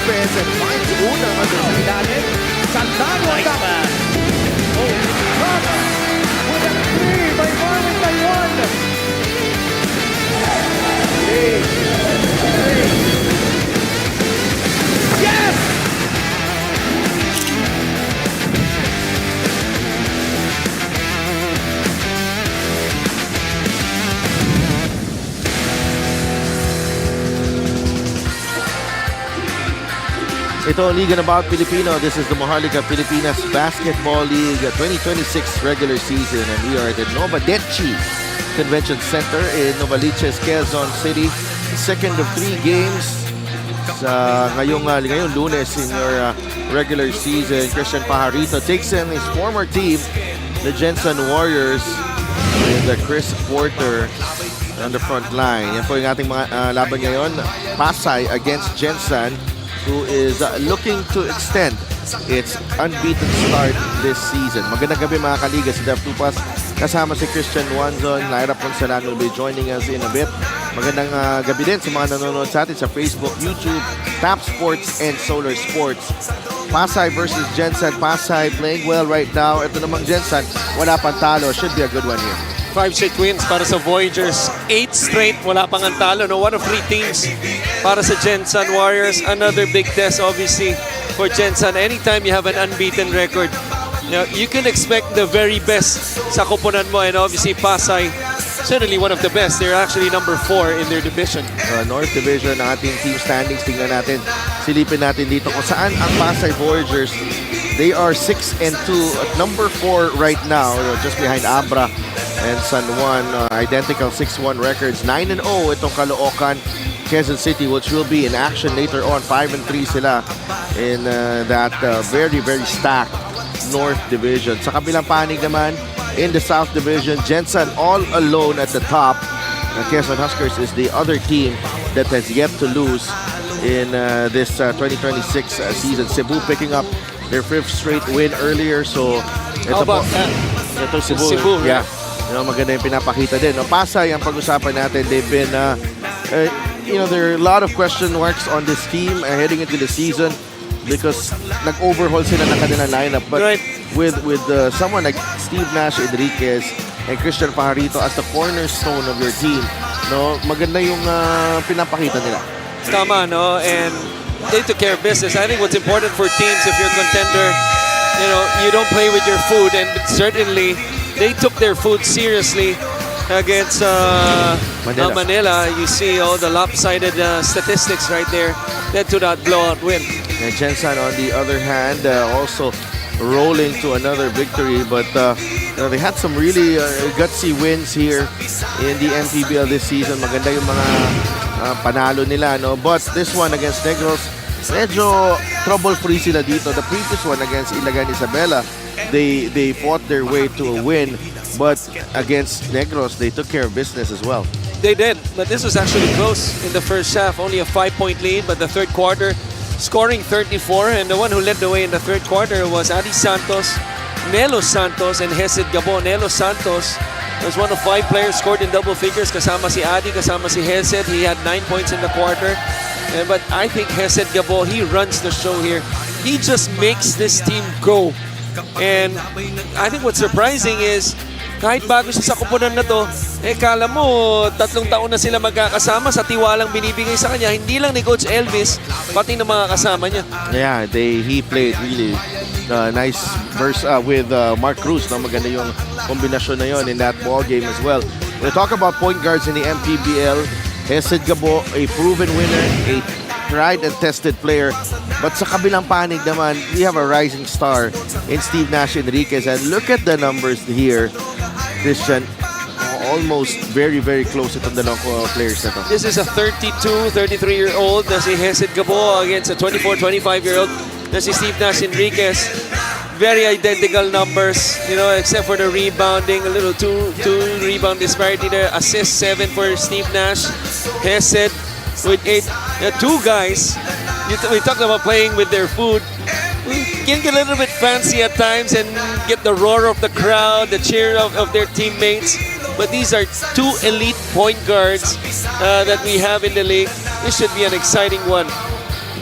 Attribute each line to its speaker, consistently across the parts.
Speaker 1: defense and finds unang under sa ilalim. Santano ang dapat. Oh, Rama with a 3 by Marvin Taiwan. 3. Yes!
Speaker 2: Ito ang Liga ng Bawat Pilipino. This is the Maharlika Pilipinas Basketball League 2026 regular season, and we are at the Novadechi Convention Center in Novaliches, Quezon City. Second of 3 games sa ngayong Lunes in your regular season. Christian Pajarito takes in his former team, the Gensan Warriors, with Chris Porter on the front line. Yan po yung ating mga laban ngayon. Pasay against Gensan, who is looking to extend its unbeaten start this season. Magandang gabi mga kaliga, si Dev Tupas kasama si Christian Wanzon. Lyra Ponsalan will be joining us in a bit. Magandang gabi din sa mga nanonood sa atin sa Facebook, YouTube, Tap Sports, and Solar Sports. Pasay versus Gensan. Pasay playing well right now. Ito namang Gensan, wala pang talo. Should be a good one here.
Speaker 3: 5 straight wins para sa Voyagers. 8 straight, wala pang ang talo. No? One of 3 teams para sa Gensan Warriors. Another big test, obviously, for Gensan. Anytime you have an unbeaten record, you can expect the very best sa kupunan mo. And obviously, Pasay, certainly one of the best. They're actually number 4 in their division.
Speaker 2: North Division, ang ating team standings. Tingnan natin, silipin natin dito kung saan ang Pasay Voyagers. They are 6-2 at number 4 right now, just behind Abra and San Juan. Identical 6-1 records. 9-0 itong Caloocan, Quezon City, which will be in action later on. 5-3 sila in that very, very stacked North Division. Sa kabilang panig naman, in the South Division, Gensan all alone at the top. Quezon Huskers is the other team that has yet to lose in this 2026 season. Cebu picking up their 5th straight win earlier. So, ito po. Ito Cebu. Yeah. Maganda yung pinapakita din. Pasay ang pag-usapan natin. They've been, there are a lot of question marks on this team heading into the season because nag-overhaul sila ng kanilang lineup. But with someone like Steve Nash Enriquez and Christian Pajarito as the cornerstone of your team, maganda yung pinapakita nila.
Speaker 3: Tama, no? And they took care of business. I think what's important for teams, if you're a contender, you don't play with your food. And certainly, they took their food seriously against Manila. You see all the lopsided statistics right there. Led to that blowout win.
Speaker 2: And Gensan, on the other hand, also rolling to another victory. But they had some really gutsy wins here in the MPBL this season. Maganda yung mga panalo nila, no? But this one against Negros, medyo trouble-free sila dito. The previous one against Ilagan Isabela, they fought their way to a win. But against Negros, they took care of business as well.
Speaker 3: They did, but this was actually close in the first half. Only a 5-point lead, but the third quarter, scoring 34. And the one who led the way in the third quarter was Adi Santos, Nelo Santos, and Hesed Gabo. Nelo Santos was one of 5 players scored in double figures. Kasama si Adi, kasama si Hesed. He had 9 points in the quarter. But I think Hesed Gabo, he runs the show here. He just makes this team go. And I think what's surprising is, kahit bago siya sa kupunan na to, kala mo 3 taon na sila magkakasama sa tiwalang binibigay sa kanya. Hindi lang ni Coach Elvis, pati ng mga kasama niya.
Speaker 2: Yeah, he played really nice verse with Mark Cruz. Maganda yung kombinasyon na yon in that ball game as well. We talk about point guards in the MPBL. Hesed Gabo, a proven winner, a tried and tested player. But sa kabilang panig naman, we have a rising star in Steve Nash Enriquez. And look at the numbers here, Christian. Almost very, very close itong dalawang players na to.
Speaker 3: This is a 32, 33-year-old na si Hesed Gabo against a 24, 25-year-old na si Steve Nash Enriquez. Very identical numbers, except for the rebounding. A little two rebound disparity there. Assist 7 for Steve Nash. Hesed with 8. Two guys, we talked about playing with their food. We can get a little bit fancy at times and get the roar of the crowd, the cheer of their teammates. But these are 2 elite point guards that we have in the league. This should be an exciting one.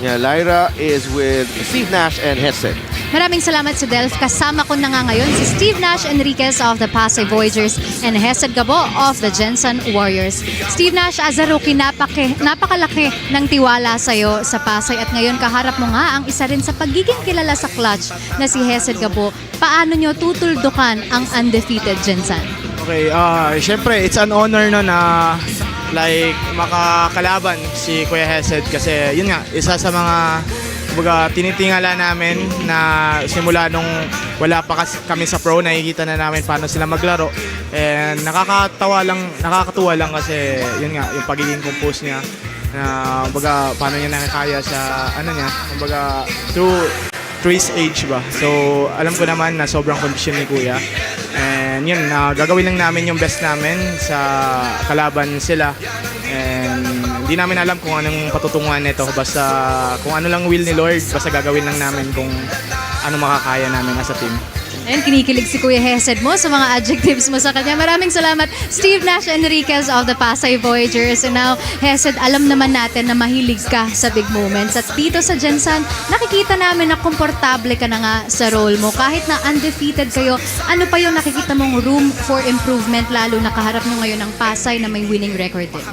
Speaker 2: Yeah, Lyra is with Steve Nash and Hesed.
Speaker 4: Maraming salamat sa Delph. Kasama ko na nga ngayon si Steve Nash Enriquez of the Pasay Voyagers and Hesed Gabo of the Gensan Warriors. Steve Nash, as a rookie, napakalaki ng tiwala sa'yo sa Pasay at ngayon kaharap mo nga ang isa rin sa pagiging kilala sa clutch na si Hesed Gabo. Paano nyo tutuldukan ang undefeated Gensan?
Speaker 5: Okay, syempre it's an honor no na like makakalaban si Kuya Hesed kasi yun nga, isa sa mga kumbaga tinitingala namin na simula nung wala pa kami sa pro, nakikita na namin paano sila maglaro. And nakakatuwa lang kasi yun nga, yung pagiging compose niya na kumbaga paano niya nakakaya sa ano niya, kumbaga through his age ba. So alam ko naman na sobrang condition ni Kuya. And yun, gagawin lang namin yung best namin sa kalaban sila. And hindi namin alam kung anong patutunguhan nito. Basta kung ano lang will ni Lord, basta gagawin lang namin kung ano makakaya namin as a team.
Speaker 4: Ayun, kinikilig si Kuya Hesed mo sa mga adjectives mo sa kanya. Maraming salamat, Steve Nash Enriquez of the Pasay Voyagers. And now, Hesed, alam naman natin na mahilig ka sa big moments. At dito sa Gensan, nakikita namin na komportable ka na nga sa role mo. Kahit na undefeated kayo, ano pa yung nakikita mong room for improvement, lalo na kaharap mo ngayon ng Pasay na may winning record din?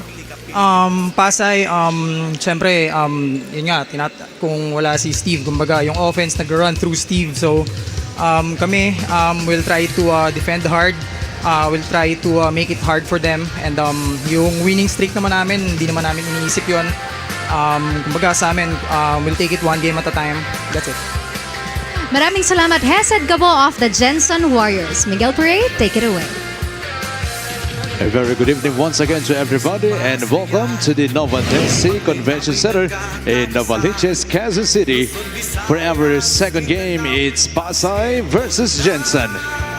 Speaker 6: Pasay, syempre, yun nga, kung wala si Steve, kumbaga, yung offense nag-run through Steve. So, kami will try to defend hard. We'll try to make it hard for them. And yung winning streak naman namin, hindi naman namin iniisip yun. Kumbaga sa amin, we'll take it one game at a time. That's it.
Speaker 4: Maraming salamat, Hesed Gabo of the Gensan Warriors. Miguel Parade, take it away.
Speaker 7: A very good evening once again to everybody and welcome to the Novaliches Convention Center in Novaliches, Kansas City. For our second game, it's Pasay versus Gensan.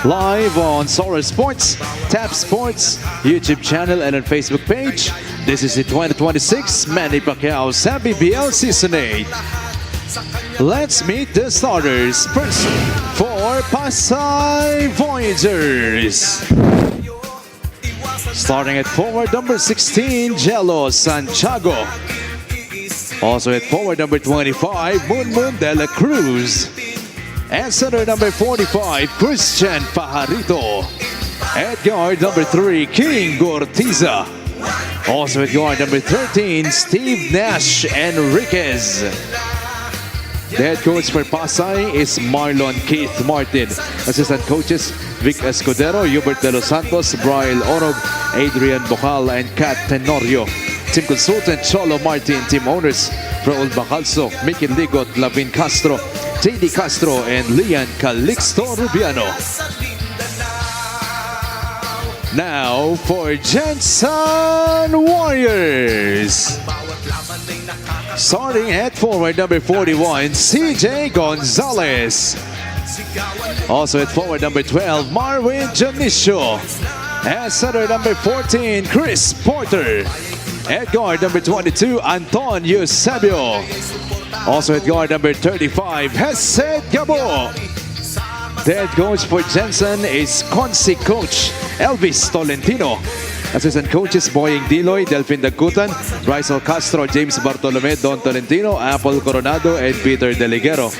Speaker 7: Live on Solar Sports, Tap Sports, YouTube channel and on Facebook page. This is the 2026 MANNY PACQUIAO'S MPBL Season 8. Let's meet the starters. First, for Pasay Voyagers. Starting at forward number 16, Jello Santiago. Also at forward number 25, Moon de la Cruz. At center number 45, Christian Pajarito. At guard number 3, King Gortiza. Also at guard number 13, Steve Nash Enriquez. The head coach for Pasay is Marlon Keith Martin. Assistant coaches, Vic Escudero, Hubert De Los Santos, Brian Orog, Adrian Bocal, and Kat Tenorio. Team consultant, Cholo Martin. Team owners, Raul Bacalso, Mickey Ligot, Lavin Castro, JD Castro, and Lian Calixto Rubiano. Now for Gensan Warriors. Starting at forward number 41, CJ Gonzalez. Also at forward number 12, Marvin Janicio. At center number 14, Chris Porter. At guard number 22, Anton Eusebio. Also at guard number 35, Hesed Gabo. The head coach for Gensan is Consi coach Elvis Tolentino. Assistant coaches, Boying Diloy, Delphine Dagutan, Rizal Castro, James Bartolome, Don Tolentino, Apple Coronado, and Peter Deliguero.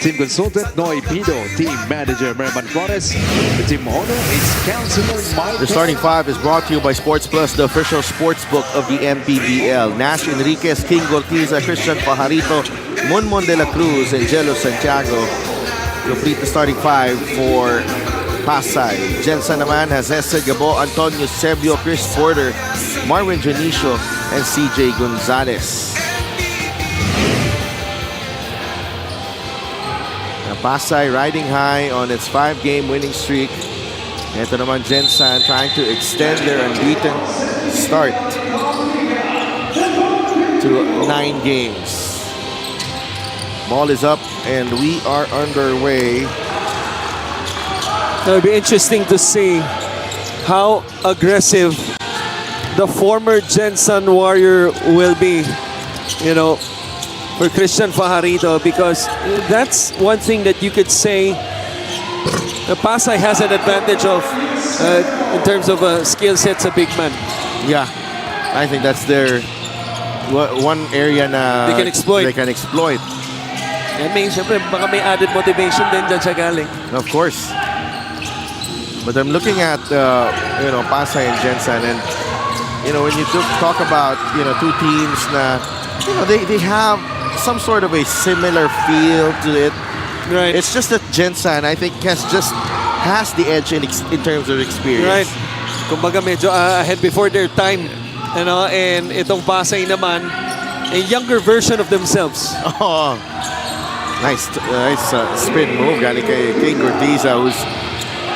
Speaker 7: Team consultant, Noy Pido. Team manager, Merman Flores. The team owner is Councilor Mike.
Speaker 2: The starting five is brought to you by Sports Plus, the official sports book of the MPBL. Nash Enriquez, King Gortiza, Christian Pajarito, Monmon de la Cruz, and Jello Santiago complete the starting five for Pasay. Gensan naman has Hesed Gabo, Antonio Sebio, Chris Porter, Marvin Janicio, and CJ Gonzalez. Now Pasay riding high on its 5-game winning streak. Ito naman Gensan trying to extend their unbeaten start to 9 games. Ball is up and we are underway.
Speaker 3: It'll be interesting to see how aggressive the former Gensan Warrior will be, you know, for Christian Pajarito, because that's one thing that you could say the Pasay has an advantage of in terms of skill sets, a big man.
Speaker 2: Yeah, I think that's their one area na
Speaker 3: They can exploit.
Speaker 2: They can exploit.
Speaker 3: And syempre, baka may added motivation din dyan siya galing.
Speaker 2: Of course. But I'm looking at Pasay and Gensan, and when you talk about two teams na they have some sort of a similar feel to it.
Speaker 3: Right.
Speaker 2: It's just that Gensan, I think, has the edge in terms of experience.
Speaker 3: Right. Kumbaga medyo ahead before their time. And itong Pasay naman, a younger version of themselves.
Speaker 2: Oh, nice spin move galing kay King Gortiza, whose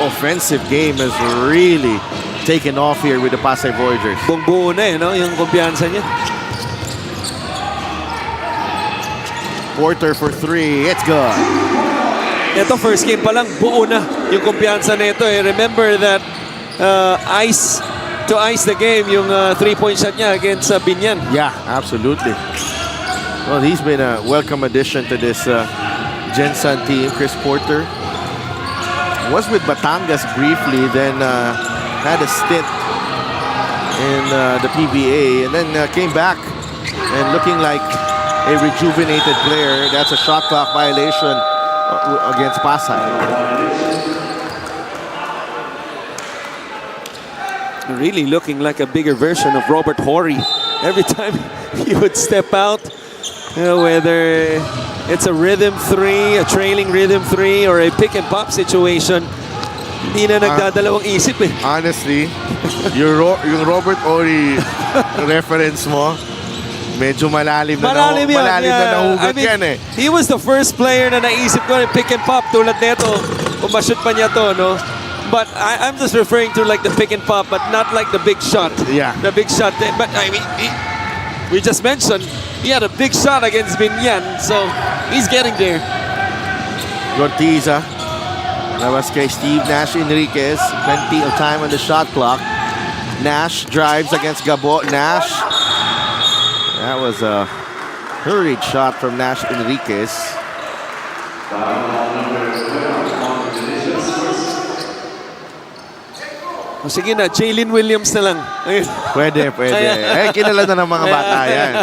Speaker 2: offensive game has really taken off here with the Pasay Voyagers.
Speaker 3: Buong-buo na yung kumpiyansa niya.
Speaker 2: Porter for 3. It's good.
Speaker 3: Ito, first game pa lang, buo na yung kumpiyansa na ito. Remember that to ice the game, yung 3-point shot niya against Binyan.
Speaker 2: Yeah, absolutely. Well, he's been a welcome addition to this Gensan team. Chris Porter was with Batangas briefly, then had a stint in the PBA, and then came back and looking like a rejuvenated player. That's a shot clock violation against Pasay.
Speaker 3: Really looking like a bigger version of Robert Horry. Every time he would step out, whether it's a rhythm 3, a trailing rhythm 3, or a pick and pop situation, hindi na nagdadalawang isip eh.
Speaker 2: Honestly, yung Robert Horry reference mo, medyo malalim na nahugot yan eh.
Speaker 3: He was the first player na naisip ko na pick and pop tulad nito. Umashoot pa niya to, no? But I'm just referring to like the pick and pop, but not like the big shot.
Speaker 2: Yeah.
Speaker 3: The big shot. But I mean, we just mentioned he had a big shot against Binyan, so he's getting there.
Speaker 2: Gortiza. Labas kay Steve Nash Enriquez. Plenty of time on the shot clock. Nash drives against Gabo. Nash. That was a hurried shot from Nash Enriquez.
Speaker 3: O sige na, Jalen Williams na lang. Ayun.
Speaker 2: Pwede. Kilala na ng mga bata yan.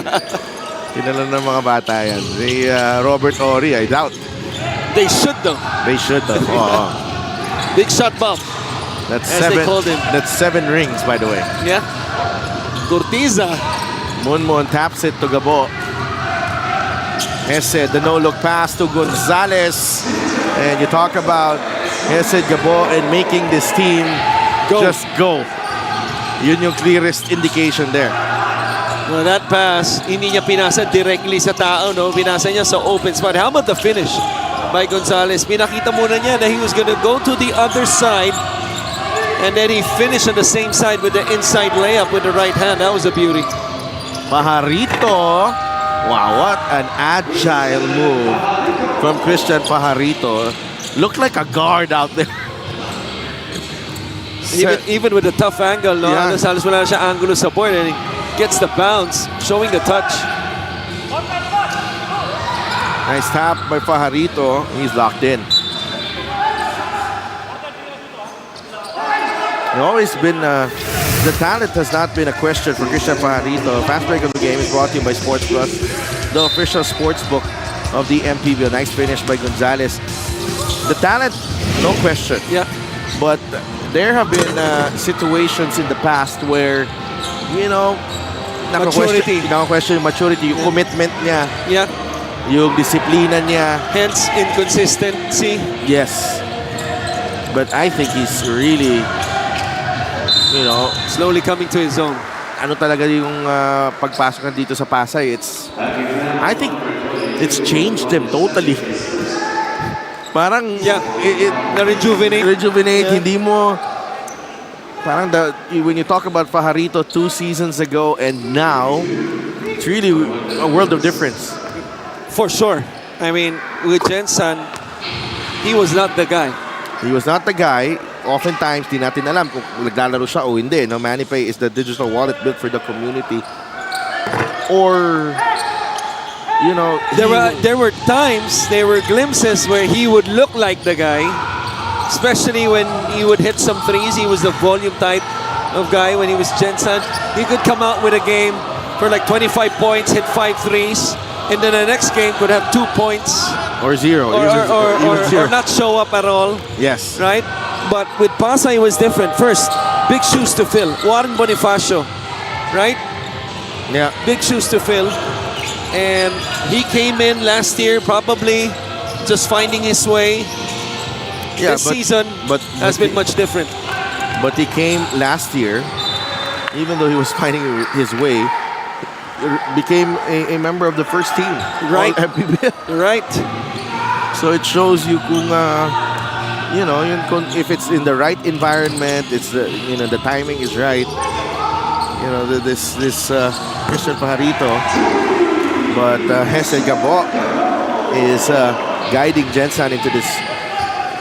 Speaker 2: Kilala na ng mga bata yan. Si Robert Horry, I doubt.
Speaker 3: They should though.
Speaker 2: They should though. Oo.
Speaker 3: Big shot bump.
Speaker 2: That's
Speaker 3: As they called him.
Speaker 2: That's 7 rings, by the way.
Speaker 3: Yeah. Gortiza.
Speaker 2: Munmon taps it to Gabo. Hesed, the no-look pass to Gonzalez. And you talk about Hesed, Gabo, and making this team just go. Yun yung clearest indication there.
Speaker 3: Well, that pass, hindi niya pinasa directly sa tao, no? Pinasa niya sa open spot. How about the finish by Gonzalez? Pinakita muna niya that he was gonna go to the other side, and then he finished on the same side with the inside layup with the right hand. That was a beauty.
Speaker 2: Pajarito. Wow, what an agile move from Christian Pajarito. Looked like a guard out there.
Speaker 3: Even with the tough angle, no?
Speaker 2: Yeah.
Speaker 3: Halos wala na siya angulo sa board, and he gets the bounce, showing the touch.
Speaker 2: Nice tap by Pajarito. He's locked in. It's always been, the talent has not been a question for Christian Pajarito. Fast break of the game is brought to you by Sports Plus, the official sports book of the MPBL. Nice finish by Gonzalez. The talent, no question.
Speaker 3: Yeah.
Speaker 2: But there have been situations in the past where,
Speaker 3: Maturity.
Speaker 2: Naka-question yung maturity, yung commitment niya,
Speaker 3: Yeah.
Speaker 2: yung disiplina niya.
Speaker 3: Hence, inconsistency.
Speaker 2: Yes. But I think he's really,
Speaker 3: Slowly coming to his own.
Speaker 2: ano talaga yung pagpasok dito sa Pasay. I think it's changed them totally. Parang,
Speaker 3: Yeah. Na-rejuvenate.
Speaker 2: rejuvenate,
Speaker 3: Yeah.
Speaker 2: hindi mo, parang when you talk about Pajarito 2 seasons ago and now, it's really a world of difference.
Speaker 3: For sure. I mean, with Gensan, he was not the guy.
Speaker 2: He was not the guy. Oftentimes, di natin alam kung naglalaro siya o hindi. No? MANNY is the digital wallet built for the community. Or,
Speaker 3: There were times, there were glimpses where he would look like the guy, especially when he would hit some threes. He was the volume type of guy when he was Gensan. He could come out with a game for like 25 points, hit 5 threes, and then the next game could have 2 points
Speaker 2: Or zero.
Speaker 3: or,
Speaker 2: even zero.
Speaker 3: or not show up at all,
Speaker 2: Yes.
Speaker 3: right? But with Pasay, it was different. First, big shoes to fill. Warren Bonifacio, right?
Speaker 2: Yeah.
Speaker 3: Big shoes to fill. And he came in last year probably just finding his way.
Speaker 2: Yeah,
Speaker 3: This season has been much different.
Speaker 2: But he came last year, even though he was finding his way, became a member of the first team.
Speaker 3: Right.
Speaker 2: All MPBL.
Speaker 3: Right.
Speaker 2: So it shows you kung, you know, if it's in the right environment, it's the, you know, the timing is right. You know, this Christian Pajarito, but Hesed Gabo is guiding Gensan into this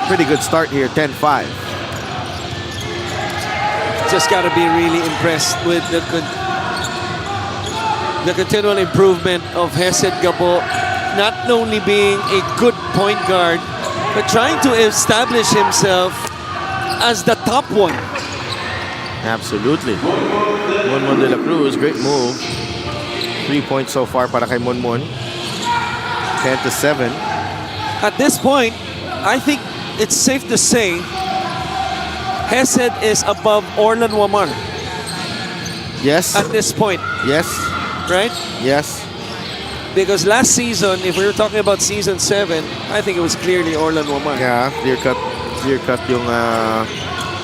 Speaker 2: pretty good start here, 10-5.
Speaker 3: Just got to be really impressed with the continual improvement of Hesed Gabo, not only being a good point guard, but trying to establish himself as the top one.
Speaker 2: Absolutely. Monmon de la Cruz, great move. 3 points so far para kay Monmon. 10-7.
Speaker 3: At this point, I think it's safe to say Hesed is above Orlan Wamar
Speaker 2: Yes.
Speaker 3: at this point,
Speaker 2: Yes.
Speaker 3: right?
Speaker 2: Yes.
Speaker 3: Because last season, if we were talking about season 7, I think it was clearly Orlan Wamar.
Speaker 2: Yeah, clear cut yung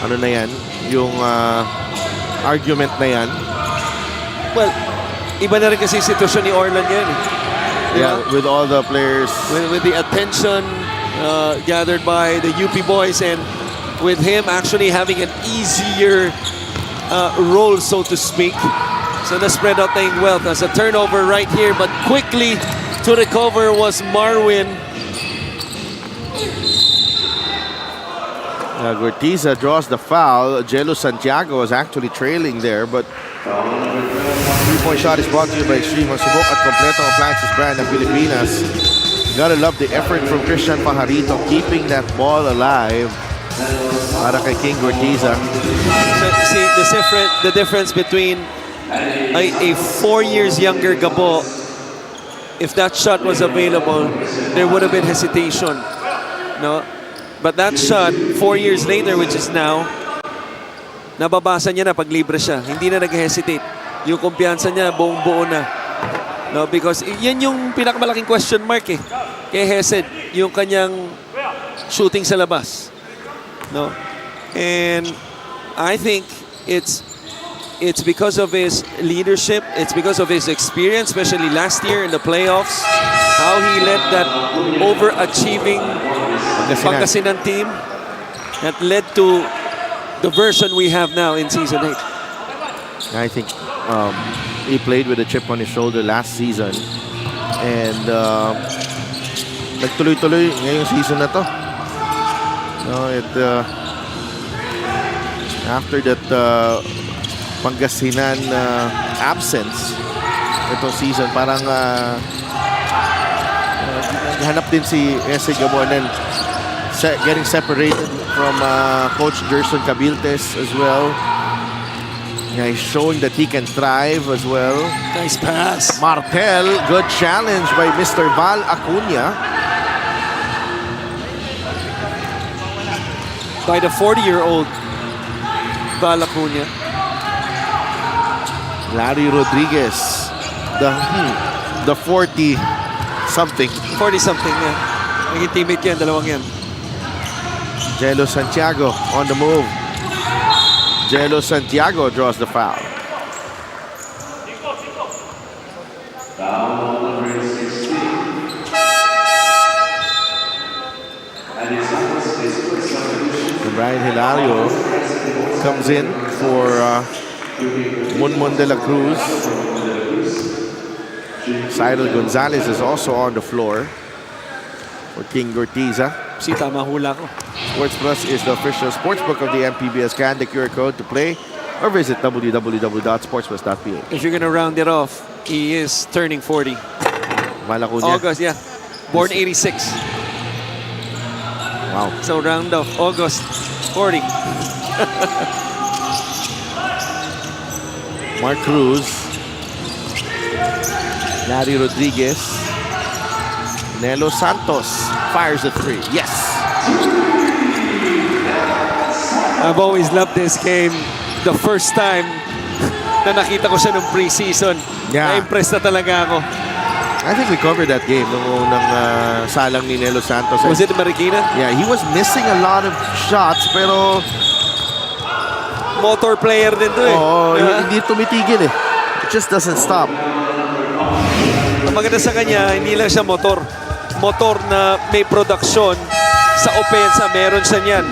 Speaker 2: ano na yan, yung argument na yan.
Speaker 3: Well, iba na rin kasi yung sitwasyon ni Orlan yan.
Speaker 2: Yeah, with all the players.
Speaker 3: With the attention gathered by the UP boys, and with him actually having an easier role, so to speak. So the spread out na yung wealth as a turnover right here, but quickly to recover was Marwin.
Speaker 2: Gortiza draws the foul. Jello Santiago is actually trailing there, but three-point shot is brought to you by Extreme Subok at Kompletong Appliances brand ng Pilipinas. You gotta love the effort from Christian Pajarito keeping that ball alive para kay King Gortiza.
Speaker 3: So you see the difference between a 4 years younger Gabo. If that shot was available, there would have been hesitation, no? But that shot 4 years later, which is now, nababasa niya na pag libre siya. Hindi na nag-hesitate. Yung kumpiyansa niya buong-buo na. No, because yan yung pinakamalaking question mark eh. Kay Hesed, yung kanyang shooting sa labas. No? And I think it's because of his leadership, it's because of his experience, especially last year in the playoffs, how he led that overachieving Pangasinan team that led to the version we have now in Season 8.
Speaker 2: I think he played with a chip on his shoulder last season, and nagtuloy-tuloy ngayong season na to. No, after that Pangasinan absence itong season, parang hanap din si Hesed Gabo, and then getting separated from Coach Gerson Cabiltes as well. Yeah, he's showing that he can thrive as well.
Speaker 3: Nice pass.
Speaker 2: Martel, good challenge by Mr. Val Acuña.
Speaker 3: By the 40-year-old Val Acuña.
Speaker 2: Larry Rodriguez, the 40-something.
Speaker 3: 40-something yan. Naging teammate yan, dalawang yan.
Speaker 2: Jello Santiago on the move. Jello Santiago draws the foul. And Brian Hilario comes in for Monmon de la Cruz. Cyril Gonzalez is also on the floor for King Gortiza.
Speaker 3: Si tama hula ko.
Speaker 2: Sports Plus is the official sportsbook of the MPBL. Scan the QR code to play or visit www.sportsplus.ph.
Speaker 3: If you're gonna round it off, he is turning 40.
Speaker 2: Malacuña.
Speaker 3: August, yeah. Born 86.
Speaker 2: Wow.
Speaker 3: So round off, August 40.
Speaker 2: Mark Cruz Larry Rodriguez. Nelo Santos fires a 3. Yes!
Speaker 3: I've always loved this game. The first time na nakita ko siya nung preseason,
Speaker 2: Yeah.
Speaker 3: na-impress na talaga ako.
Speaker 2: I think we covered that game nung unang salang ni Nelo Santos.
Speaker 3: Was it Marikina?
Speaker 2: Yeah, he was missing a lot of shots pero
Speaker 3: Motor player din to eh.
Speaker 2: hindi tumitigil eh. It just doesn't stop.
Speaker 3: Ang maganda sa kanya, hindi lang siya motor. Motor na may production sa opensa, meron siya niyan.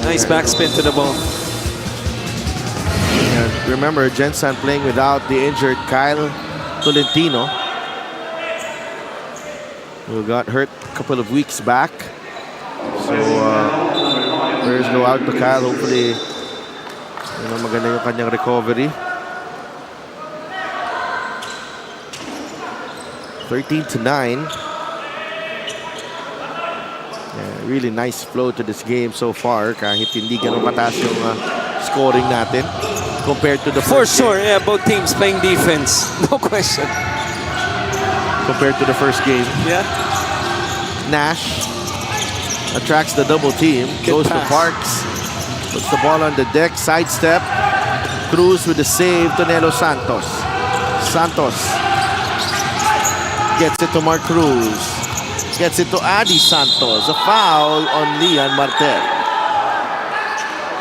Speaker 3: Nice backspin to the ball.
Speaker 2: And remember, Gensan playing without the injured Kyle Tolentino, who got hurt a couple of weeks back. So, prayers go out to Kyle. Hopefully, maganda yung kanyang recovery. 13-9. Yeah, really nice flow to this game so far. Kahit hindi ganun mataas yung scoring natin compared to the
Speaker 3: For
Speaker 2: first
Speaker 3: sure,
Speaker 2: game.
Speaker 3: yeah, both teams playing defense. No question.
Speaker 2: Compared to the first game.
Speaker 3: Yeah.
Speaker 2: Nash attracts the double team.
Speaker 3: Good
Speaker 2: Goes to
Speaker 3: pass.
Speaker 2: Parks. Puts the ball on the deck. Sidestep. Cruz with the save to Nelo Santos. Santos gets it to Mark Cruz. Gets it to Adi Santos. A foul on Lian Martel.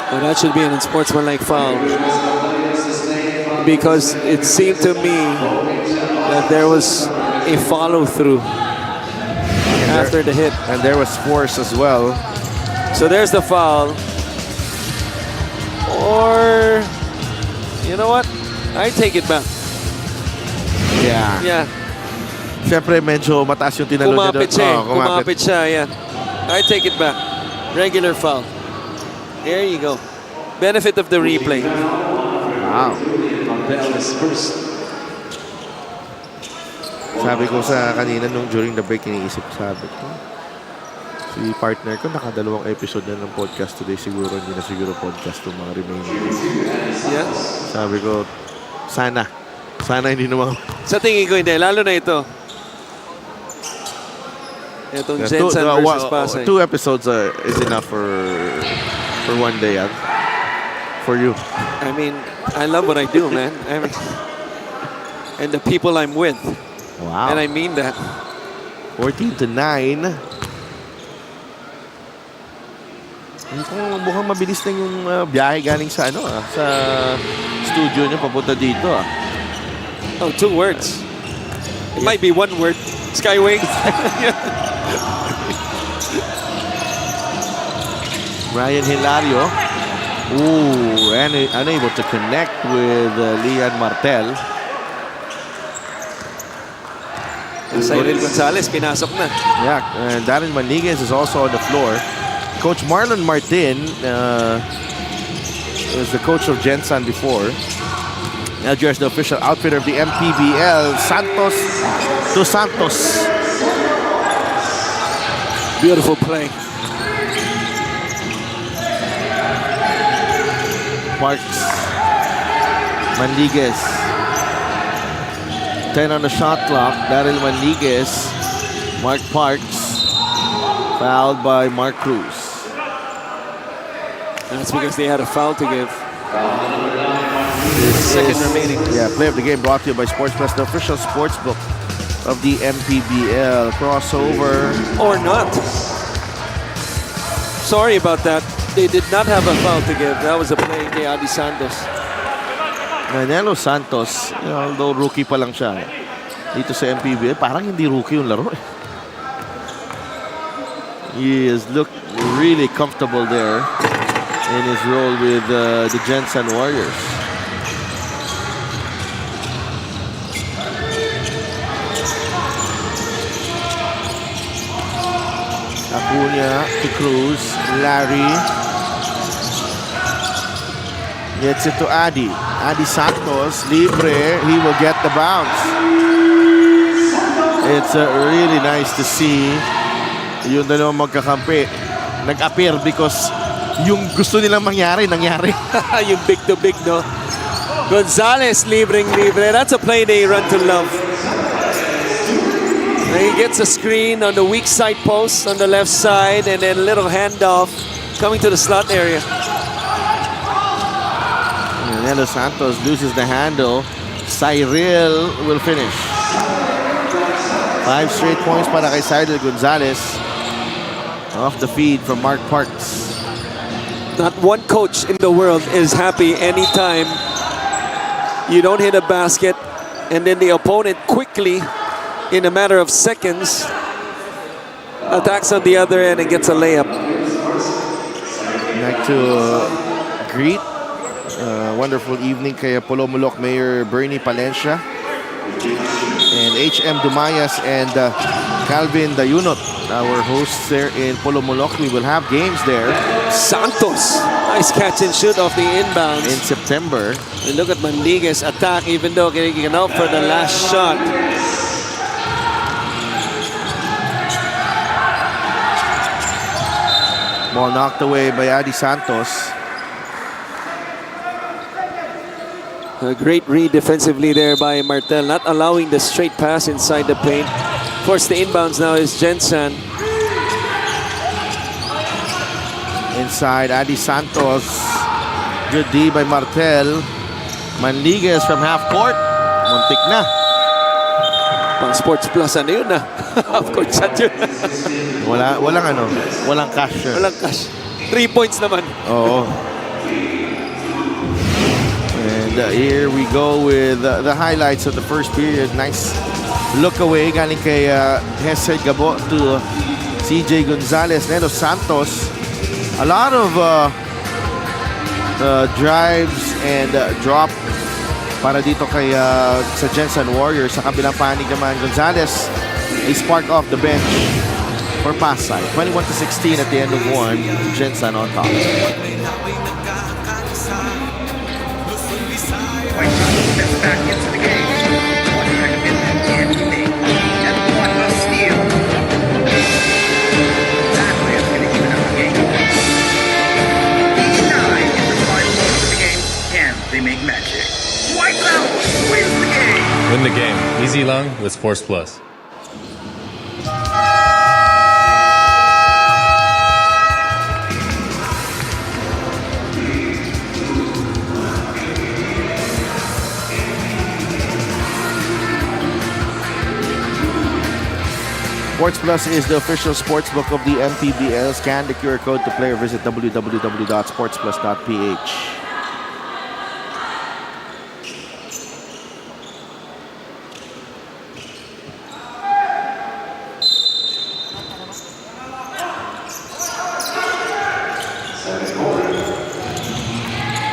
Speaker 3: Well, that should be an unsportsmanlike foul. Because it seemed to me that there was a follow-through after the hit.
Speaker 2: And there was force as well.
Speaker 3: So there's the foul. Or, you know what? I take it back.
Speaker 2: Yeah.
Speaker 3: Yeah.
Speaker 2: Siyempre medyo mataas yung tinalo niya
Speaker 3: Kumapit
Speaker 2: doon.
Speaker 3: siya.
Speaker 2: Oh,
Speaker 3: Kumapit siya, yeah. I take it back. Regular foul. There you go. Benefit of the replay.
Speaker 2: Wow. Sabi ko sa kanina nung during the break, iniisip sabi ko, si partner ko nakadalawang episode na ng podcast today, siguro hindi na siguro podcast yung mga remaining.
Speaker 3: Yeah.
Speaker 2: Sabi ko, sana hindi naman.
Speaker 3: Sa tingin ko hindi. Lalo na ito. Itong
Speaker 2: Yeah,
Speaker 3: Gensan versus Pasay.
Speaker 2: 2 episodes is enough for one day. For you.
Speaker 3: I mean, I love what I do, man. I mean, and the people I'm with.
Speaker 2: Wow.
Speaker 3: And I mean that.
Speaker 2: 14-9. Mukhang mabilis lang yung biyahe galing sa sa studio niyo papunta dito.
Speaker 3: Oh, 2 words. It might be 1 word. Skyway.
Speaker 2: Ryan Hilario. Ooh, and unable to connect with Lian Martel.
Speaker 3: Cyril Gonzalez, pinasok na.
Speaker 2: Yeah, and Darren Maniguez is also on the floor. Coach Marlon Martin was the coach of Gensan before. Now just the official outfitter of the MPBL. Santos to Santos.
Speaker 3: Beautiful play.
Speaker 2: Parks. Maniguez. 10 on the shot clock. Daryl Maniguez. Mark Parks. Fouled by Mark Cruz.
Speaker 3: That's because they had a foul to give. Second remaining.
Speaker 2: Yeah, play of the game brought to you by Sports Plus, the official sports book of the MPBL. Crossover.
Speaker 3: Or not. Sorry about that. They did not have a foul to give. That was a play kay Adi Santos.
Speaker 2: Nelo Santos, although rookie pa lang siya dito sa MPBL, parang hindi rookie yung laro. He has looked really comfortable there in his role with the Gensan Warriors. Acuna to Cruz. Larry gets it to Adi. Adi Santos, libre. He will get the bounce. It's really nice to see yung dalawang magkakampi nag-appear because yung gusto nilang mangyari, nangyari.
Speaker 3: Yung big to big, no? Gonzalez libre. That's a play they run to love. And he gets a screen on the weak side post on the left side, and then a little handoff coming to the slot area.
Speaker 2: And Nelo Santos loses the handle. Cyril will finish. 5 straight points para kay Cyril Gonzalez. Off the feed from Mark Parks.
Speaker 3: Not one coach in the world is happy anytime you don't hit a basket and then the opponent quickly, in a matter of seconds, attacks on the other end and gets a layup.
Speaker 2: I'd like to greet wonderful evening kay Polomolok Mayor Bernie Palencia and HM Dumayas and Calvin Dayunot, our hosts there in Polomolok. We will have games there
Speaker 3: Santos, nice catch and shoot off the inbounds.
Speaker 2: in September.
Speaker 3: And look at Manliguez attack, even though getting out for the last shot.
Speaker 2: Ball knocked away by Adi Santos.
Speaker 3: A great read defensively there by Martel, not allowing the straight pass inside the paint. Of course, the inbounds now is Gensan.
Speaker 2: Inside, Adi Santos. Good D by Martel. Manliguez from half court. Muntik na.
Speaker 3: Pang Sports Plus, ano yun na? Of course, shot yun.
Speaker 2: Walang cash.
Speaker 3: Walang cash. 3 points naman.
Speaker 2: Oo. And here we go with the highlights of the first period. Nice look away galing kay Hesed Gabo to CJ Gonzalez. Nelo Santos. A lot of drives and drop para dito kay sa Gensan Warriors. Sa kabilang panig naman, Gonzalez a spark off the bench for Pasay. 21-16 at the end of one. Gensan on top.
Speaker 8: Back into the game. One commitment can be made, and one must steal. That way is going to even up the game. 9 in the final moments of the game. Can they make magic? White House wins the game.
Speaker 9: Win the game. Easy long with Sports Plus.
Speaker 2: Sports Plus is the official sports book of the MPBL. Scan the QR code to play or visit www.sportsplus.ph.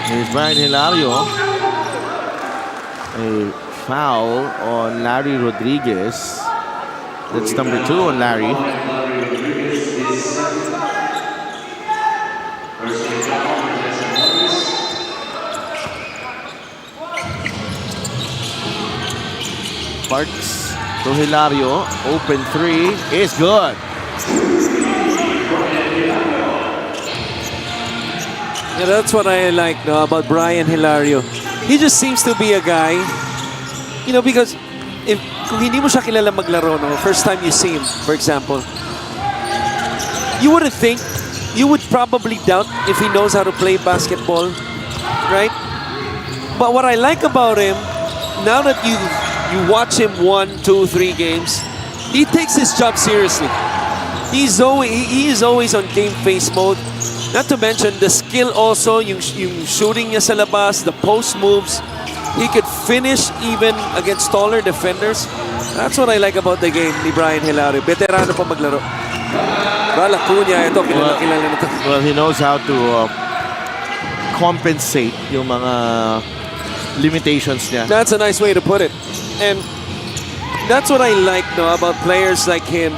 Speaker 2: Here's Brian Hilario. A foul on Larry Rodriguez. That's number 2 on Larry. Parks to Hilario. Open 3 is good.
Speaker 3: Yeah, that's what I like about Brian Hilario. He just seems to be a guy, you know, because kung hindi mo siya kilala maglaro, no, first time you see him, for example, you wouldn't think, you would probably doubt if he knows how to play basketball, right? But what I like about him, now that you watch him 1, 2, 3 games, he takes his job seriously. He is always on game face mode. Not to mention the skill also, yung shooting niya sa labas, the post moves. He could finish even against taller defenders. That's what I like about the game ni Brian Hilario. Veterano pa maglaro. Bala Cunha, ito, kilala na ito.
Speaker 2: Well, he knows how to compensate yung mga limitations niya.
Speaker 3: That's a nice way to put it. And that's what I like about players like him.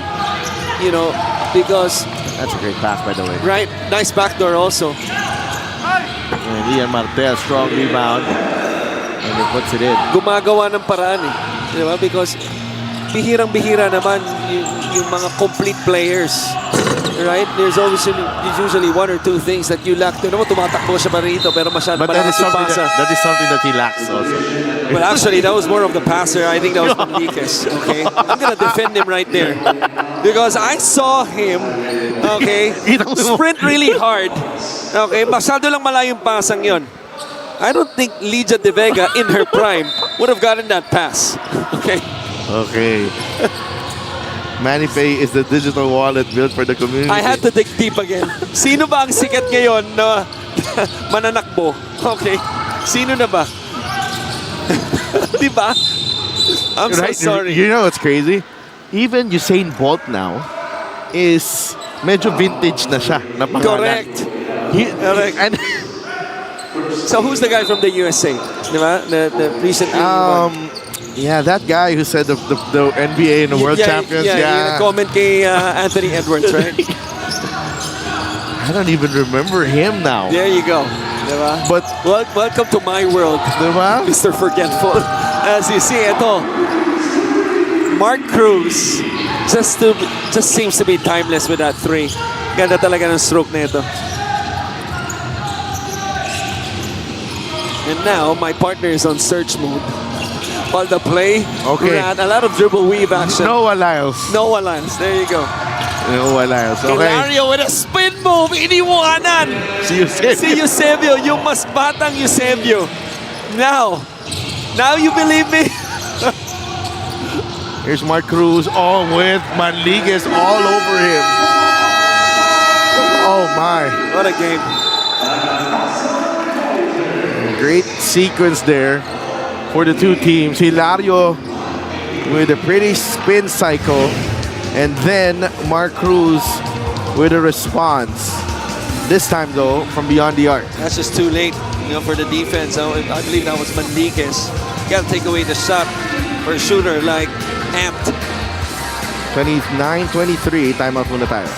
Speaker 3: You know, because...
Speaker 2: That's a great pass, by the way.
Speaker 3: Right, nice backdoor also.
Speaker 2: And Ian Martel, strong rebound. And he puts it in.
Speaker 3: Gumagawa ng paraan eh. Di ba? Because bihirang-bihira naman yung mga complete players. right? There's usually one or two things that you lack. Tignan mo, tumatakbo siya pa rito, pero masyado
Speaker 2: But that is,
Speaker 3: malakas yung
Speaker 2: something
Speaker 3: pasa.
Speaker 2: that is something that he lacks also.
Speaker 3: Well, actually, that was more of the passer. I think that was Manriquez, okay? I'm gonna defend him right there. Because I saw him, okay, sprint really hard. Okay, masyado lang malayong pasang yon. I don't think Lydia De Vega in her prime would have gotten that pass. Okay.
Speaker 2: Okay. Manny Pay is the digital wallet built for the community.
Speaker 3: I had to dig deep again. Sino ba ang sikat ngayon na mananakbo? Okay. Sino na ba? Di ba? I'm so sorry.
Speaker 2: You know what's crazy? Even Usain Bolt now is medyo vintage na siya. Na pangalan.
Speaker 3: Correct. Correct.
Speaker 2: And
Speaker 3: So who's the guy from the USA? Di ba? The recently
Speaker 2: yeah, that guy who said the NBA and the world champions.
Speaker 3: Yeah, comment kay Anthony Edwards, right?
Speaker 2: I don't even remember him now.
Speaker 3: There you go. Diba?
Speaker 2: But
Speaker 3: welcome to my world,
Speaker 2: diba?
Speaker 3: Mr. Forgetful. As you see, ito, Mark Cruz just seems to be timeless with that three. Ganda talaga ng stroke na ito. And now, my partner is on search mode. While the play ran a lot of dribble weave action.
Speaker 2: Noah Lyles.
Speaker 3: Noah Lyles. There you go.
Speaker 2: Noah Lyles. Okay.
Speaker 3: Hilario with a spin move. Iniwanan.
Speaker 2: Si Eusebio.
Speaker 3: Si Eusebio. Yung mas batang Eusebio. Now you believe me?
Speaker 2: Here's Mark Cruz all with Manliguez all over him. Oh my.
Speaker 3: What a game.
Speaker 2: Great sequence there for the two teams. Hilario with a pretty spin cycle, and then Mark Cruz with a response. This time though, from beyond the arc.
Speaker 3: That's just too late, for the defense. I believe that was Manriquez. Got to take away the shot for a shooter like Amped.
Speaker 2: 29-23, timeout muna tayo.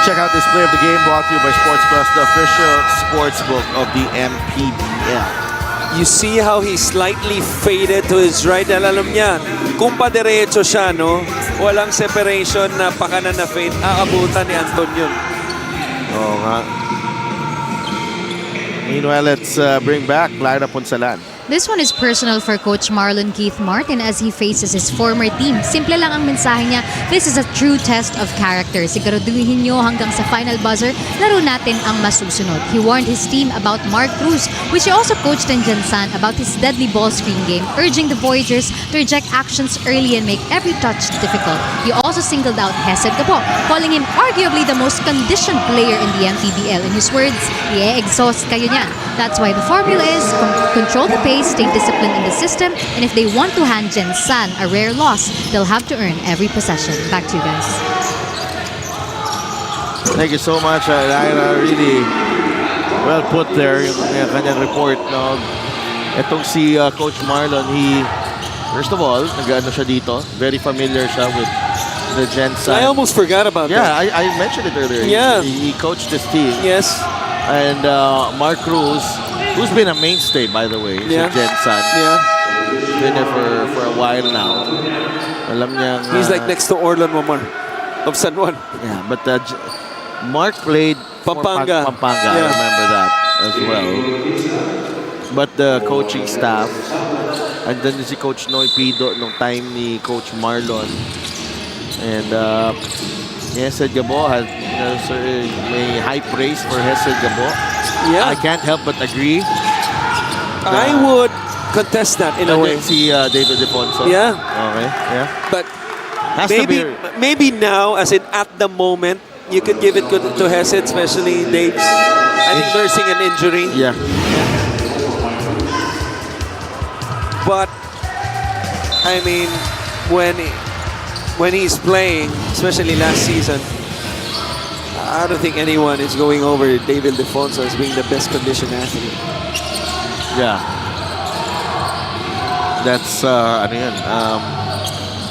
Speaker 2: Check out this play of the game brought to you by Sports Plus, the official sportsbook of the MPBL.
Speaker 3: You see how he slightly faded to his right. Alam niya, kung pa-diretso siya, no, walang separation na pakanan na fade, aabutan ni Anton yun.
Speaker 2: Oo nga. Meanwhile, let's bring back Clara Ponsalan.
Speaker 4: This one is personal for Coach Marlon Keith Martin as he faces his former team. Simple lang ang mensahe niya, this is a true test of character. Siguraduhin nyo hanggang sa final buzzer, laro natin ang masusunod. He warned his team about Mark Cruz, which he also coached in Gensan, about his deadly ball screen game, urging the Voyagers to reject actions early and make every touch difficult. He also singled out Hesed Gabo, calling him arguably the most conditioned player in the MPBL. In his words, i-exhaust kayo niyan. That's why the formula is control the pace, stay disciplined in the system, and if they want to hand Gensan a rare loss, they'll have to earn every possession. Back to you guys.
Speaker 2: Thank you so much, Lyra. Really well put there yung kanyang report. No? Itong si Coach Marlon, first of all, nag-ano siya dito. Very familiar siya with the Gensan.
Speaker 3: I almost forgot about that.
Speaker 2: Yeah, I mentioned it earlier.
Speaker 3: Yeah.
Speaker 2: He coached this team.
Speaker 3: Yes.
Speaker 2: And Mark Cruz, who's been a mainstay, by the way,
Speaker 3: Yeah.
Speaker 2: si Gensan.
Speaker 3: Yeah.
Speaker 2: Been there for a while now. Alam niyang...
Speaker 3: He's like next to Orlan Mamar of San Juan.
Speaker 2: Yeah, but Mark played for
Speaker 3: Pampanga.
Speaker 2: Pampanga, I
Speaker 3: Yeah.
Speaker 2: remember that as well. But the coaching staff, and then si Coach Noy Pido nung time ni Coach Marlon. And Hesed Gabo has may high praise for Hesed Gabo.
Speaker 3: Yeah.
Speaker 2: I can't help but agree.
Speaker 3: I would contest that in a way.
Speaker 2: Si David Defonso.
Speaker 3: Yeah.
Speaker 2: Okay, yeah.
Speaker 3: But
Speaker 2: Has to be...
Speaker 3: maybe now, as in at the moment, you could give it to Hesed, especially Dave's, I think, nursing an injury.
Speaker 2: Yeah.
Speaker 3: But I mean, when he's playing, especially last season, I don't think anyone is going over David Defonso as being the best conditioned athlete.
Speaker 2: Yeah. That's, ano yun,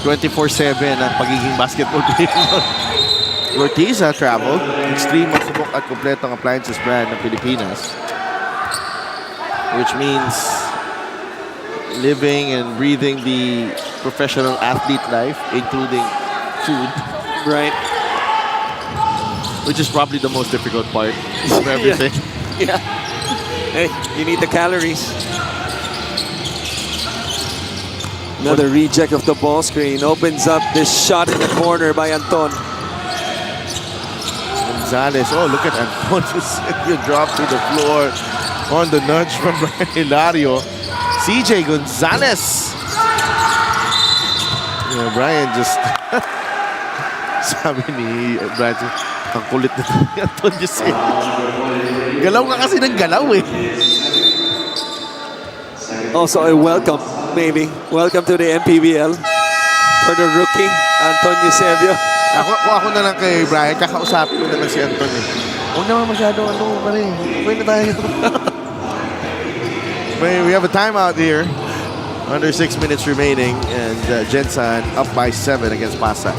Speaker 2: 24/7 ang pagiging basketball player. Ortiz traveled. Extreme masubok at kompletong appliances brand ng Pilipinas. Which means living and breathing the professional athlete life, including food.
Speaker 3: Right.
Speaker 2: Which is probably the most difficult part of everything.
Speaker 3: Yeah. Hey, you need the calories. Another reject of the ball screen opens up this shot in the corner by Anton.
Speaker 2: Gonzalez. Oh, look at Anton. You drop to the floor on the nudge from Brian Hilario. CJ Gonzalez. Yeah, Brian just... Sabi ni Brian, ang kulit na ni Anton just galaw ka kasi ng galaw eh.
Speaker 3: Also a welcome, maybe. Welcome to the MPBL for the rookie, Anton Eusebio.
Speaker 2: Ako na lang kay Brian, kakausapin ko na lang si Anton eh. Huwag naman masyado pare. Okay na tayo. We have a timeout here. Under 6 minutes remaining, and Gensan up by 7 against Pasay.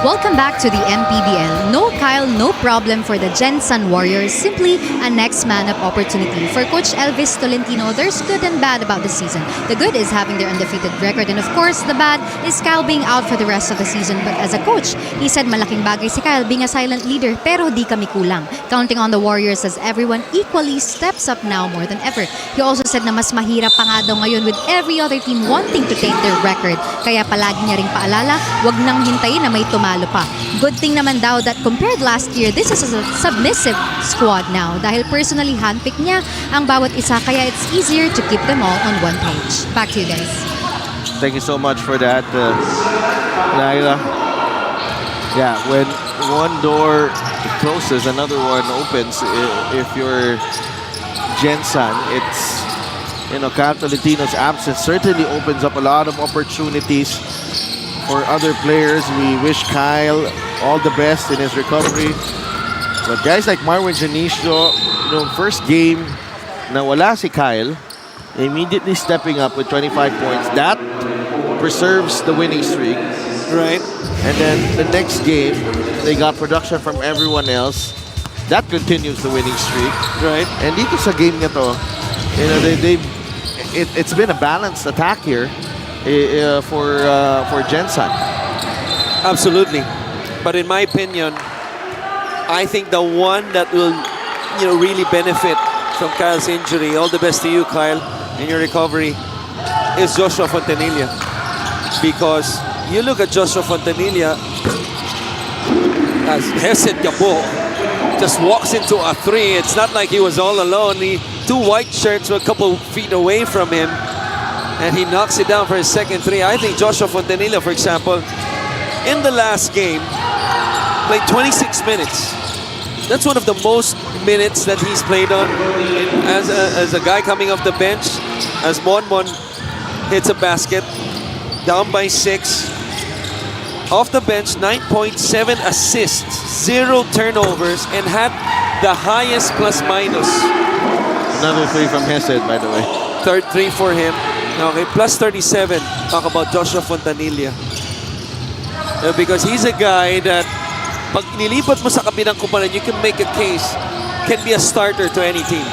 Speaker 4: Welcome back to the MPBL. No Kyle, no problem for the Gensan Warriors. Simply a next man up opportunity. For Coach Elvis Tolentino, there's good and bad about the season. The good is having their undefeated record, and of course, the bad is Kyle being out for the rest of the season. But as a coach, he said malaking bagay si Kyle being a silent leader, pero di kami kulang. Counting on the Warriors as everyone equally steps up now more than ever. He also said na mas mahirap pa nga daw ngayon with every other team wanting to take their record. Kaya palagi niya ring paalala, wag nang hintayin na may tumalo pa. Good thing naman daw that compared last year, this is a submissive squad now dahil personally handpick niya ang bawat isa, kaya it's easier to keep them all on one page. Back to you guys.
Speaker 2: Thank you so much for that, Naila. Yeah, when one door closes, another one opens. If you're Gensan, it's, Kyle Tolentino's absence certainly opens up a lot of opportunities for other players. We wish Kyle all the best in his recovery. But guys like Marwin Janicio, first game na wala si Kyle, immediately stepping up with 25 points. That preserves the winning streak.
Speaker 3: Right.
Speaker 2: And then the next game, they got production from everyone else. That continues the winning streak.
Speaker 3: Right.
Speaker 2: And dito sa game na to, it's been a balanced attack here for Gensan.
Speaker 3: Absolutely. But in my opinion, I think the one that will, really benefit from Kyle's injury, all the best to you, Kyle, in your recovery, is Joshua Fontanilla. Because you look at Joshua Fontanilla, as Hesed Gabo just walks into a three. It's not like he was all alone. Two white shirts were a couple feet away from him, and he knocks it down for his second three. I think Joshua Fontanilla, for example, in the last game, played 26 minutes. That's one of the most minutes that he's played on as a guy coming off the bench. As Monmon hits a basket, down by 6. Off the bench, 9.7 assists, 0 turnovers, and had the highest plus-minus.
Speaker 2: Another three from Hesed, by the way.
Speaker 3: Third three for him. Okay, plus 37. Talk about Joshua Fontanilla. Because he's a guy that pag nilipat mo sa kabilang kumpanan, you can make a case, can be a starter to any team.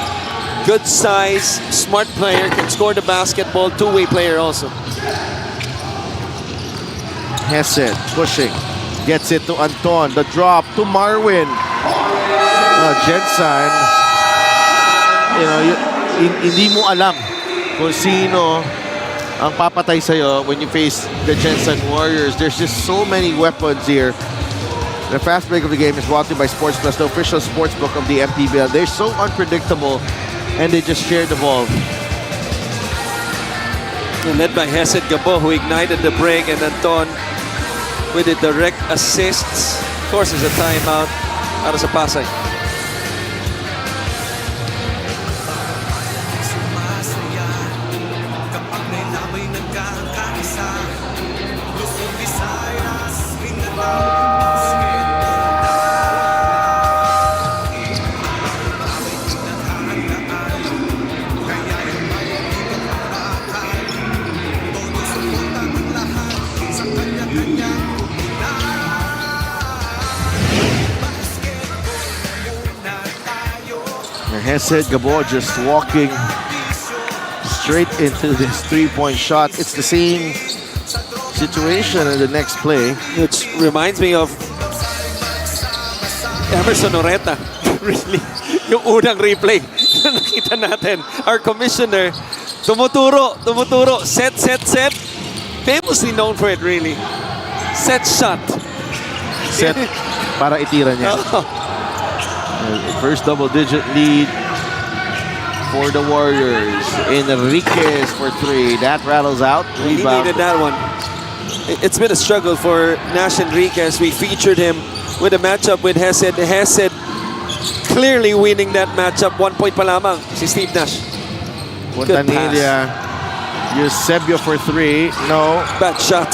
Speaker 3: Good size, smart player, can score the basketball, two-way player also.
Speaker 2: Hesed pushing, gets it to Anton, the drop to Marwin. Gensan, hindi mo alam kung sino ang papatay sa'yo when you face the Gensan Warriors. There's just so many weapons here. The fast break of the game is brought to you by Sports Plus, the official sports book of the MPBL. They're so unpredictable, and they just share the ball.
Speaker 3: Led by Hesed Gabo, who ignited the break, and Anton with the direct assists. Of course, it's a timeout para sa Pasay.
Speaker 2: Hesed Gabo just walking straight into this three-point shot. It's the same situation in the next play.
Speaker 3: Which reminds me of Emerson Oreta. Really, yung unang replay na nakita natin. Our commissioner, tumuturo, set. Famously known for it, really. Set shot.
Speaker 2: Set para itira niya.
Speaker 3: Oh.
Speaker 2: First double-digit lead for the Warriors. Enriquez for three. That rattles out.
Speaker 3: He
Speaker 2: Rebound.
Speaker 3: needed that one. It's been a struggle for Nash Enriquez. We featured him with a matchup with Hesed. Hesed clearly winning that matchup. 1 point pa lamang si Steve Nash. Good
Speaker 2: Quintanilla. Eusebio for three. No.
Speaker 3: Bad shot.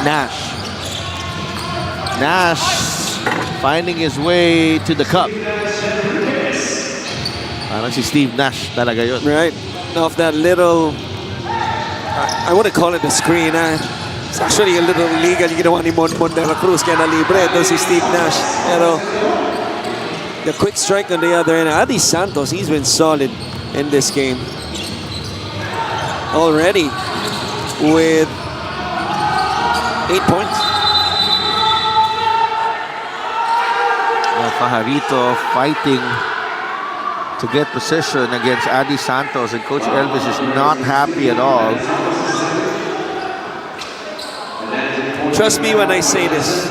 Speaker 2: Nash finding his way to the cup. Parang si Steve Nash talaga yun.
Speaker 3: Right. Off that little, I wouldn't call it a screen. It's actually a little illegal yung ginawa ni Monmon de la Cruz. Kaya na-libre ito si Steve Nash. Pero the quick strike on the other end. Adi Santos, he's been solid in this game. Already with 8 points.
Speaker 2: Pajarito fighting to get position against Adi Santos, and Coach Elvis is not happy at all.
Speaker 3: Trust me when I say this.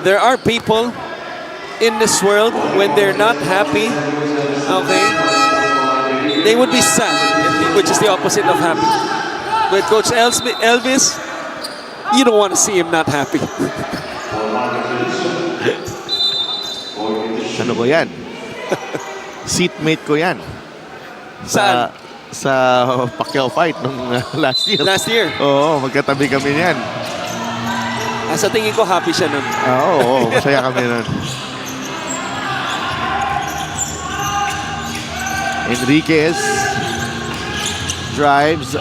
Speaker 3: There are people in this world, when they're not happy, okay, they would be sad, which is the opposite of happy. With Coach Elvis, you don't want to see him not happy.
Speaker 2: Ano ko yan? Seatmate ko yan.
Speaker 3: Saan?
Speaker 2: Sa Pacquiao fight nung last year.
Speaker 3: Last year?
Speaker 2: Oo, magkatabi kami niyan.
Speaker 3: Sa tingin ko, happy siya nun.
Speaker 2: Oo, masaya kami nun. Enriquez drives.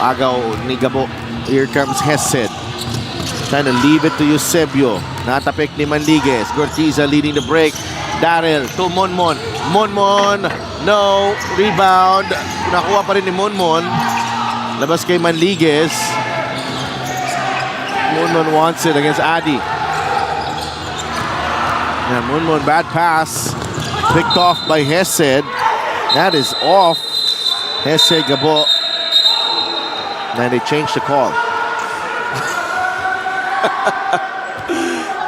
Speaker 2: Agaw ni Gabo. Here comes Hesed. Trying to leave it to Eusebio. Natapik ni Manliguez. Gortiza leading the break. Daryl to Monmon. Monmon. No. Rebound. Nakuha pa rin ni Monmon. Labas kay Manliguez. Monmon wants it against Adi. And Monmon, bad pass. Picked off by Hesed. That is off. Hesed Gabo. Then they changed the call.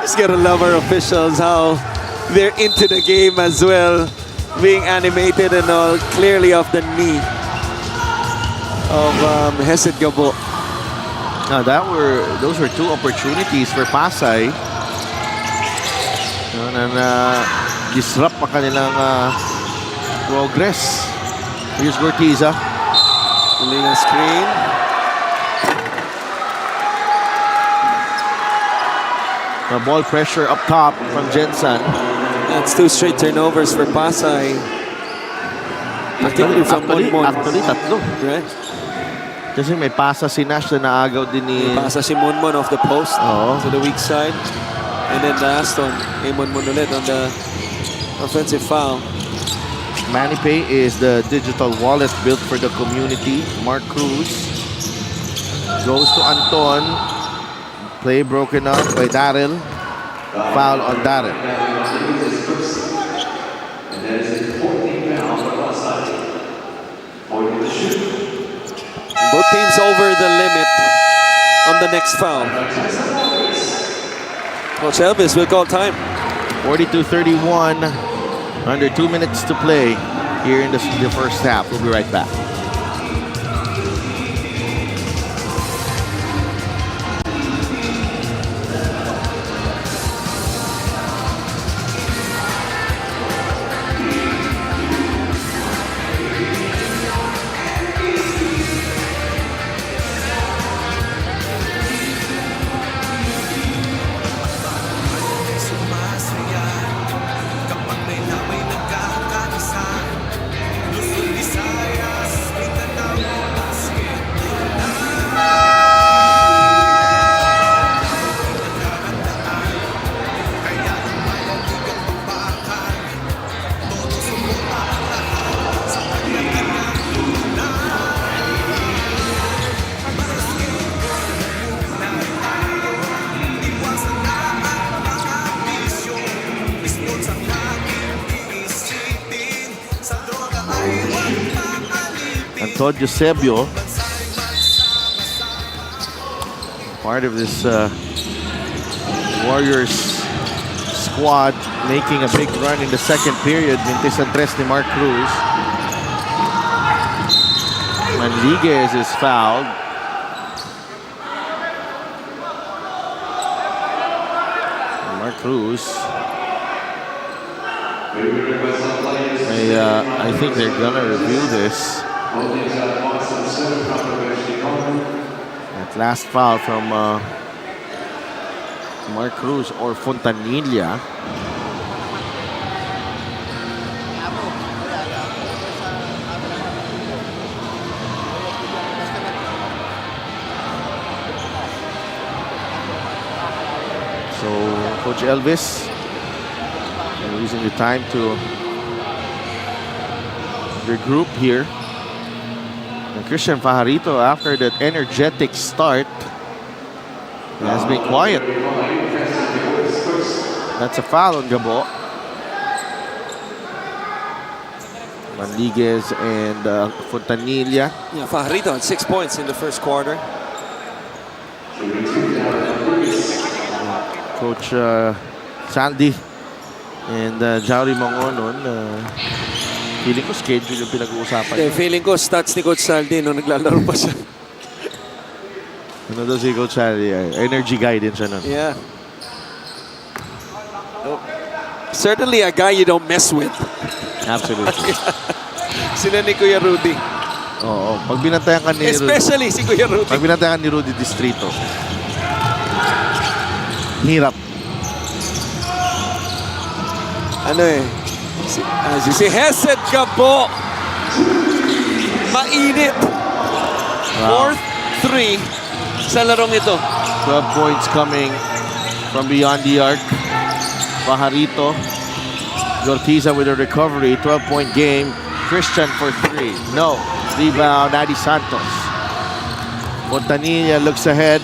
Speaker 3: Just gotta love our officials, how they're into the game as well, being animated and all, clearly off the knee of Hesed Gabo.
Speaker 2: Now those were two opportunities for Pasay. And disrupt pa kanilang progress. Here's Gortiza.
Speaker 3: Pulling a screen.
Speaker 2: Ball pressure up top from Gensan.
Speaker 3: That's 2 straight turnovers for Pasay. Particularly from Monmon.
Speaker 2: Actually, tatlo.
Speaker 3: Right?
Speaker 2: Kasi may pasa si Nash na naagaw din ni...
Speaker 3: Pasa si Monmon off the post
Speaker 2: Oo.
Speaker 3: to the weak side. And then last on kay Monmon ulit on the offensive foul.
Speaker 2: MANNY Pay is the digital wallet built for the community. Mark Cruz goes to Anton. Play broken up by Daryl. Foul on Daryl.
Speaker 3: Both teams over the limit. on the next foul. Coach Elvis will call time.
Speaker 2: 42-31. Under 2 minutes to play here in the first half. We'll be right back. Eusebio, part of this Warriors squad, making a big run in the second period. Mintisan tres ni Mark Cruz. Manliguez is fouled. Mark Cruz. I think they're gonna review this. That last foul from Mark Cruz or Fontanilla. So Coach Elvis using the time to regroup here. And Christian Fajarito, after that energetic start, has been quiet. That's a foul on Gabo. Manliguez and Fontanilla.
Speaker 3: Yeah, Fajarito had 6 points in the first quarter.
Speaker 2: Coach Sandy and Jowry Mangonon, feeling ko schedule yung pinag-uusapan.
Speaker 3: Feeling ko stats ni Coach Saldi nung naglalaro pa siya.
Speaker 2: Ano daw si Coach Sandy? Energy guidance siya nun.
Speaker 3: Yeah. Oh. Certainly a guy you don't mess with.
Speaker 2: Absolutely.
Speaker 3: Sila ni Kuya Rudy.
Speaker 2: Oo. Pag binantayan ka ni
Speaker 3: Especially si Kuya Rudy.
Speaker 2: Pag binantayan ka ni Rudy Distrito, hirap.
Speaker 3: Ano eh? Si Hesed Gabo. Mainit.
Speaker 2: Wow.
Speaker 3: 4th 3 sa larong ito.
Speaker 2: 12 points coming from beyond the arc. Fajarito. Ortiza with a recovery. 12-point game. Christian for 3. No. Rebound, Adi Santos. Fontanilla looks ahead.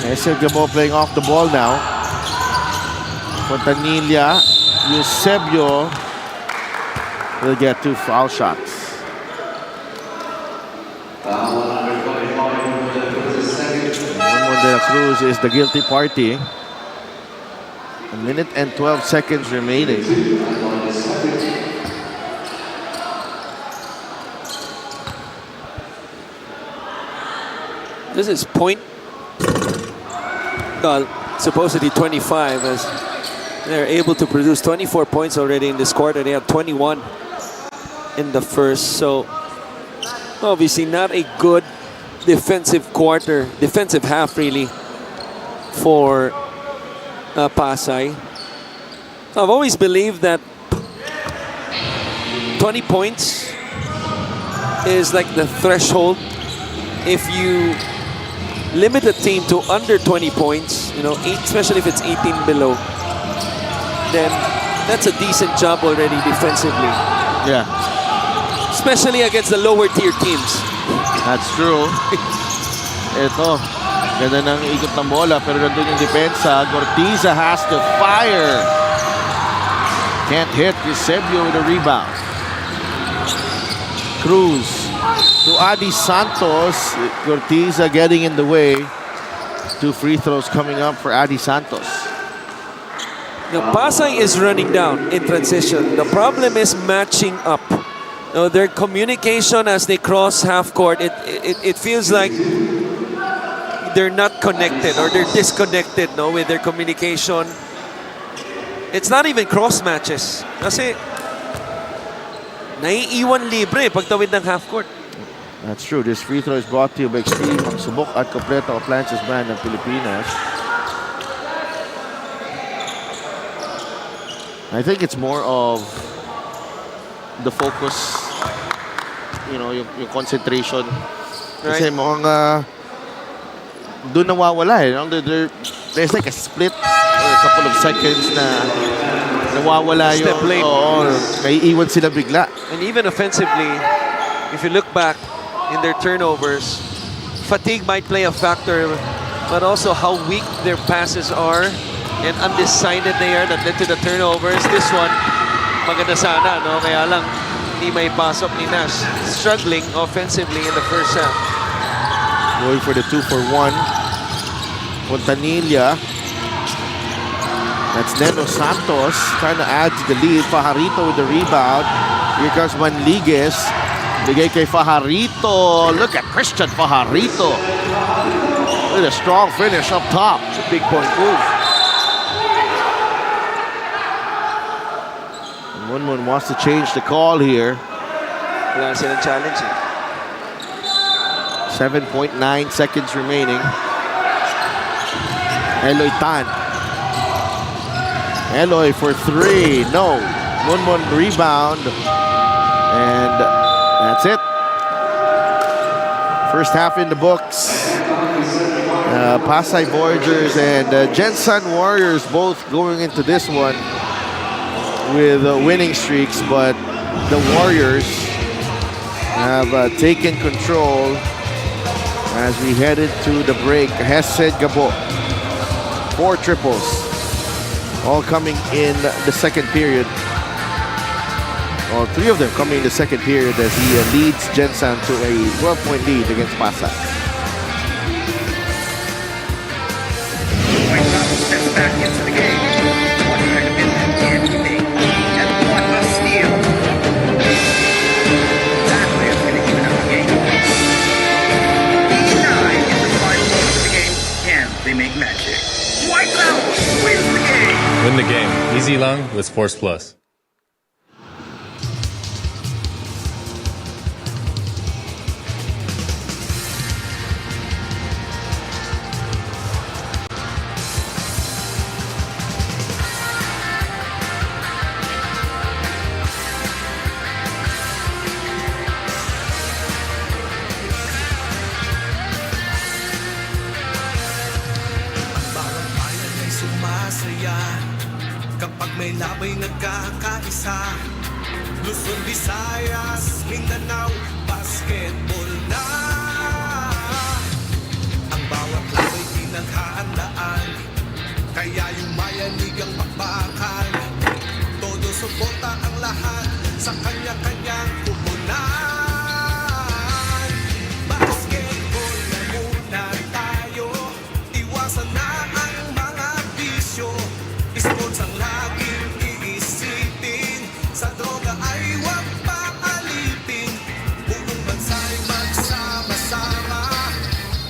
Speaker 2: Hesed Gabo playing off the ball now. Fontanilla. Eusebio will get 2 foul shots. De La Cruz is the guilty party. 1 minute and 12 seconds remaining.
Speaker 3: This is point. Supposedly 25 as they're able to produce 24 points already in this quarter. They have 21 in the first. So obviously not a good defensive half really for Pasay. I've always believed that 20 points is like the threshold. If you limit a team to under 20 points, especially if it's 18 below, then that's a decent job already defensively.
Speaker 2: Yeah.
Speaker 3: Especially against the lower tier teams.
Speaker 2: That's true. Ito, ganda ng ikot ng bola pero nandun yung depensa. Ortiza has to fire. Can't hit. Eusebio with a rebound. Cruz to Adi Santos. Cortiza getting in the way. 2 free throws coming up for Adi Santos.
Speaker 3: Now, Pasay is running down in transition. The problem is matching up. Now, their communication as they cross half court, it feels like they're not connected or they're disconnected, no, with their communication. It's not even cross matches. Kasi naiiwan libre pagtawid ng half court.
Speaker 2: That's true. This free throw is brought to you by Extreme, ang subok at kompleto appliances brand ng Pilipinas. I think it's more of the focus, you know, yung concentration. Kasi mukhang doon nawawala eh. There's like a split or a couple of seconds na nawawala yung...
Speaker 3: Step late.
Speaker 2: Oo, naiiwan sila bigla.
Speaker 3: And even offensively, if you look back in their turnovers, fatigue might play a factor, but also how weak their passes are and undecided they are that led to the turnovers. This one, maganda sana, no? Kaya lang, hindi may pasok ni Nash. Struggling offensively in the first half.
Speaker 2: Going for the 2-for-1. Fontanilla. That's Neno Santos trying to add to the lead. Fajarito with the rebound. Here comes Manliguez. Bigay kay Fajarito. Look at Christian Fajarito. With a strong finish up top.
Speaker 3: It's a big point move.
Speaker 2: Munmun wants to change the call here.
Speaker 3: Wala silang challenge.
Speaker 2: 7.9 seconds remaining. Eloy Tan. Eloy for 3. No. Munmun rebound. And that's it. First half in the books. Pasay Voyagers and Gensan Warriors both going into this one with winning streaks, but the Warriors have taken control as we headed to the break. Hesed Gabo, 4 triples, all coming in the second period. Well, 3 of them coming in the second period as he leads Gensan to a 12-point lead against Pasay.
Speaker 8: White Sox steps back into the game. What could have been anything, and what a steal. That way is going to even up the game. 89 in the final moment of the game. Can they make magic? White Sox wins the game.
Speaker 9: Win the game. Easy lang with Sports Plus.
Speaker 10: Kapag may labay nagkakaisa, Luzon, Visayas, Mindanao, basketball na. Ang bawat labay pinaghahandaan, kaya yung mayanig ang pakbakal. Todo suporta ang lahat sa kanya-kanyang kupunan. Basketball na muna tayo, iwasan na ang mga bisyo. Sports ang laging iisipin, sa droga ay huwag paalipin. Buong bansa'y magsama-sama.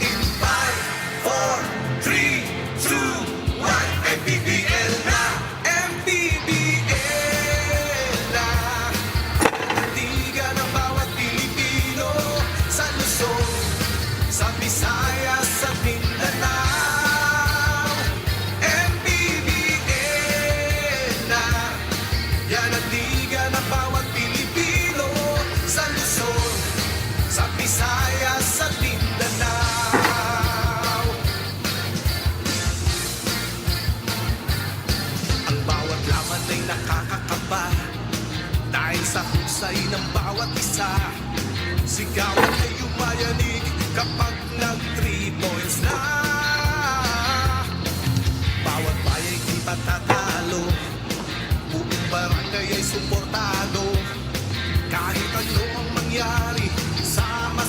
Speaker 10: In 5, 4, 3, 2, 1, MPBL na! MPBL na! Tindigan ang bawat Pilipino sa Luzon, sa Visayas, sa Mindanao. Visayas at Mindanao. Ang bawat laban ay nakakakaba dahil sa husay ng bawat isa. Sigawan ay umayanig kapag nag-3 points na. Bawat bayay di patatalo, buong barangay ay suportado. Kahit ano ang mangyari, sama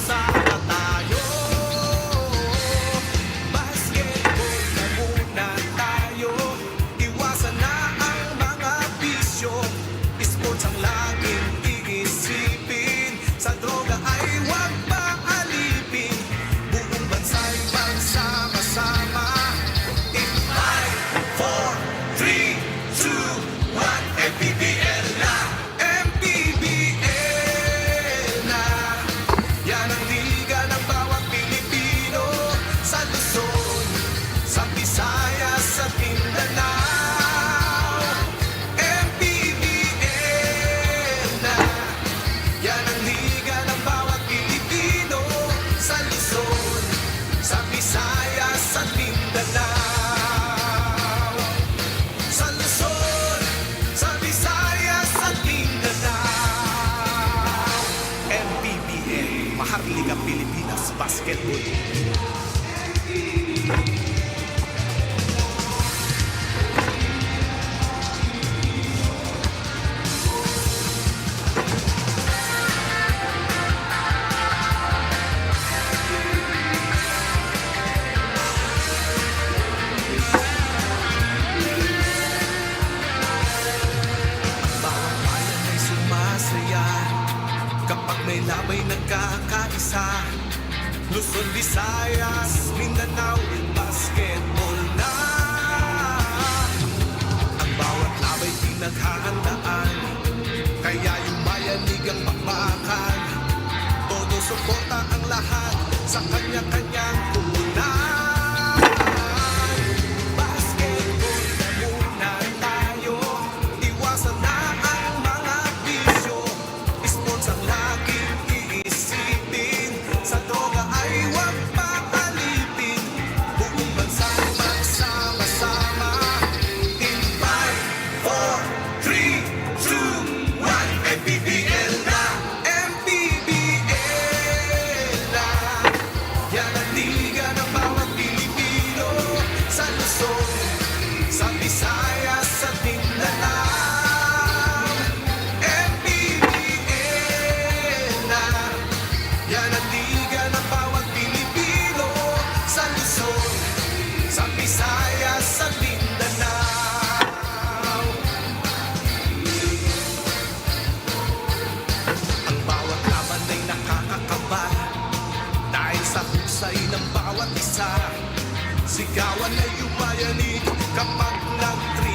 Speaker 10: Visayas at Mindanao. MPBL na, yan ang liga ng bawat Pilipino. Sa Luzon, sa Visayas at Mindanao. Sa Luzon, sa Visayas at Mindanao. MPBL, Maharlika Pilipinas Basketball. Bawat bayan ay sumasaya kapag may labay nagkakaisa. Luzon, Visayas, Mindanao, basketball na. Ang bawat labay pinaghahandaan, kaya yung mayanig ang bakbakan. Todo suporta ang lahat sa kanya-kanyang punan. Basketball na muna tayo, iwasan na ang mga bisyo. Sports ang laging iisipin, sa droga ay huwag papalipin. Buong bansa magsama-sama, in 5, 4, 3, 2, 1. MPBL na, MPBL na, yan ang liga ng bawat Pilipino. Sa Luzon, sa Visayas at Mindanao. MPBL na, yan ang liga ng bawat Pilipino. Sa Luzon, sa Visayas at Mindanao. Ang bawat laban ay nakakakaba, dahil sa husay ng bawat isa. Sigawan ay umayanig kapag nag-3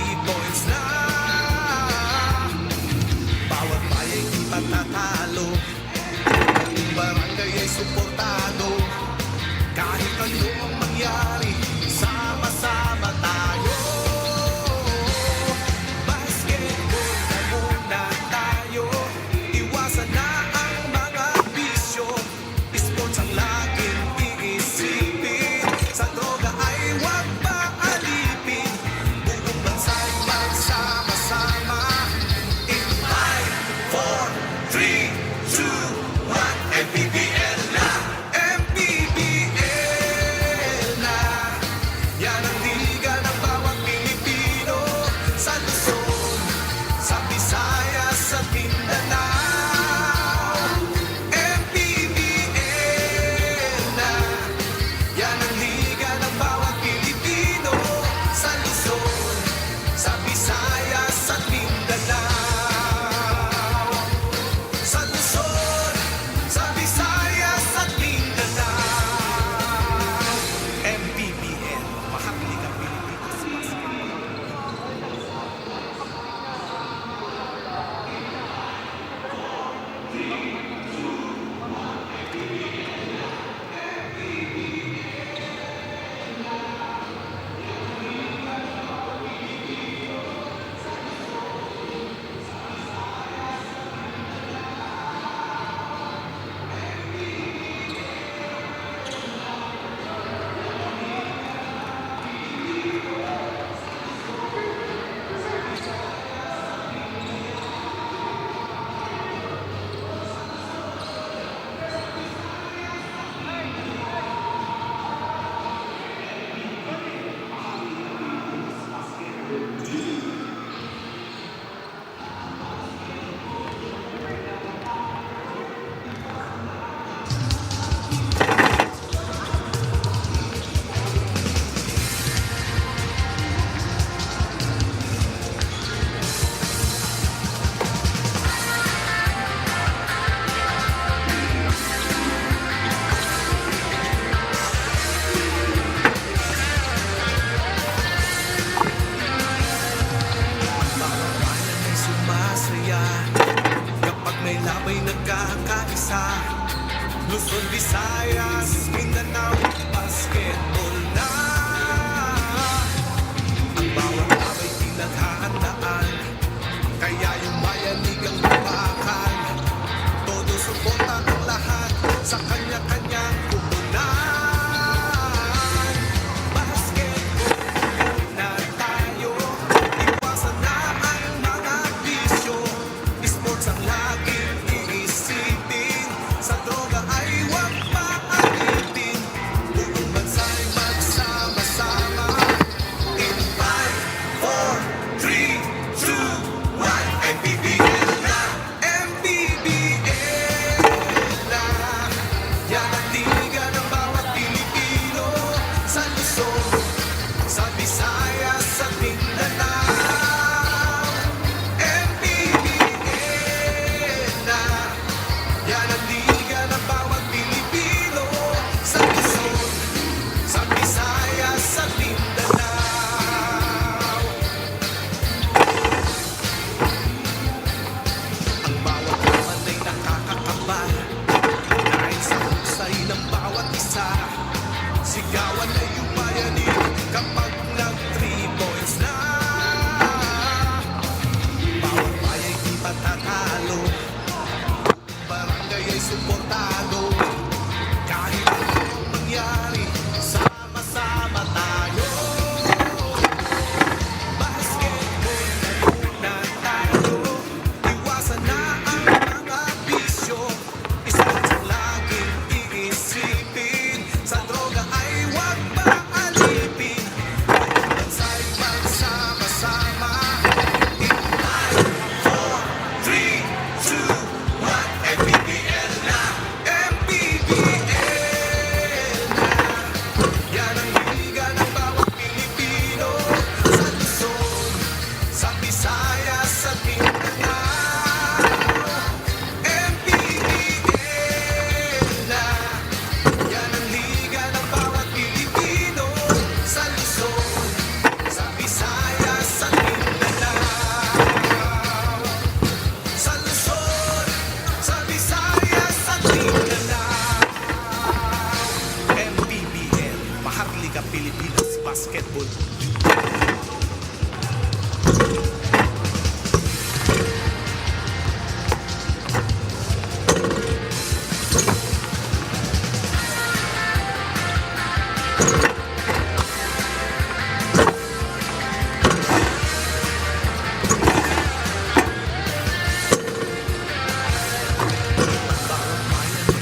Speaker 10: basketball.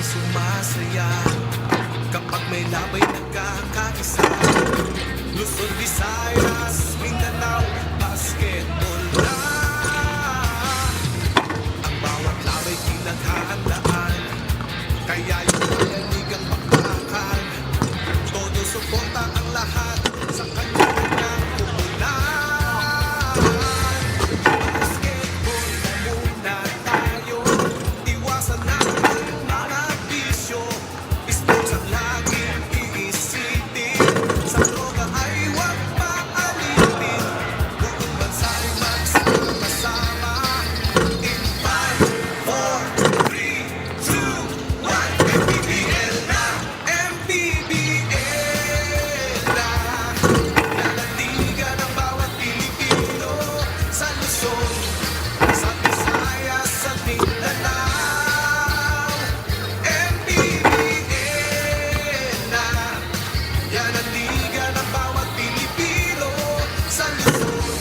Speaker 10: Sumasaya kapag may labay nagkakaisa. Luzon, Visayas, Mindanao, basketball na. Ang bawat labay pinaghahandaan, kaya yung bayanigang bakbakan. Todo suporta ang lahat sa kanya-kanyang kumulan. Basketball na muna tayo, iwasan natin mga bisyo. Sports ang laging iisipin, sa droga ay huwag paalipin. Buong bansa'y magsama-sama. In 5, 4, 3, 2, 1, MPBL na, MPBL na. Lalaligan ang bawat Pilipino sa Luzon, sa Visayas, sa Mindanao. MPBL na, yan ang liga ng bawat Pilipino sa Luzon,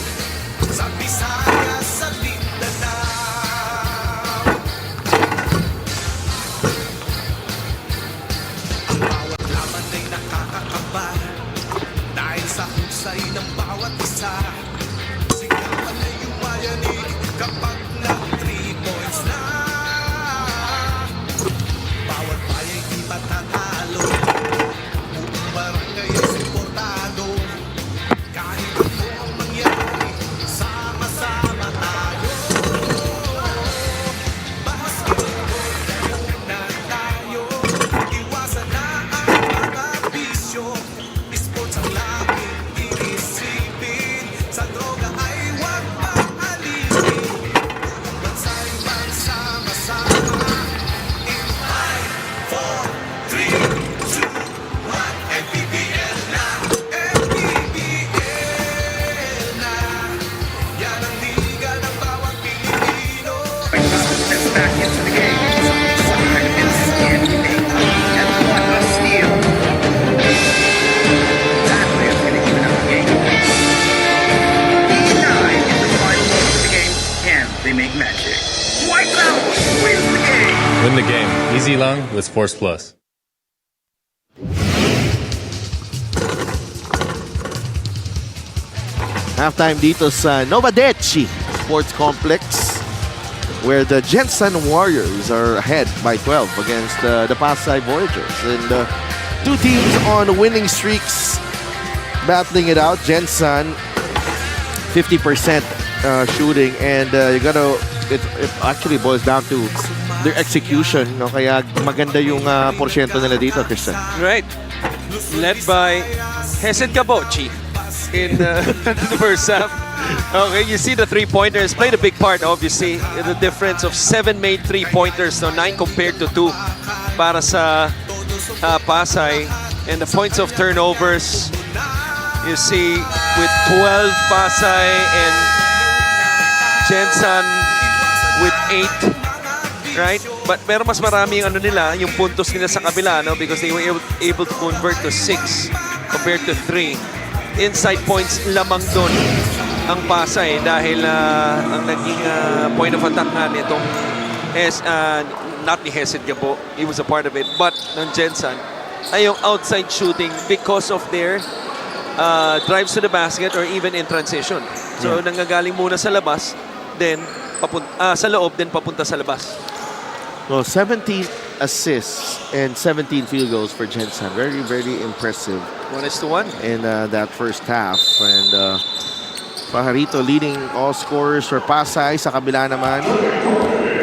Speaker 10: sa Visayas, sa Mindanao. Ang bawat laban ay nakakakaba dahil sa husay ng bawat isa. Sigawan ay umayanig kapag nag-3 points na. Bawat baya'y di matatalo, buong barangay ay suportado. Kahit ano ang mangyari, sama-sama tayo. Basketball na muna tayo, iwasan na ang mga bisyo. Sports ang laging iisipin, sa droga ay huwag paalipin. Buong bansa'y magsama-sama. In 5, 4, 3, 2, 1, MPBL na, MPBL na. Yan ang liga ng bawat Pilipino.
Speaker 8: Steps back into the game. Sometimes it's in make and what a steal. That way is going to even up the game. 9 in the final moments of the game. Can they make magic? Wipes out, wins the game.
Speaker 9: Win the game. Easy long with Force Plus.
Speaker 2: Halftime dito sa Novadechi Sports Complex, where the Gensan Warriors are ahead by 12 against the Pasay Voyagers. And two teams on winning streaks battling it out. Gensan, 50% shooting, and it actually boils down to their execution. No? Kaya maganda yung porsyento nila dito, Christian.
Speaker 3: Right. Led by Hesed Gabochi in the first half. Okay, you see the three-pointers played a big part, obviously. The difference of 7 made three-pointers, so 9 compared to 2 para sa Pasay. And the points of turnovers, you see with 12 Pasay and Gensan with 8, right? But pero mas marami yung yung puntos nila sa kabila, no? Because they were able to convert to 6 compared to 3. Inside points lamang doon ang Pasay dahil ang naging point of attack nga nitong not ni Hesed Gabo, he was a part of it, but ng Gensan ay yung outside shooting because of their drives to the basket or even in transition. So nanggagaling muna sa labas, then sa loob, then papunta sa labas.
Speaker 2: Well, 17 assists and 17 field goals for Gensan. Very, very impressive
Speaker 3: 1-1
Speaker 2: in that first half. And Pajarito leading all scorers for Pasay. Sa kabila naman,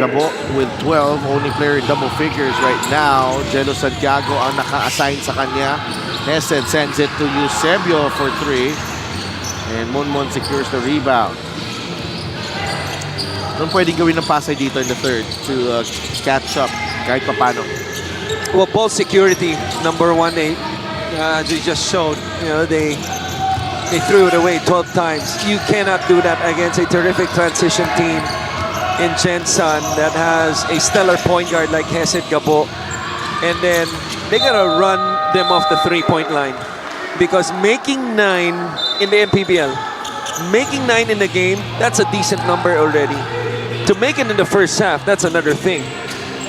Speaker 2: Gabo with 12. Only player in double figures right now. Jello Santiago ang naka-assign sa kanya. Hesed sends it to Eusebio for 3. And Monmon secures the rebound. Anong pwedeng gawin ng Pasay dito in the third to catch up kahit papano?
Speaker 3: Well, ball security, number 1, as we just showed. You know, they They threw it away 12 times. You cannot do that against a terrific transition team in Gensan that has a stellar point guard like Hesed Gabo. And then they gotta run them off the three-point line. Because making 9 in the MPBL, making 9 in the game, that's a decent number already. To make it in the first half, that's another thing.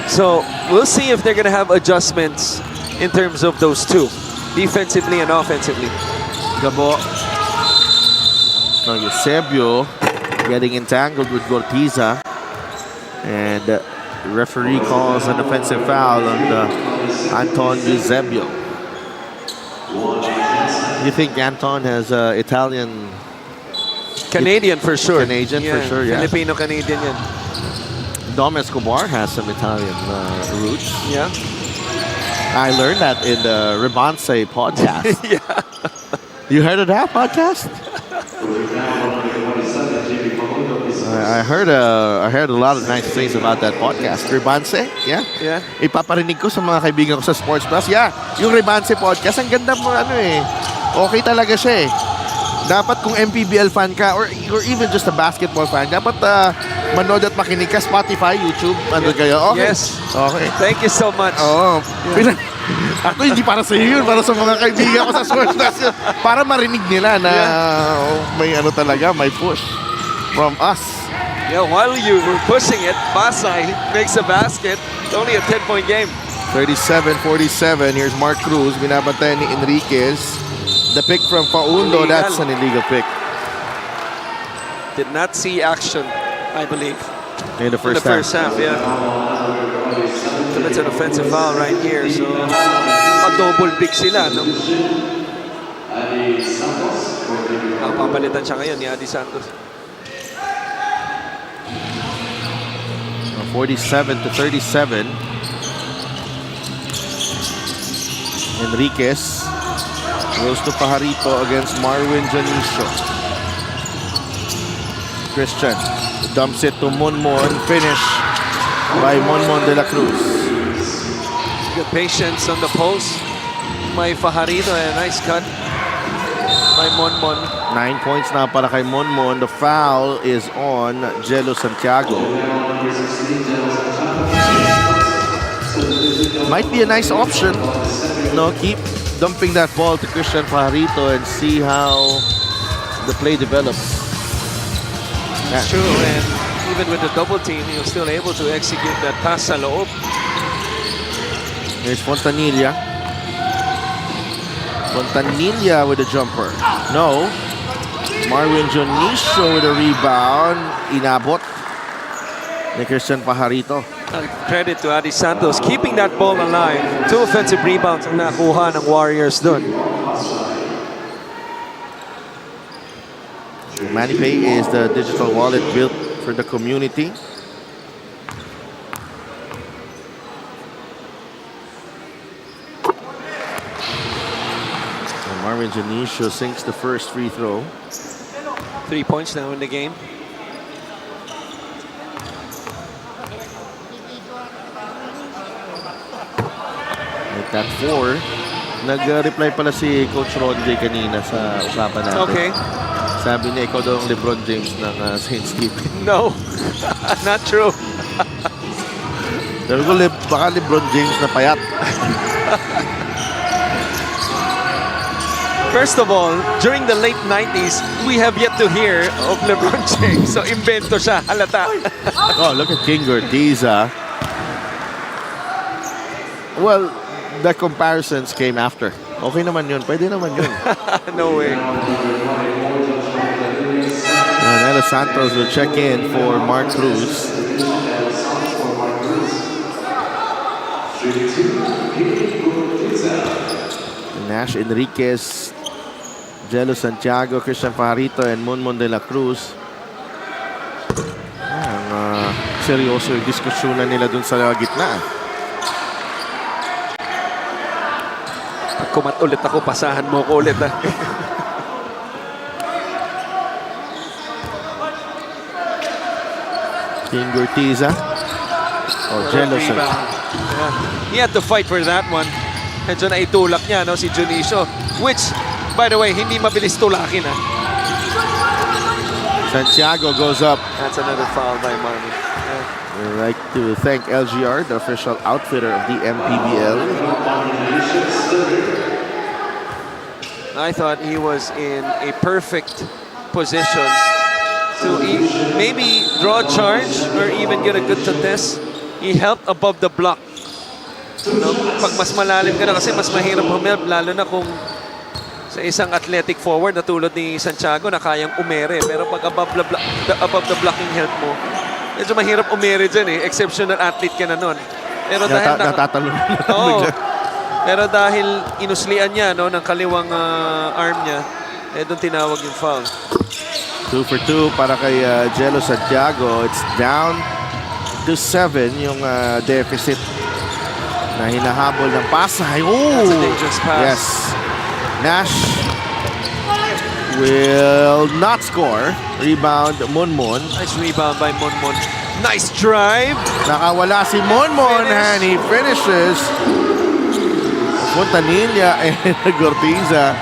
Speaker 3: So we'll see if they're gonna have adjustments in terms of those two, defensively and offensively.
Speaker 2: Gabo. Now Eusebio getting entangled with Gortiza. And referee calls an offensive foul on Anton Eusebio. You think Anton has Italian...
Speaker 3: Canadian for sure.
Speaker 2: Canadian for sure, yeah.
Speaker 3: Filipino-Canadian yan.
Speaker 2: Dom Escobar has some Italian roots.
Speaker 3: Yeah.
Speaker 2: I learned that in the Ribanse podcast.
Speaker 3: Yeah.
Speaker 2: You heard of that podcast? I heard a lot of nice things about that podcast. Ribanse? Yeah?
Speaker 3: Yeah.
Speaker 2: Ipaparinig ko sa mga kaibigan ko sa Sports Plus. Yeah, yung Ribanse podcast, ang ganda mo okay talaga siya Dapat kung MPBL fan ka or even just a basketball fan, dapat manood at makinig ka Spotify, YouTube, kayo. Okay.
Speaker 3: Yes.
Speaker 2: Okay.
Speaker 3: Thank you so much.
Speaker 2: Oo. Ako hindi para sa iyo yun, para sa mga kaibigan ko sa Sports Plus. Para marinig nila na may talaga, may push from us.
Speaker 3: Yeah, while you were pushing it, Pasay makes a basket. It's only a 10-point game.
Speaker 2: 37-47. Here's Mark Cruz. Binabantayan ni Enriquez. The pick from Paundo, that's an illegal pick.
Speaker 3: Did not see action, I believe.
Speaker 2: In the first
Speaker 3: half, yeah. So that's an offensive foul right here. So, a-double pick sila, no? Papalitan siya ngayon ni Adi Santos.
Speaker 2: 47-37. Enriquez goes to Pajarito against Marwin Janicio. Christian dumps it to Monmon. Finish by Monmon de la Cruz.
Speaker 3: Good patience on the post. May Pajarito and a nice cut by Monmon.
Speaker 2: 9 points na para kay Monmon. The foul is on Jello Santiago. Might be a nice option. Keep dumping that ball to Christian Pajarito and see how the play develops.
Speaker 3: That's true, and even with the double team, he was still able to execute that pass sa loob.
Speaker 2: Here's Fontanilla. Fontanilla with a jumper. No. Marwin Jonicio with a rebound. Inabot ni Christian Pajarito.
Speaker 3: Credit to Adi Santos keeping that ball alive. 2 offensive rebounds ang nakuha ng Warriors dun.
Speaker 2: Manny Pay is the digital wallet built for the community. And Marvin Janicio sinks the first free throw.
Speaker 3: 3 points now in the game.
Speaker 2: At that 4, nag-reply pala si Coach Ron J kanina sa usapan natin.
Speaker 3: Okay.
Speaker 2: Sabi niya, ikaw daw ang LeBron James ng St. Stephen.
Speaker 3: No, not true.
Speaker 2: Sabi ko, baka LeBron James na payat.
Speaker 3: First of all, during the late 90s, we have yet to hear of LeBron James. So, invento siya, halata.
Speaker 2: Oh, look at King Gortiza. Well, the comparisons came after. Okay naman yun. Pwede naman yun.
Speaker 3: No way.
Speaker 2: And Ella Santos will check in for Mark Cruz. Nash Enriquez, Jello Santiago, Christian Pajarito, and Monmon de la Cruz. Seryoso yung diskusyonan nila dun sa gitna.
Speaker 3: Pag kumat ulit ako, pasahan mo ko ulit.
Speaker 2: King Gortiza. Jello Santiago.
Speaker 3: He had to fight for that one. Medyo naitulak niya, no, si Junicio. Which By the way, hindi mabilis tulakin ah.
Speaker 2: Santiago goes up.
Speaker 3: That's another foul by Manny.
Speaker 2: I'd like to thank LGR, the official outfitter of the MPBL.
Speaker 3: I thought he was in a perfect position to maybe draw a charge or even get a good contest. He helped above the block. No? Pag mas malalim ka na kasi mas mahirap humilp, lalo na kung sa isang athletic forward na tulad ni Santiago na kayang umere. Pero pag above the blocking help mo, medyo mahirap umere dyan eh. Exceptional athlete ka na nun. Pero dahil
Speaker 2: natatalon na
Speaker 3: Oo.
Speaker 2: bigla.
Speaker 3: Pero dahil inuslian niya no, ng kaliwang arm niya, eh doon tinawag yung foul.
Speaker 2: 2 for 2 para kay Jello Santiago. It's down to 7 yung deficit na hinahabol ng Pasay.
Speaker 3: That's a dangerous pass.
Speaker 2: Yes. Nash will not score. Rebound, Monmon.
Speaker 3: Nice rebound by Monmon. Nice drive.
Speaker 2: Nakawala si Monmon and he finishes. Fontanilla and Gortiza.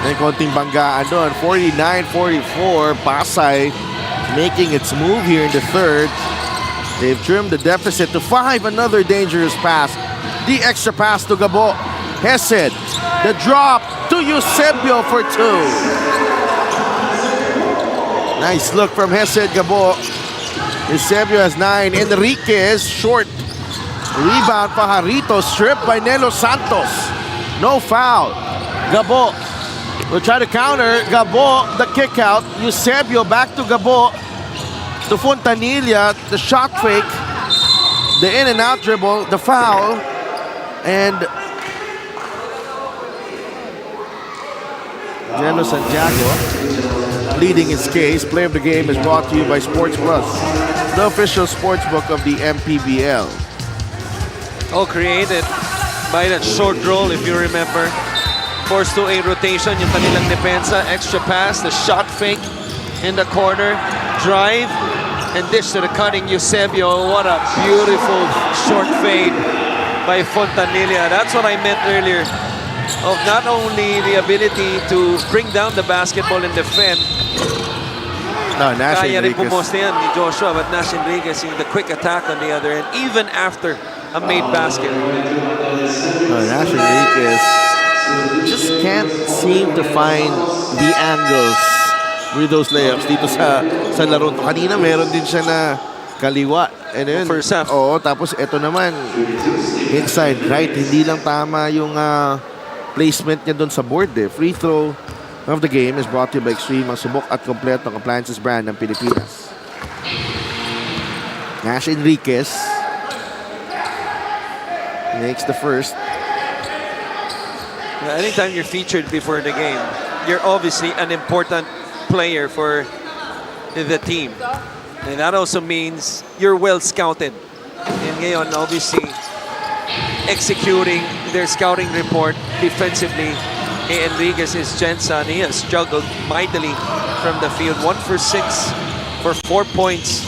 Speaker 2: May konting banggaan doon. 49-44. Pasay making its move here in the third. They've trimmed the deficit to 5. Another dangerous pass. The extra pass to Gabo. Hesed. The drop to Eusebio for 2. Nice look from Hesed Gabo. Eusebio has 9. Enriquez short. Rebound Pajarito. Stripped by Nelo Santos. No foul. Gabo will try to counter. Gabo, the kick out. Eusebio back to Gabo. To Fontanilla. The shot fake. The in and out dribble. The foul. And Jello Santiago leading his case. Play of the game is brought to you by Sports Plus, the official sports book of the MPBL.
Speaker 3: All created by that short roll, if you remember. Forced to a rotation, yung kanilang depensa. Extra pass, the shot fake in the corner. Drive, and dish to the cutting Eusebio. What a beautiful short fade by Fontanilla. That's what I meant earlier. Of not only the ability to bring down the basketball and defend.
Speaker 2: No, Nash
Speaker 3: Kaya rin
Speaker 2: Enriquez.
Speaker 3: pumoste yan ni Joshua, but Nash Enriquez yung the quick attack on the other end, even after a made basket.
Speaker 2: No, Nash Enriquez just can't seem to find the angles with those layups dito sa laro. Kanina meron din siya na kaliwa. And then,
Speaker 3: First half.
Speaker 2: Oo, tapos ito naman inside right. Hindi lang tama yung placement niya doon sa board eh. Free throw of the game is brought to you by Extreme, ang subok at kompletong appliances brand ng Pilipinas. Nash Enriquez makes the first.
Speaker 3: Anytime you're featured before the game, you're obviously an important player for the team. And that also means you're well scouted. And ngayon, obviously, executing their scouting report defensively, Enriquez is Gensan. He has struggled mightily from the field. 1 for 6 for 4 points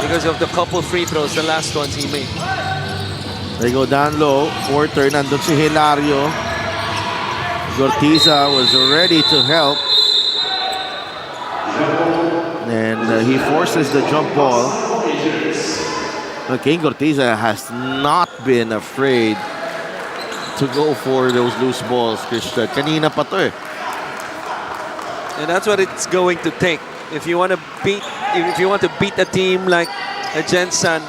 Speaker 3: because of the couple free throws, the last ones he made.
Speaker 2: They go down low. Porter, nandun si Hilario. Gortiza was ready to help. And he forces the jump ball. Okay, Gortiza has not been afraid to go for those loose balls, Christian. Kanina pa to eh.
Speaker 3: And that's what it's going to take. If you want to beat a team like a Gensan,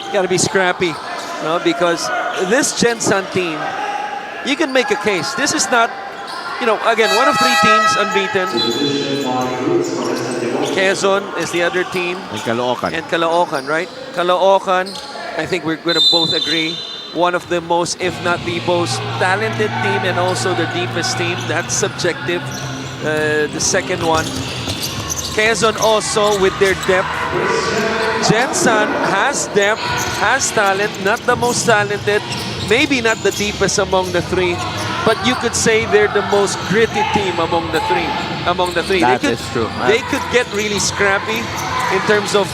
Speaker 3: you got to be scrappy. No? Because this Gensan team, you can make a case. This is not, again, one of 3 teams unbeaten. Quezon is the other team.
Speaker 2: And Caloocan.
Speaker 3: And Caloocan, right? Caloocan, I think we're going to both agree, one of the most, if not the most talented team and also the deepest team. That's subjective. The second one. Quezon also with their depth. Gensan has depth, has talent, not the most talented, maybe not the deepest among the 3, but you could say they're the most gritty team among the 3.
Speaker 2: That is true.
Speaker 3: They could get really scrappy in terms of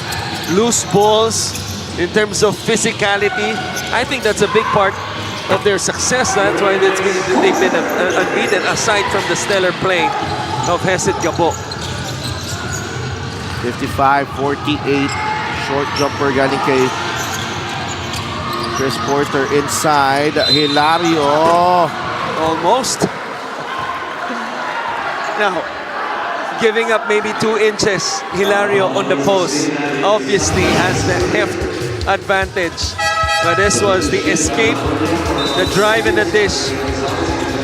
Speaker 3: loose balls, in terms of physicality. I think that's a big part of their success. That's why they've been unbeaten, aside from the stellar play of Hesed Gabo.
Speaker 2: 55-48. Short jumper galing kay Chris Porter inside. Hilario.
Speaker 3: Almost. Now, giving up maybe 2 inches, Hilario on the post obviously has the heft advantage. But this was the escape, the drive and the dish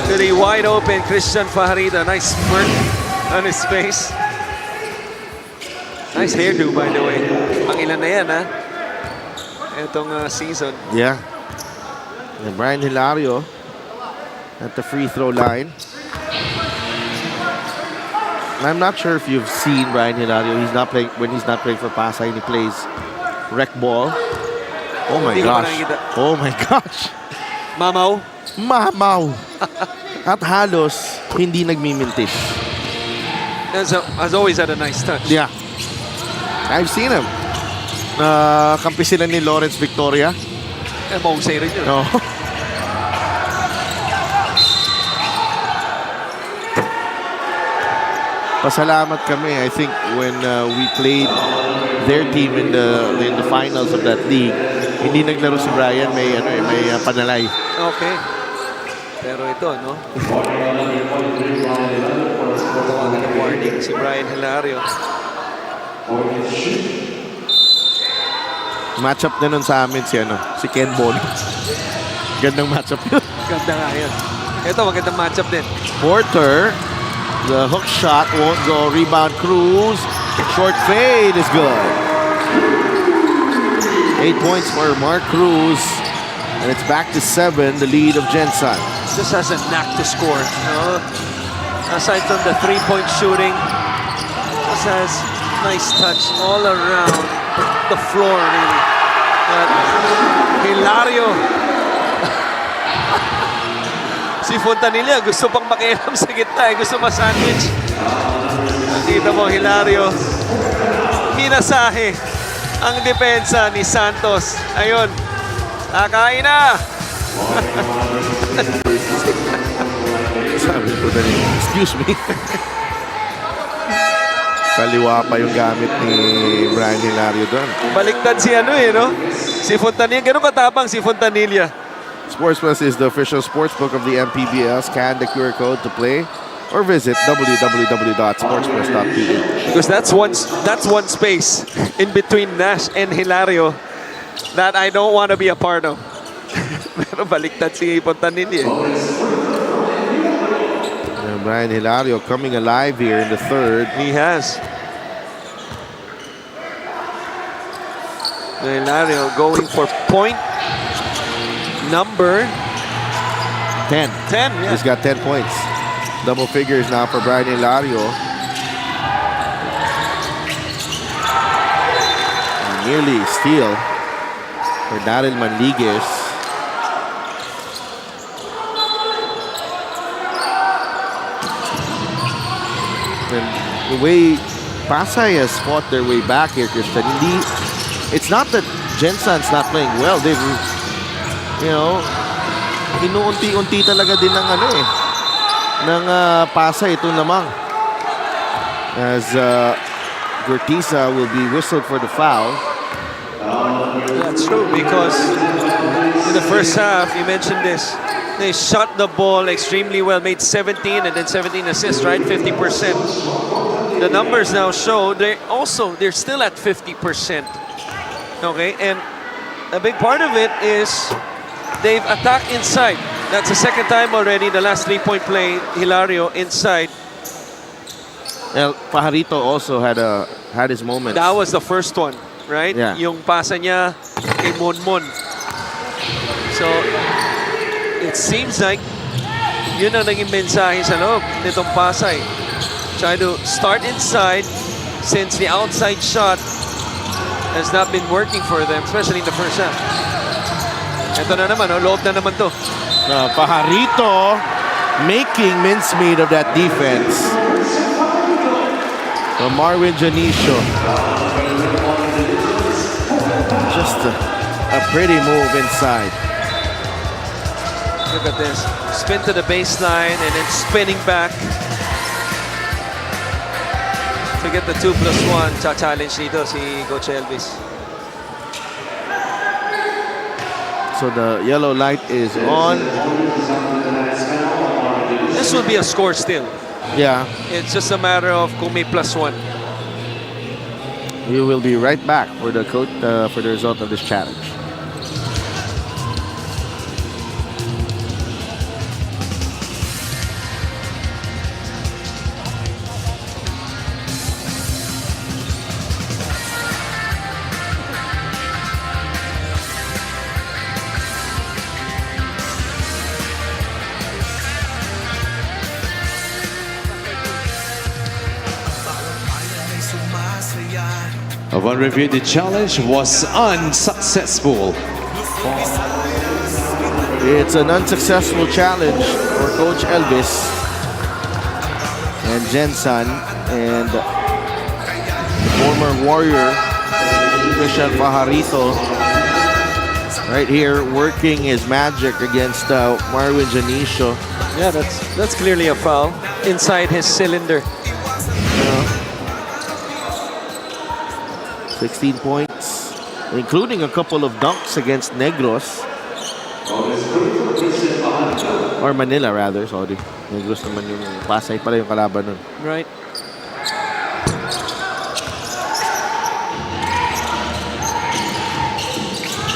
Speaker 3: to the wide open Christian Fajardo. Nice smirk on his face. Nice hairdo, by the way. Pangilan na yan, ha? Itong season.
Speaker 2: Yeah. And Brian Hilario at the free throw line. I'm not sure if you've seen Brian Hilario. He's not playing when he's not playing for Pasay. He plays rec ball. Oh my gosh. Oh my gosh.
Speaker 3: Mamaw.
Speaker 2: Mamaw. At halos hindi nagmimintis.
Speaker 3: Has always had a nice touch.
Speaker 2: Yeah. I've seen him. Kampi sila ni Lawrence Victoria.
Speaker 3: Monsay rin yun.
Speaker 2: No. Pasalamat kami. I think when we played their team in the finals of that league, hindi naglaro si Brian, may panalay.
Speaker 3: Okay. Pero ito, no? Tawagan ng warning si Brian Hilario.
Speaker 2: Matchup na nun sa amin si Ken Bon. Gandang matchup yun.
Speaker 3: Ganda nga yun. Ito, magandang matchup din.
Speaker 2: Porter, the hook shot won't go. Rebound Cruz. Short fade is good. 8 points for Mark Cruz. And it's back to 7, the lead of Gensan.
Speaker 3: Just has a knack to score. Aside from the three-point shooting, just has nice touch all around the floor, really. But Hilario. Si Fontanilla gusto pang makialam sa gitna. Gusto ma-sandwich. Nakita mo, Hilario. Minasahe ang depensa ni Santos. Ayun. Nakain na.
Speaker 2: Sabi ko na excuse me. Kaliwa pa yung gamit ni Brian Hilario doon.
Speaker 3: Baliktad si no? Si Fontanilla. Ganun katapang si Fontanilla.
Speaker 2: Sports Plus is the official sportsbook of the MPBL. Scan the QR code to play or visit www.sportsplus.ph.
Speaker 3: Because that's one space in between Nash and Hilario that I don't want to be a part of. Pero baliktad si Fontanilla.
Speaker 2: Brian Hilario coming alive here in the third.
Speaker 3: He has. Hilario going for point number
Speaker 2: 10.
Speaker 3: 10, yeah.
Speaker 2: He's got 10 points. Double figures now for Brian Hilario. And nearly steal for Daryl Manliguez. And the way Pasay has fought their way back here, Christian, it's not that Gensan's not playing well. They've, inuunti-unti talaga din ng Pasay ito namang. As Gortiza will be whistled for the foul.
Speaker 3: That's true, because in the first half, you mentioned this, they shot the ball extremely well, made 17 and then 17 assists, right? 50%. The numbers now show they're still at 50%. Okay, and a big part of it is they've attacked inside. That's the second time already, the last three-point play, Hilario inside.
Speaker 2: Well, Pajarito also had his moments.
Speaker 3: That was the first one, right?
Speaker 2: Yeah.
Speaker 3: Yung pasa niya kay Monmon. So, it seems like yun ang naging mensahe sa loob nitong Pasay. Try to start inside since the outside shot has not been working for them, especially in the first half. Ito na naman, loob na naman to.
Speaker 2: Pajarito making mincemeat of that defense. From Marwin Janicio. Just a pretty move inside.
Speaker 3: Look at this. Spin to the baseline and then spinning back to get the 2+1. Cha-challenge dito si Coach Elvis.
Speaker 2: So the yellow light is on.
Speaker 3: This will be a score still.
Speaker 2: Yeah.
Speaker 3: It's just a matter of kung may +1.
Speaker 2: We will be right back for the coach for the result of this challenge.
Speaker 7: Upon review, the challenge was unsuccessful.
Speaker 2: It's an unsuccessful challenge for Coach Elvis and Gensan and former Warrior Christian Pajarito right here working his magic against Marwin Janicio.
Speaker 3: Yeah, that's clearly a foul inside his cylinder.
Speaker 2: 16 points, including a couple of dunks against Negros. Or Manila rather, sorry. Negros naman yung Pasay pala yung kalaban nun.
Speaker 3: Right.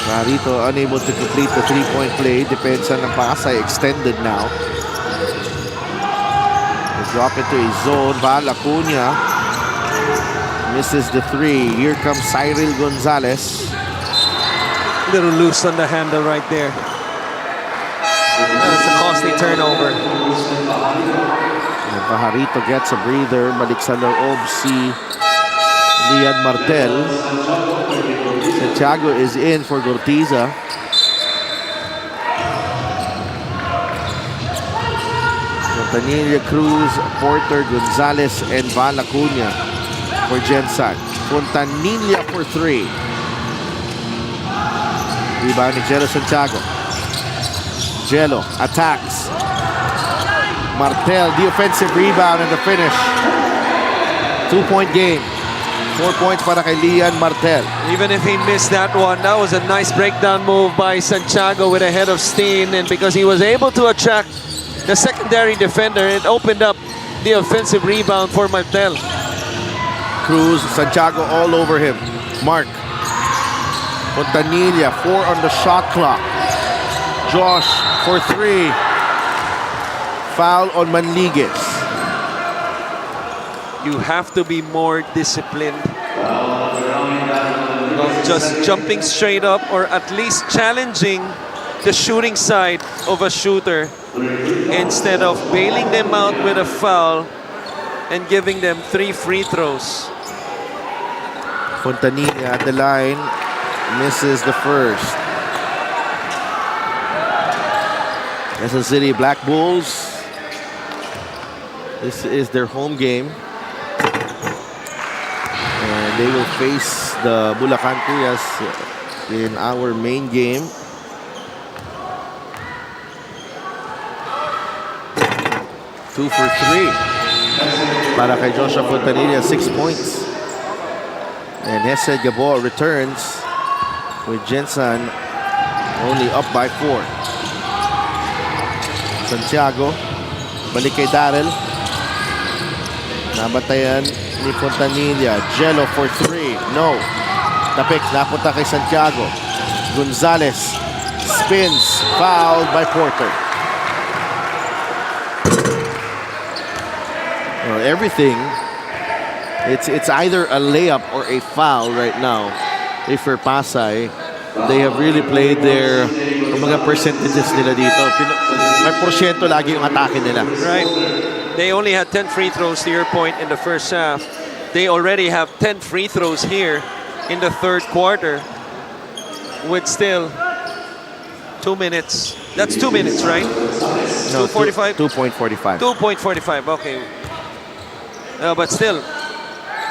Speaker 2: Marito unable to complete the three-point play. Depensa ng Pasay extended now. They drop into a zone. Val Acuña misses the three. Here comes Cyril Gonzalez.
Speaker 3: Little loose on the handle right there. That's a costly turnover.
Speaker 2: And Pajarito gets a breather. Balik sa loob si Lian Martel. Santiago is in for Gortiza. Fontanilla, Cruz, Porter, Gonzalez, and Val Acuña for Gensan. Fontanilla for three. Rebound ni Jello Santiago. Jello attacks. Martel, the offensive rebound and the finish. 2-point game. 4 points para kay Lian Martel.
Speaker 3: Even if he missed that one, that was a nice breakdown move by Santiago with a head of steam. And because he was able to attract the secondary defender, it opened up the offensive rebound for Martel.
Speaker 2: Cruz, Santiago all over him. Mark. Fontanilla, 4 on the shot clock. Josh for 3. Foul on Manligues.
Speaker 3: You have to be more disciplined of just jumping straight up or at least challenging the shooting side of a shooter instead of bailing them out with a foul and giving them 3 free throws.
Speaker 2: Fontanilla at the line. Misses the first. Quezon City Black Bulls. This is their home game. And they will face the Bulacan Curias in our main game. Two for 3. Para kay Joshua Fontanilla, 6 points. And Hesed Gabo returns with Gensan only up by 4. Santiago, balik kay Darrell. Nabatayan ni Fontanilla. Jello for 3. No. Tapik, napunta kay Santiago. Gonzalez spins, fouled by Porter. Well, everything, it's either a layup or a foul right now. If for Pasay, they have really played their mga percentages nila dito. May porsyento lagi yung atake nila.
Speaker 3: Right. They only had 10 free throws to your point in the first half. They already have 10 free throws here in the third quarter with still 2 minutes. That's 2 minutes, right?
Speaker 2: No,
Speaker 3: 2:45?
Speaker 2: 2.45.
Speaker 3: 2.45, okay. But still,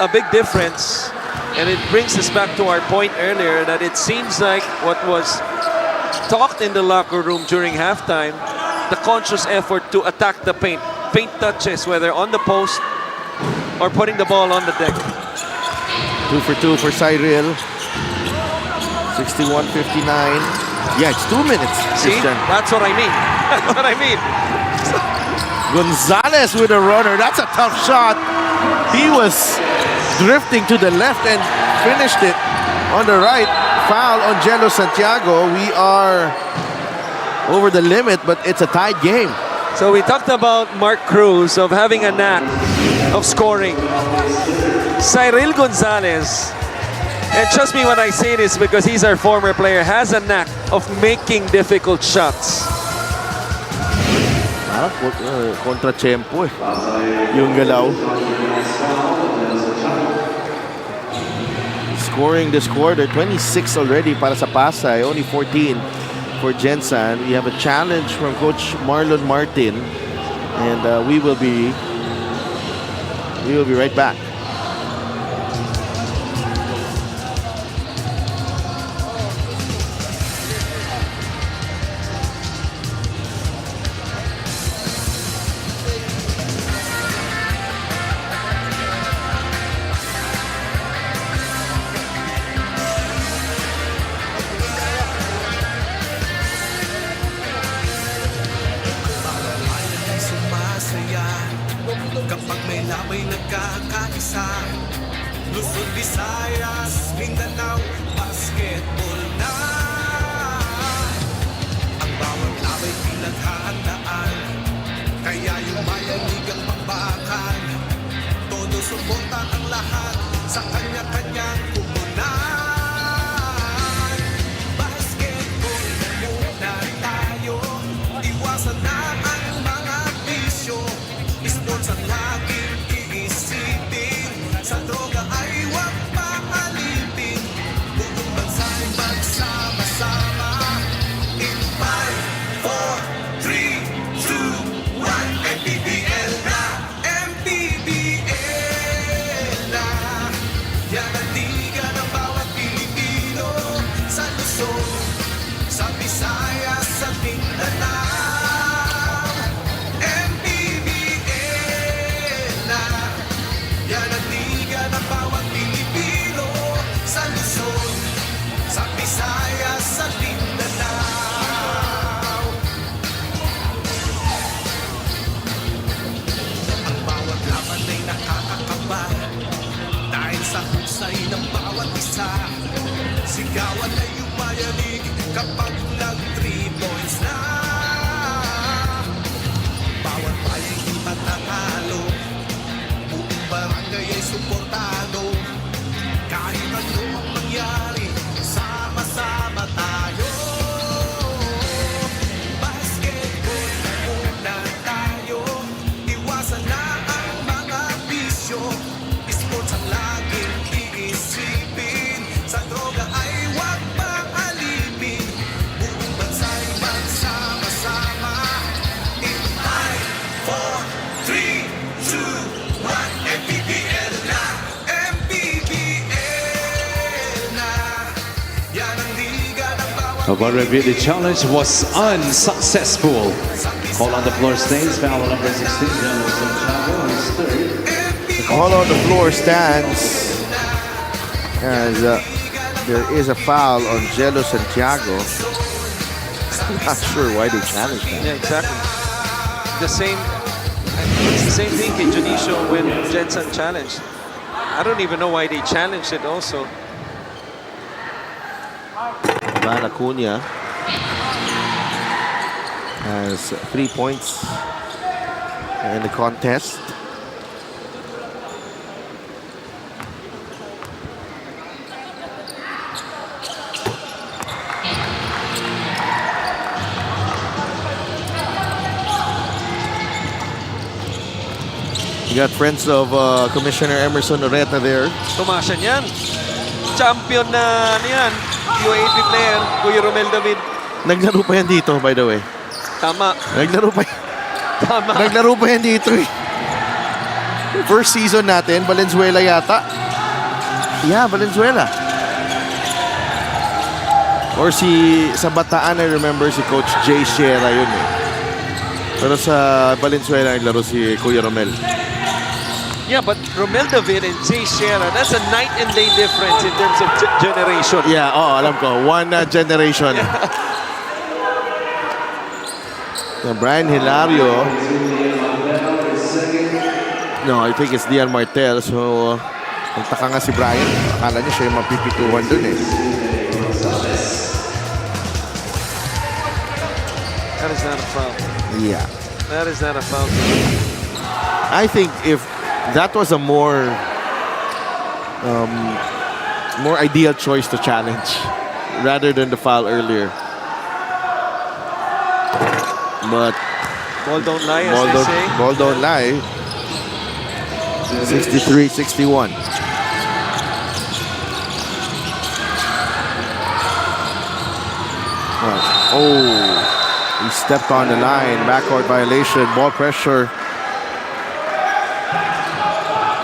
Speaker 3: a big difference. And it brings us back to our point earlier that it seems like what was talked in the locker room during halftime the conscious effort to attack the paint. Paint touches, whether on the post or putting the ball on the deck.
Speaker 2: 2 for 2 for Cyril. 61-59. Yeah, it's 2 minutes.
Speaker 3: See?
Speaker 2: Christian.
Speaker 3: That's what I mean. That's what I mean.
Speaker 2: Gonzalez with a runner. That's a tough shot. He was drifting to the left and finished it on the right. Foul on Jello Santiago. We are over the limit, but it's a tied game.
Speaker 3: So we talked about Mark Cruz of having a knack of scoring. Cyril Gonzalez, and trust me when I say this because he's our former player, has a knack of making difficult shots.
Speaker 2: Parang kontra-tempo eh. Yung galaw. Scoring this quarter, 26 already para sa Pasay, only 14 for Gensan. We have a challenge from Coach Marlon Martin, and we will be right back.
Speaker 10: Sumasaya kapag may labay nagkakaisa. Luzon, Visayas, Mindanao, basketball na. Ang bawat labay pinaghahandaan, kaya yung mayanig ang bakbakan. Todo suporta ang lahat sa kanya-kanyang kupunan. Basketball na muna tayo, iwasan na ang mga bisyo. Sports ang laging iisipin, sa droga ay huwag paalipin. Buong bansa'y magsama-sama. In 5, 4, 3, 2, 1, MPBL na, MPBL na. Yan ang liga ng bawat Pilipino, sa Luzon, sa Visayas, sa Mindanao. Yan ang liga ng bawat Pilipino, sa Luzon, sa Visayas, sa Mindanao. Ang bawat laban ay nakakakaba, dahil sa husay ng bawat isa. Sigawan ay umayanig kapag nag-3 points na. Bawat baya'y di matatalo, barangay ay suportado. Kahit ano ang mangyari, sama-sama tayo. Basketball na muna tayo, iwasan na ang mga bisyo. Sports ang laging iisipin, sa droga ay huwag paalipin. Buong bansa'y magsama-sama. In 5, 4, 3, 2, 1, MPBL na, MPBL na. Yan ang liga ng bawat
Speaker 7: Upon review, the challenge was unsuccessful. Call on the floor stays. Foul number 16, Jello Santiago, his third.
Speaker 2: Call on the floor stands as there is a foul on Jello Santiago. I'm not sure why they challenged that.
Speaker 3: Yeah, exactly. It's the same thing kay Junicio when Gensan challenged. I don't even know why they challenged it also.
Speaker 2: Van Acuna has 3 points in the contest. You got friends of Commissioner Emerson Oreta there.
Speaker 3: Tumasyan yan. Champion na yan. U18 player, Kuya Romel David.
Speaker 2: Naglaro pa yan dito, by the way.
Speaker 3: Tama.
Speaker 2: Naglaro pa
Speaker 3: Tama.
Speaker 2: Naglaro pa yan dito eh. First season natin, Valenzuela yata. Yeah, Valenzuela. Or sa Bataan, I remember si Coach Jay Sierra yun eh. Pero sa Valenzuela ang laro si Kuya Romel.
Speaker 3: Yeah, but Romel David and Jay Sierra, that's a night and day difference in terms of generation.
Speaker 2: Yeah, alam ko. One generation. Brian Hilario. No, I think it's Dian Martel. So, nagtaka nga si Brian. Akala niya siya yung mapipituhan dun eh.
Speaker 3: That is not a foul.
Speaker 2: Yeah.
Speaker 3: That is not a foul.
Speaker 2: I think if that was a more ideal choice to challenge rather than the foul earlier. But
Speaker 3: Ball don't lie, as they say.
Speaker 2: ball don't lie. 63-61. Oh, he stepped on the line. Backcourt violation. Ball pressure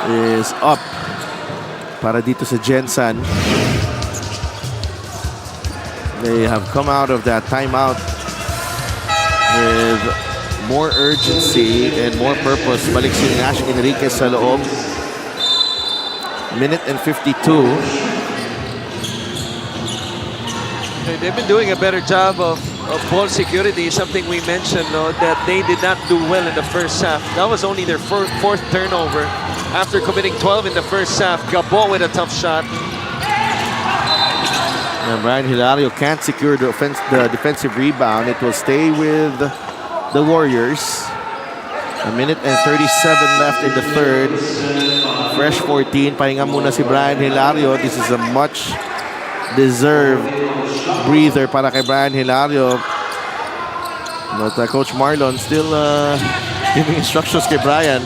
Speaker 2: is up para dito sa Gensan. They have come out of that timeout with more urgency and more purpose. Balik si Nash Enriquez sa loob. Minute and 52.
Speaker 3: They've been doing a better job of ball security, something we mentioned, no, that they did not do well in the first half. That was only their fourth turnover after committing 12 in the first half. Gabo with a tough shot.
Speaker 2: And Brian Hilario can't secure the defensive rebound. It will stay with the Warriors. A minute and 37 left in the third. Fresh 14. Pahinga muna si Brian Hilario. This is a much deserved breather para kay Brian Hilario. But Coach Marlon still giving instructions kay Brian.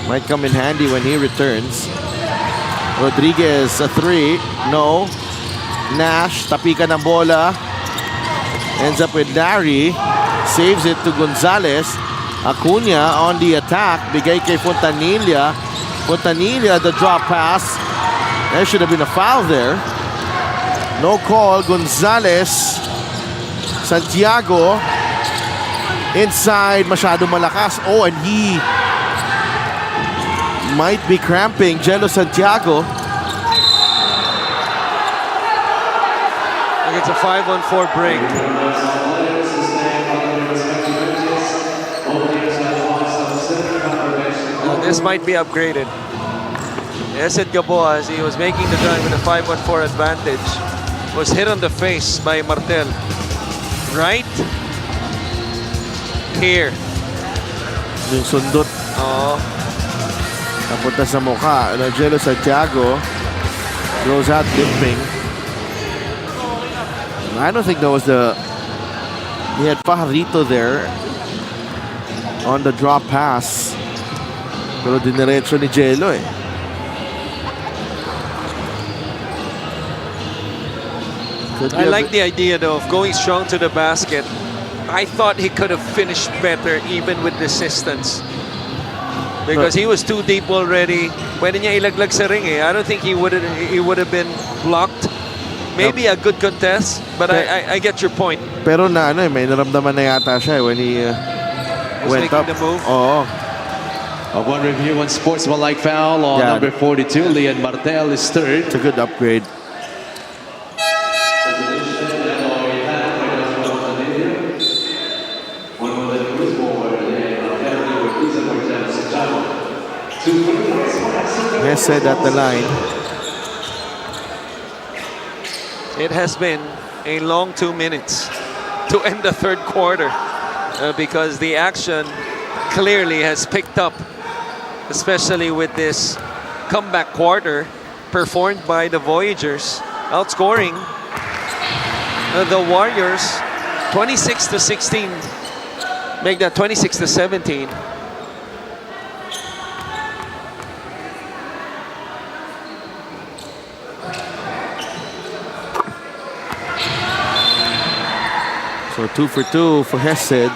Speaker 2: Might come in handy when he returns. Rodriguez, a three. No. Nash, tapikan ng bola. Ends up with Larry. Saves it to Gonzalez. Acuna on the attack. Bigay kay Fontanilla. Fontanilla, the drop pass. There should have been a foul there. No call. Gonzalez. Santiago. Inside. Masyado malakas. Oh, and he might be cramping. Jello Santiago.
Speaker 3: I think it's a 5-on-4 break. This might be upgraded. Esed Gaboa, as he was making the drive with a 5-on-4 advantage, was hit on the face by Martel. Right here.
Speaker 2: Yung sundot.
Speaker 3: Oh,
Speaker 2: Napunta sa mukha. Jello Santiago goes out limping. I don't think that was he had Pajarito there on the drop pass. Pero diniretso ni Jello eh.
Speaker 3: I like the idea though of going strong to the basket. I thought he could have finished better even with desistance. Because he was too deep already. Pwede niya ilaglag sa ring eh. I don't think he would have been blocked. Maybe a good contest, but I get your point.
Speaker 2: Pero may naramdaman na yata siya when he went up.
Speaker 3: The move.
Speaker 2: Oo.
Speaker 7: One review, one sportsmanlike foul on number 42. Lian Martel is third.
Speaker 2: It's a good upgrade. Hesed at the line.
Speaker 3: It has been a long 2 minutes to end the third quarter because the action clearly has picked up, especially with this comeback quarter performed by the Voyagers, outscoring the Warriors 26-16. Make that 26-17.
Speaker 2: So 2 for 2 for Hesed.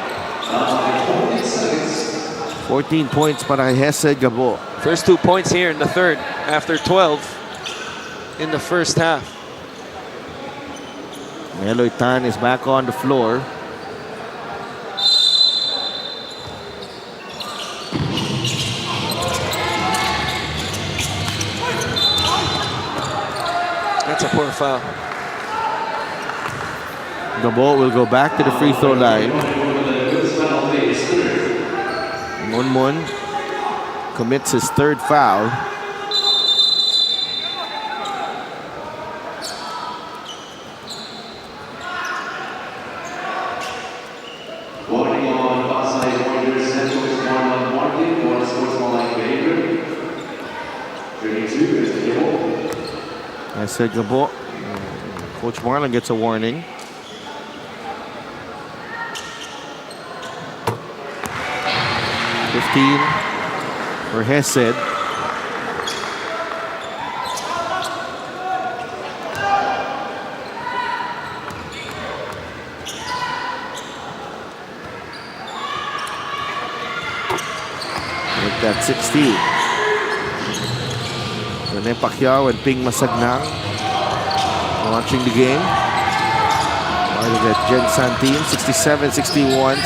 Speaker 2: 14 points para kay Hesed Gabo.
Speaker 3: First 2 points here in the third after 12 in the first half.
Speaker 2: Meloy Tan is back on the floor.
Speaker 3: That's a poor foul.
Speaker 2: The ball will go back to the free throw line. Munmun commits his third foul. I said Gabo. Coach Marlon gets a warning. For Hesed. Make that 16. Rene Pacquiao and Ping Masagnang watching the game. Part of that Gensan team, 67-61.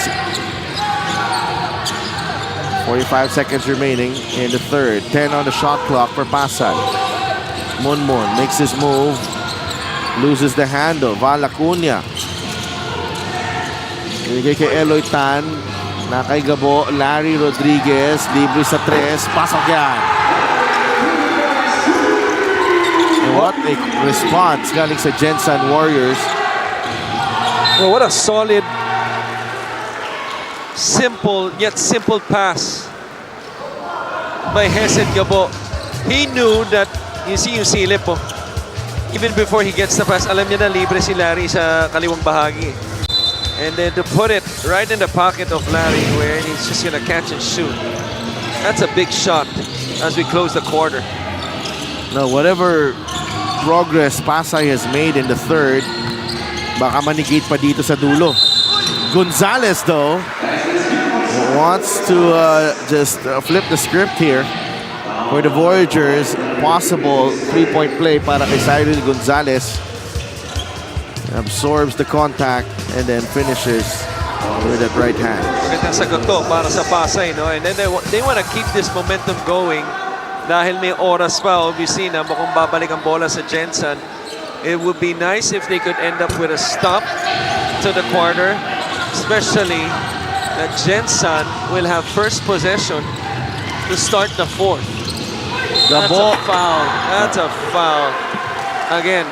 Speaker 2: 45 seconds remaining in the third. 10 on the shot clock for Pasay. Munmun makes his move. Loses the handle. Val Acuña. Binigay kay Eloy Tan. Na kay Gabo. Larry Rodriguez. Libre sa 3. Pasok yan. And what a response galing sa Gensan Warriors.
Speaker 3: Well, what a solid, simple yet simple pass by Hesed Gabo. He knew that, you see yung silip po. Even before he gets the pass, alam niya na libre si Larry sa kaliwang bahagi. And then to put it right in the pocket of Larry where he's just gonna catch and shoot. That's a big shot as we close the quarter.
Speaker 2: Now, whatever progress Pasay has made in the third, baka manigate pa dito sa dulo. Gonzalez, though, wants to just flip the script here for the Voyagers. Possible three-point play para kay Cyril Gonzalez. Absorbs the contact and then finishes with that right hand.
Speaker 3: Magandang sagot to para sa Pasay, no? And then they want to keep this momentum going dahil may oras pa, obviously, na mukhang babalik ang bola sa Gensan. It would be nice if they could end up with a stop to the quarter, especially that Gensan will have first possession to start the fourth. That's a foul. That's a foul. Again,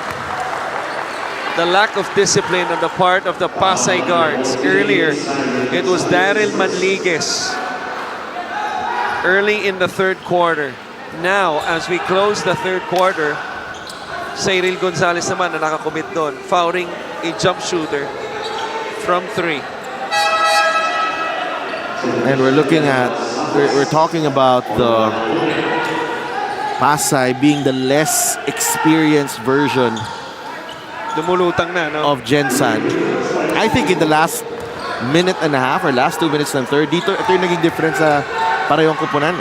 Speaker 3: the lack of discipline on the part of the Pasay guards. Earlier, it was Daryl Manliguez early in the third quarter. Now, as we close the third quarter, Cyril Gonzalez naman na nakakommit doon, fouling a jump shooter from 3.
Speaker 2: And we're looking at, we're talking about the Pasay being the less experienced version
Speaker 3: Lumulutang na, no?
Speaker 2: of Gensan. I think in the last minute and a half or last 2 minutes ng third, ito yung naging difference sa parehong kupunan.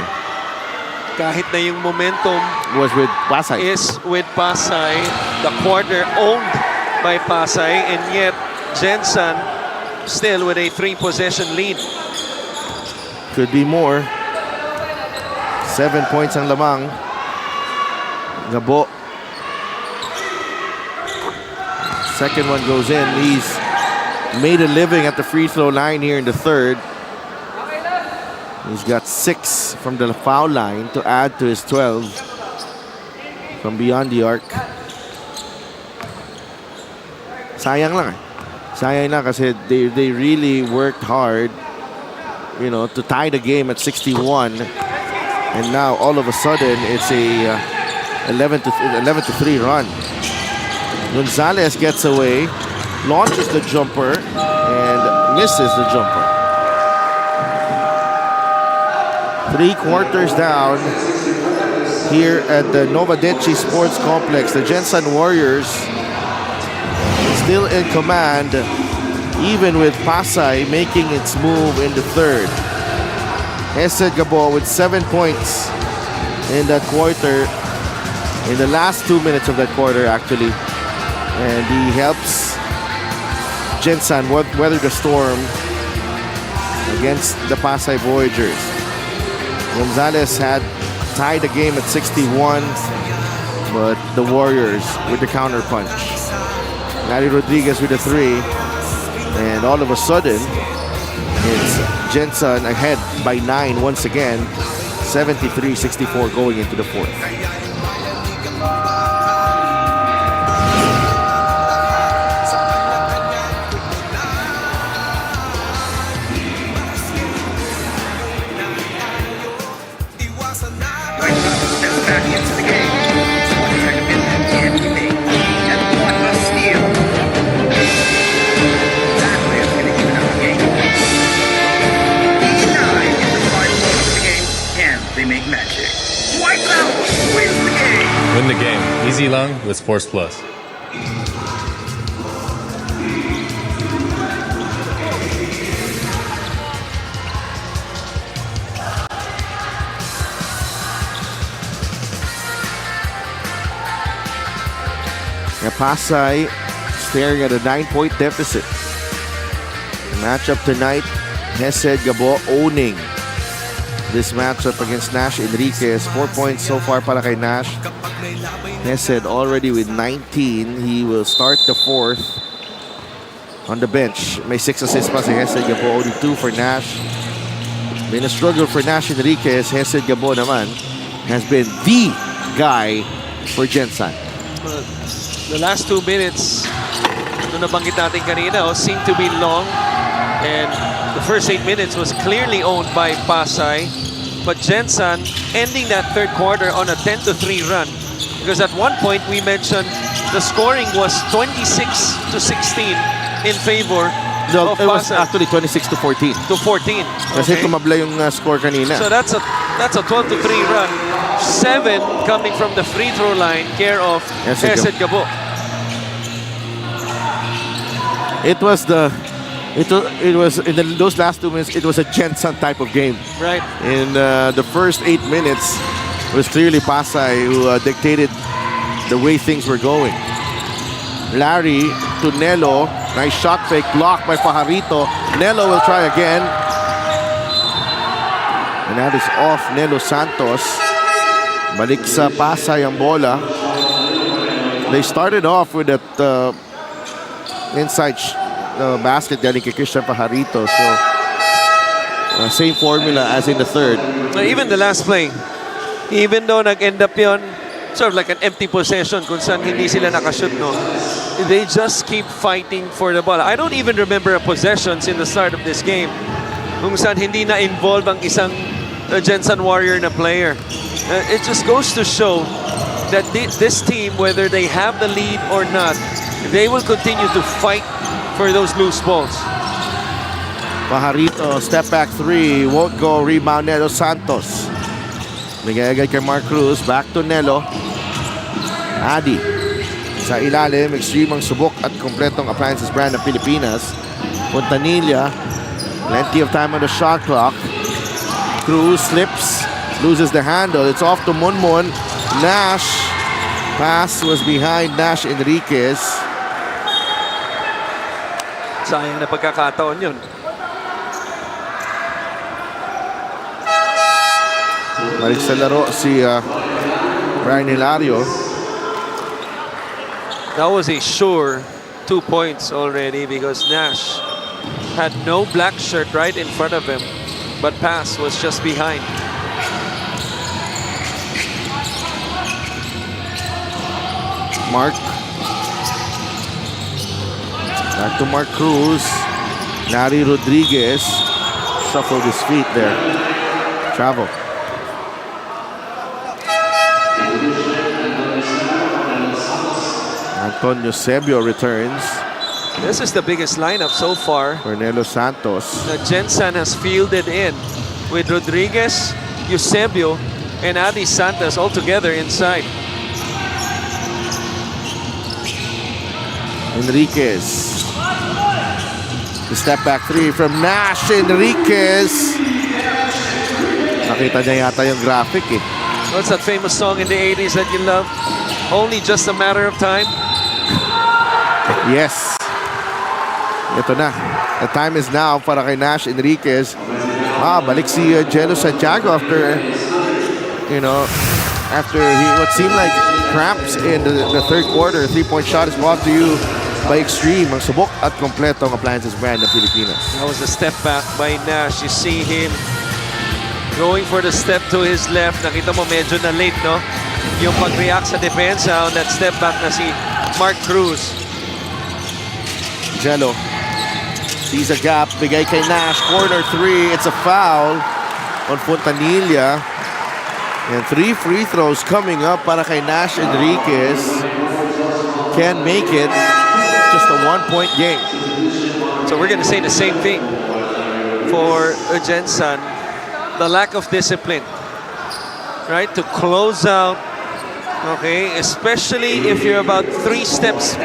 Speaker 3: Kahit na yung momentum
Speaker 2: Was with Pasay.
Speaker 3: is with Pasay, the quarter owned by Pasay, and yet Gensan still with a 3-possession lead.
Speaker 2: Could be more. 7 points ang lamang. Gabo. Second one goes in. He's made a living at the free throw line here in the third. He's got 6 from the foul line to add to his 12 from beyond the arc. Sayang lang. Sayang lang kasi they really worked hard, you know, to tie the game at 61. And now all of a sudden it's a 11 to 3 run. Gonzalez gets away, launches the jumper, and misses the jumper. 3 quarters down here at the Novadechi Sports Complex. The Gensan Warriors still in command, even with Pasay making its move in the third. Hesed Gabo with 7 points in that quarter, in the last 2 minutes of that quarter, actually. And he helps Gensan weather the storm against the Pasay Voyagers. Gonzalez had tied the game at 61. But the Warriors with the counter punch. Nari Rodriguez with the 3. And all of a sudden, it's Gensan ahead by 9 once again. 73-64 going into the 4th.
Speaker 8: Steps back into the game. 22nd minute, the MPBL. And what a steal. That way is going to even out the game. 89 in the final moments of the game. And they make magic. Wipes out, wins the game.
Speaker 9: Win the game. Easy lang with Sports Plus.
Speaker 2: Pasay staring at a 9-point deficit. Matchup tonight, Hesed Gabo owning this matchup against Nash Enriquez. 4 points so far para kay Nash. Hesed already with 19. He will start the 4th on the bench. May 6 assists pa si Hesed Gabo. Only 2 for Nash. Been a struggle for Nash Enriquez. Hesed Gabo naman has been the guy for Gensan.
Speaker 3: The last 2 minutes, na nabanggit natin kanina, seemed to be long. And the first 8 minutes was clearly owned by Pasay. But Gensan ending that third quarter on a 10-3 run. Because at one point, we mentioned the scoring was 26-16 in favor
Speaker 2: No,
Speaker 3: of
Speaker 2: it was
Speaker 3: Pasay.
Speaker 2: actually 26-14.
Speaker 3: To 14.
Speaker 2: Kasi
Speaker 3: Okay.
Speaker 2: tumabla yung score kanina.
Speaker 3: So that's a 12-3 run. 7 coming from the free throw line, care of Hesed Gabo.
Speaker 2: It was in those last 2 minutes. It was a Gensan type of game.
Speaker 3: Right.
Speaker 2: In the first 8 minutes, it was clearly Pasay who dictated the way things were going. Larry to Nelo, nice shot fake, blocked by Pajarito. Nelo will try again, and that is off Nelo Santos. Balik sa Pasay ang bola. They started off with that inside basket galing kay Christian Pajarito. So, same formula as in the third.
Speaker 3: Even the last play, even though nag-end up yun, sort of like an empty possession kung saan hindi sila nakashoot, no? They just keep fighting for the ball. I don't even remember a possession in the start of this game kung saan hindi na-involve ang isang Gensan Warrior na player. It just goes to show that this team, whether they have the lead or not, they will continue to fight for those loose balls.
Speaker 2: Pajarito, step back 3, won't go, rebound Nelo Santos. Bigay agad kay Mark Cruz, back to Nelo. Adi, sa ilalim, extreme ang subok at kompletong appliances brand ng Pilipinas. Fontanilla, plenty of time on the shot clock. Cruz slips, loses the handle, it's off to Munmun. Nash, pass was behind Nash Enriquez.
Speaker 3: Sayang na pagkakataon yun.
Speaker 2: Balik sa laro si Brian Hilario.
Speaker 3: That was a sure 2 points already because Nash had no black shirt right in front of him, but pass was just behind.
Speaker 2: Mark. Back to Mark Cruz. Nari Rodriguez shuffled his feet there. Travel. Antonio Sebio returns.
Speaker 3: This is the biggest lineup so far
Speaker 2: Cornelo Santos.
Speaker 3: that Gensan has fielded in, with Rodriguez, Eusebio, and Adi Santos all together inside.
Speaker 2: Enriquez. The step back 3 from Nash Enriquez. Nakita niya yata yung graphic eh.
Speaker 3: What's that famous song in the 80s that you love? Only Just a Matter of Time?
Speaker 2: Yes. Ito na. The time is now para kay Nash Enriquez. Balik si Jello Santiago after, after what seemed like cramps in the third quarter. 3-point shot is brought to you by Extreme, ang subok at kompletong appliances brand ng Pilipinas.
Speaker 3: That was a step back by Nash. You see him going for the step to his left. Nakita mo medyo na late, no? Yung pag-react sa depensa on that step back na si Mark Cruz.
Speaker 2: Jello sees a gap, bigay kay Nash, corner 3, it's a foul on Fontanilla. And 3 free throws coming up para kay Nash Enriquez. Can make it just a 1-point game.
Speaker 3: So we're going to say the same thing for Gensan. The lack of discipline, right? To close out, okay? Especially if you're about 3 steps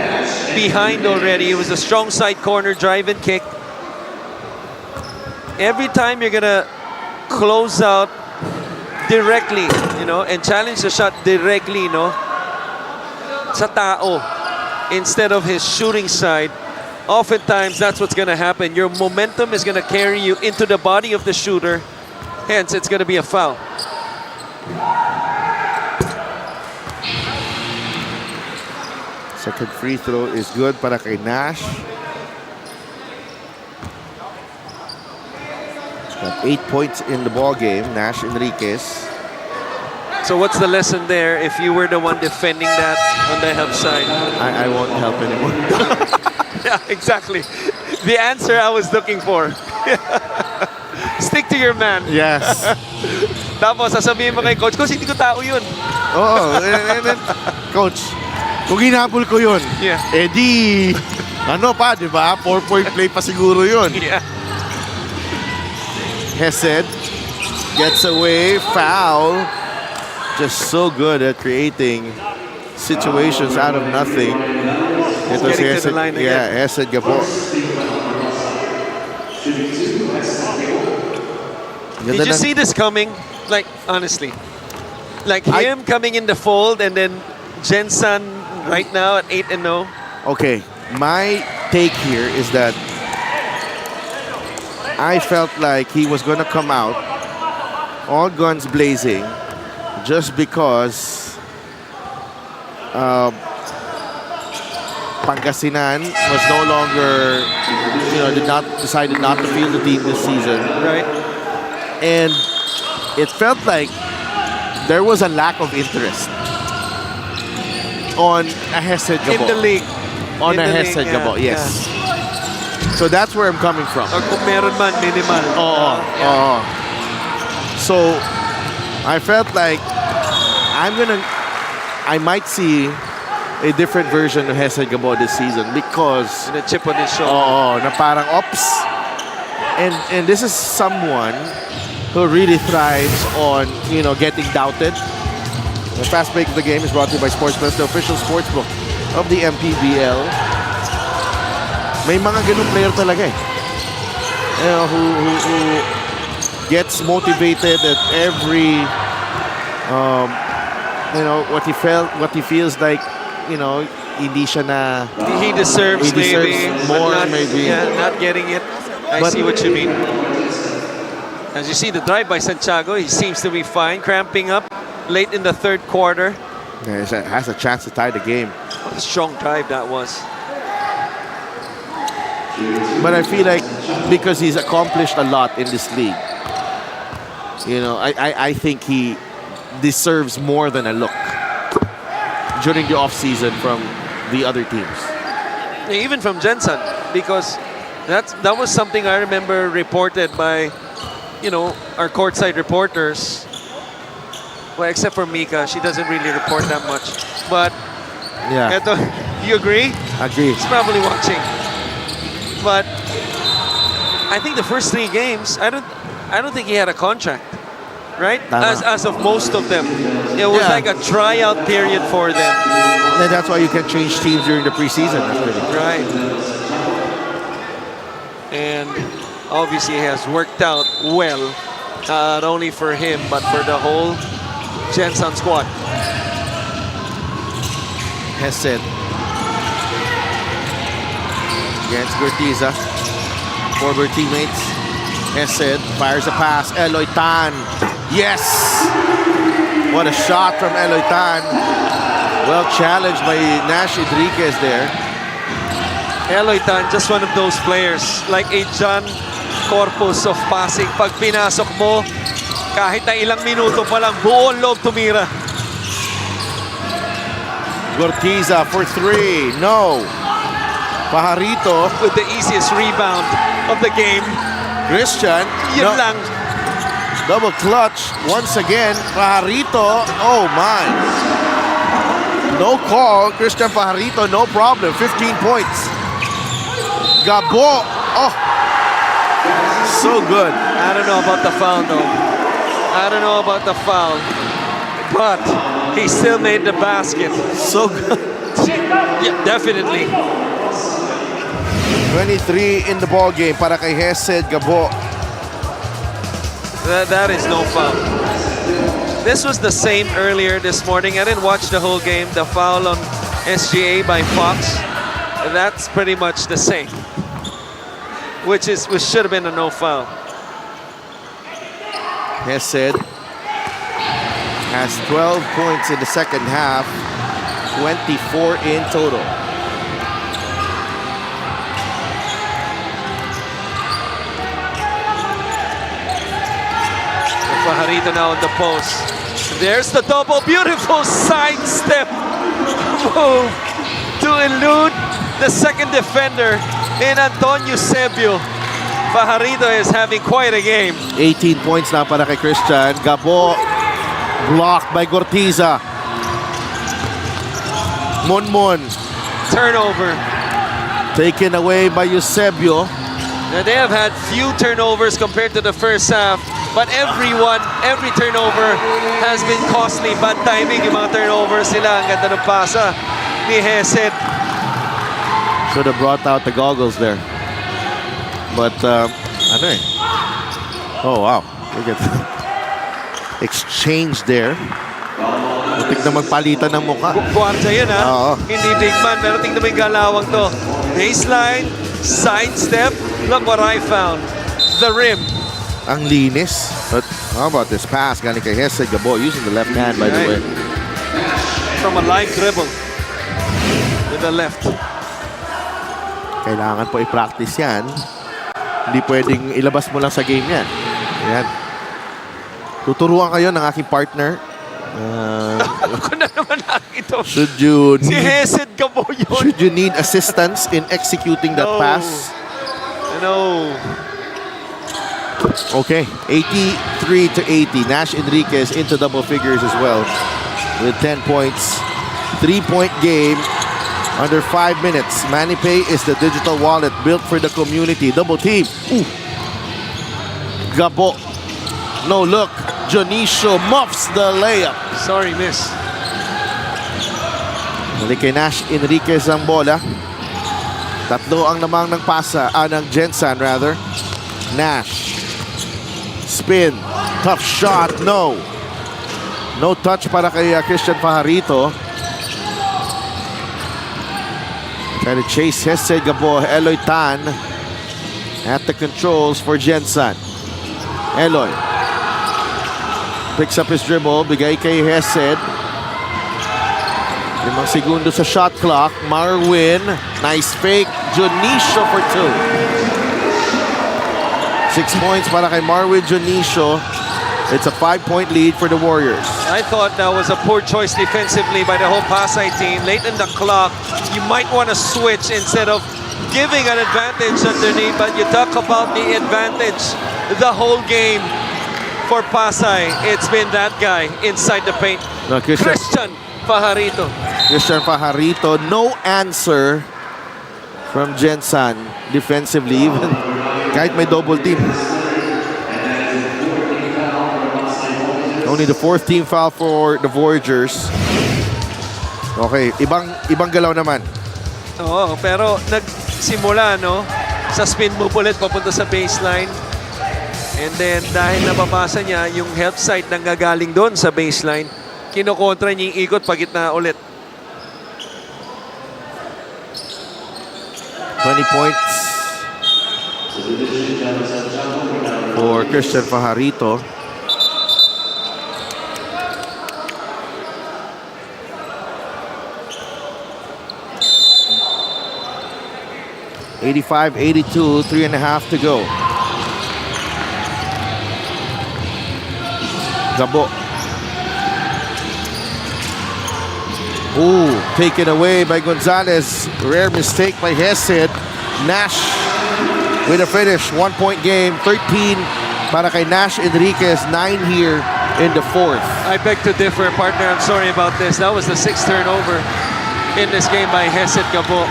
Speaker 3: behind already. It was a strong side corner drive and kick. Every time you're going to close out directly, you know, and challenge the shot directly, you know, sa tao, instead of his shooting side, oftentimes that's what's going to happen. Your momentum is going to carry you into the body of the shooter. Hence, it's going to be a foul.
Speaker 2: Second free throw is good para kay Nash. Got 8 points in the ball game, Nash Enriquez.
Speaker 3: So what's the lesson there if you were the one defending that on the help side?
Speaker 2: I won't help anymore.
Speaker 3: Yeah, exactly. The answer I was looking for. Stick to your man.
Speaker 2: Yes.
Speaker 3: Tapos sasabihin mo kay coach, coach, hindi ko tao yun.
Speaker 2: Oo. And then, coach, kung hinabol ko yun,
Speaker 3: Yeah.
Speaker 2: di, ano pa, di ba? 4-point play pa siguro yun.
Speaker 3: Yeah.
Speaker 2: Hesed gets away, foul. Just so good at creating situations out of nothing. Ito si
Speaker 3: Getting to the line again.
Speaker 2: Yeah, Hesed Gapo.
Speaker 3: Did you see this coming? Like, honestly. Like him coming in the fold and then Gensan right now at 8-0.
Speaker 2: Okay, my take here is that I felt like he was going to come out all guns blazing just because Pangasinan was no longer, decided not to field the team this season.
Speaker 3: Right.
Speaker 2: And it felt like there was a lack of interest on a Hesed Gabo.
Speaker 3: In the league.
Speaker 2: On
Speaker 3: In
Speaker 2: a
Speaker 3: the
Speaker 2: Hesed
Speaker 3: league,
Speaker 2: Gabo,
Speaker 3: yeah,
Speaker 2: yes. So that's where I'm coming from.
Speaker 3: Or kung meron man, minimal.
Speaker 2: So I felt like I might see a different version of Hesed Gabo this season because
Speaker 3: And a chip on his shoulder.
Speaker 2: na parang ops. And this is someone who really thrives on, getting doubted. The fast break of the game is brought to you by Sports Plus, the official sportsbook of the MPBL. May mga ganung player talaga eh. Who gets motivated at every what he feels like, hindi siya na
Speaker 3: He deserves,
Speaker 2: he deserves
Speaker 3: maybe,
Speaker 2: more,
Speaker 3: but not,
Speaker 2: maybe.
Speaker 3: Yeah, not getting it. I see what you mean. As you see the drive by Santiago, he seems to be fine, cramping up late in the third quarter.
Speaker 2: Yeah, has a chance to tie the game.
Speaker 3: What a strong drive that was.
Speaker 2: But I feel like because he's accomplished a lot in this league, I think he deserves more than a look during the offseason from the other teams.
Speaker 3: Even from Gensan, because that was something I remember reported by, our courtside reporters. Well, except for Mika, she doesn't really report that much. But
Speaker 2: Yeah,
Speaker 3: eto, you agree?
Speaker 2: agree.
Speaker 3: He's probably watching. But I think the first 3 games, I don't think he had a contract, right?
Speaker 2: Tama.
Speaker 3: As of most of them, it was
Speaker 2: Yeah.
Speaker 3: like a tryout period for them,
Speaker 2: And that's why you can change teams during the preseason. Actually.
Speaker 3: right? And obviously, it has worked out well, not only for him but for the whole Gensan squad.
Speaker 2: Hesed against Gurtiza. Former teammates. Hesed fires a pass. Eloy Tan. Yes! What a shot from Eloy Tan. Well challenged by Nash Enriquez there.
Speaker 3: Eloy Tan, just one of those players, like a John Corpus of Pasig. Pag pinasok mo, kahit na ilang minuto pa lang, buong loob tumira.
Speaker 2: Gortiza for 3. No. Pajarito.
Speaker 3: With the easiest rebound of the game.
Speaker 2: Christian.
Speaker 3: Yun
Speaker 2: No.
Speaker 3: lang.
Speaker 2: Double clutch once again. Pajarito. Oh my. No call. Christian Pajarito, no problem. 15 points. Gabo. Oh. So good.
Speaker 3: I don't know about the foul, though. I don't know about the foul. But he still made the basket.
Speaker 2: So good.
Speaker 3: Yeah, definitely.
Speaker 2: 23 in the ball game para kay Hesed Gabo.
Speaker 3: That is no foul. This was the same earlier this morning. I didn't watch the whole game. The foul on SGA by Fox. That's pretty much the same. Which should have been a no foul.
Speaker 2: Hesed has 12 points in the second half, 24 in total.
Speaker 3: Pajarito now on the post. There's the double, beautiful side step move to elude the second defender in Antonio Sebio. Pajarito is having quite a game.
Speaker 2: 18 points na para kay Christian. Gabo blocked by Gortiza. Munmun
Speaker 3: Turnover.
Speaker 2: taken away by Eusebio.
Speaker 3: Now they have had few turnovers compared to the first half, but every turnover has been costly. Bad timing yung mga turnovers nila. Ang ganda ng pasa ni Hesed.
Speaker 2: Should have brought out the goggles there. But, ano eh. Oh, wow. Look at that. Exchange there. Muntik na magpalitan ng mukha.
Speaker 3: Kwarta yun, ha?
Speaker 2: Oo.
Speaker 3: Hindi big man, pero tingnan mo yung galawang to. Baseline, side step. Look what I found. The rim.
Speaker 2: Ang linis. But how about this pass? Galing kay Hesed Gabo using the left hand, by the way.
Speaker 3: From a live dribble. With the left.
Speaker 2: Kailangan po i-practice yan. Hindi pwedeng ilabas mo lang sa game yan. Ayan. Tuturuan kayo ng aking partner.
Speaker 3: Ako na naman nakito.
Speaker 2: Should you
Speaker 3: Si
Speaker 2: need,
Speaker 3: Hesed ka po yun.
Speaker 2: should you need assistance in executing that
Speaker 3: No.
Speaker 2: pass?
Speaker 3: No.
Speaker 2: Okay, 83 to 80. Nash Enriquez into double figures as well with 10 points. 3-point game under 5 minutes. MANNY Pay is the digital wallet built for the community. Double team. Ooh. Gabo. No look. Jonicio muffs the layup.
Speaker 3: Sorry, miss.
Speaker 2: Balik kay Nash Enriquez ang bola. Tatlo ang namang ng pasa, ng Gensan rather. Nash. Spin. Tough shot. No. No touch para kay Christian Pajarito. Trying to chase Hesed Gabo. Eloy Tan at the controls for Gensan. Eloy picks up his dribble. Bigay kay Hesed. 5 segundo sa shot clock. Marwin. Nice fake. Jonicio for 2. 6 points para kay Marwin Jonicio. It's a 5-point lead for the Warriors.
Speaker 3: I thought that was a poor choice defensively by the whole Pasay team. Late in the clock, you might want to switch instead of giving an advantage underneath. But you talk about the advantage the whole game for Pasay. It's been that guy inside the paint.
Speaker 2: No,
Speaker 3: Christian Pajarito.
Speaker 2: Christian Pajarito, no answer from Gensan defensively, even kahit may double team. Only the 4th team foul for the Voyagers. Okay, ibang galaw naman.
Speaker 3: Oo, pero nagsimula, no? Sa spin move ulit papunta sa baseline. And then, dahil napapasa niya, yung help side nang gagaling doon sa baseline, kinokontra niya yung ikot pagitna ulit.
Speaker 2: 20 points for Christian Pajarito. 85-82, 3.5 to go. Gabo. Ooh, taken away by Gonzalez. Rare mistake by Hesed. Nash with a finish. 1-point game. 13 para kay Nash Enriquez. 9 here in the fourth.
Speaker 3: I beg to differ, partner. I'm sorry about this. That was the 6th turnover in this game by Hesed Gabo.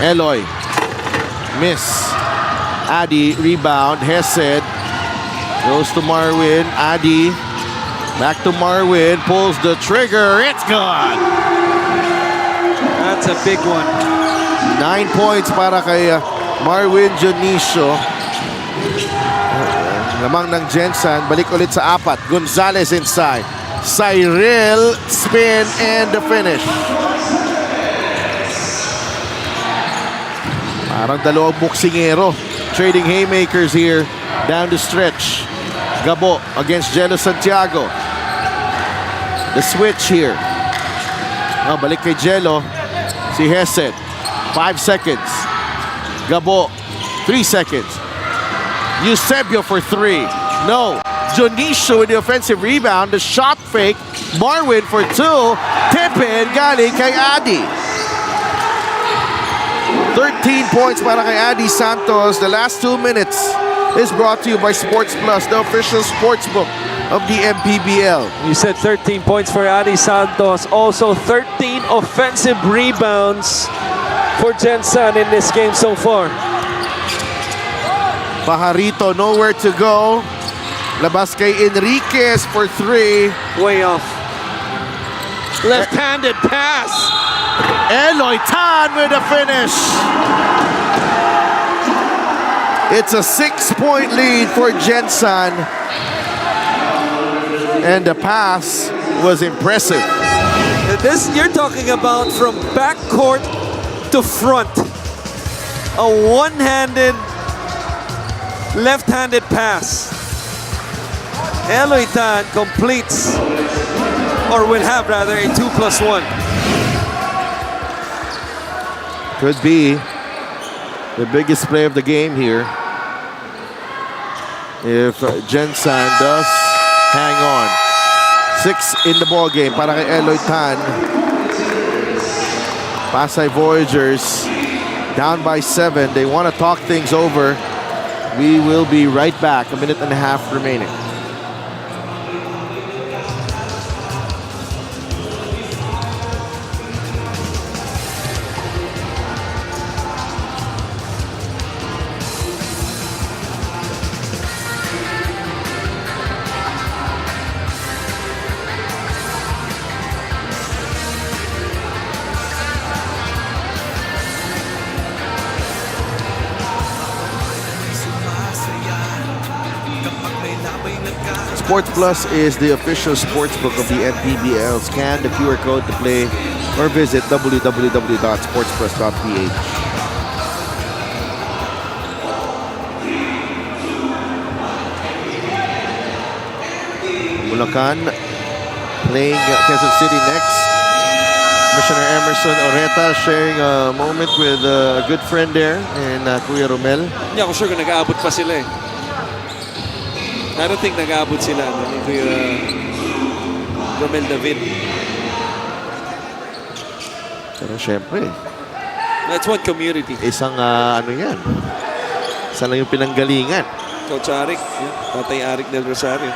Speaker 2: Eloy. Miss. Adi rebound. Hesed goes to Marwin. Adi back to Marwin. Pulls the trigger. It's gone.
Speaker 3: That's a big one.
Speaker 2: 9 points para kay Marwin Dionisio. Lamang ng Gensan. Balik ulit sa 4. Gonzalez inside. Cyril spin and the finish. Parang dalawang boksingero. Trading haymakers here down the stretch. Gabo against Jello Santiago. The switch here. Oh, balik kay Jello. Si Hesed. 5 seconds. Gabo. 3 seconds. Eusebio for 3. No. Dionisio with the offensive rebound. The shot fake. Marwin for 2. Tippin galing kay Adi. 13 points para kay Adi Santos. The last 2 minutes is brought to you by Sports Plus, the official sports book of the MPBL.
Speaker 3: You said 13 points for Adi Santos. Also 13 offensive rebounds for Gensan in this game so far.
Speaker 2: Pajarito nowhere to go. Labas kay Enriquez for 3.
Speaker 3: Way off. Left-handed pass.
Speaker 2: Eloy Tan with a finish. It's a 6-point lead for Gensan. And the pass was impressive.
Speaker 3: This you're talking about from backcourt to front. A one-handed, left-handed pass. Eloy Tan completes, or will have rather, a 2+1.
Speaker 2: Could be the biggest play of the game here if Gensan does hang on. 6 in the ball game para kay Eloy Tan. Pasay Voyagers down by 7. They want to talk things over. We will be right back. 1.5 minutes remaining. Sports Plus is the official sports book of the MPBL. Scan the QR code to play or visit www.sportsplus.ph. Bulacan playing Quezon City next. Commissioner Emerson Oreta sharing a moment with a good friend there and Kuya Romel.
Speaker 3: Hindi ako sure kung nag-aabot pa sila eh. I don't think nag-aabot sila ni Kuya Romel David.
Speaker 2: Pero syempre,
Speaker 3: That's one community.
Speaker 2: isang ano yan. Isa lang yung pinanggalingan.
Speaker 3: Coach Arik, Tatay Arik del Rosario.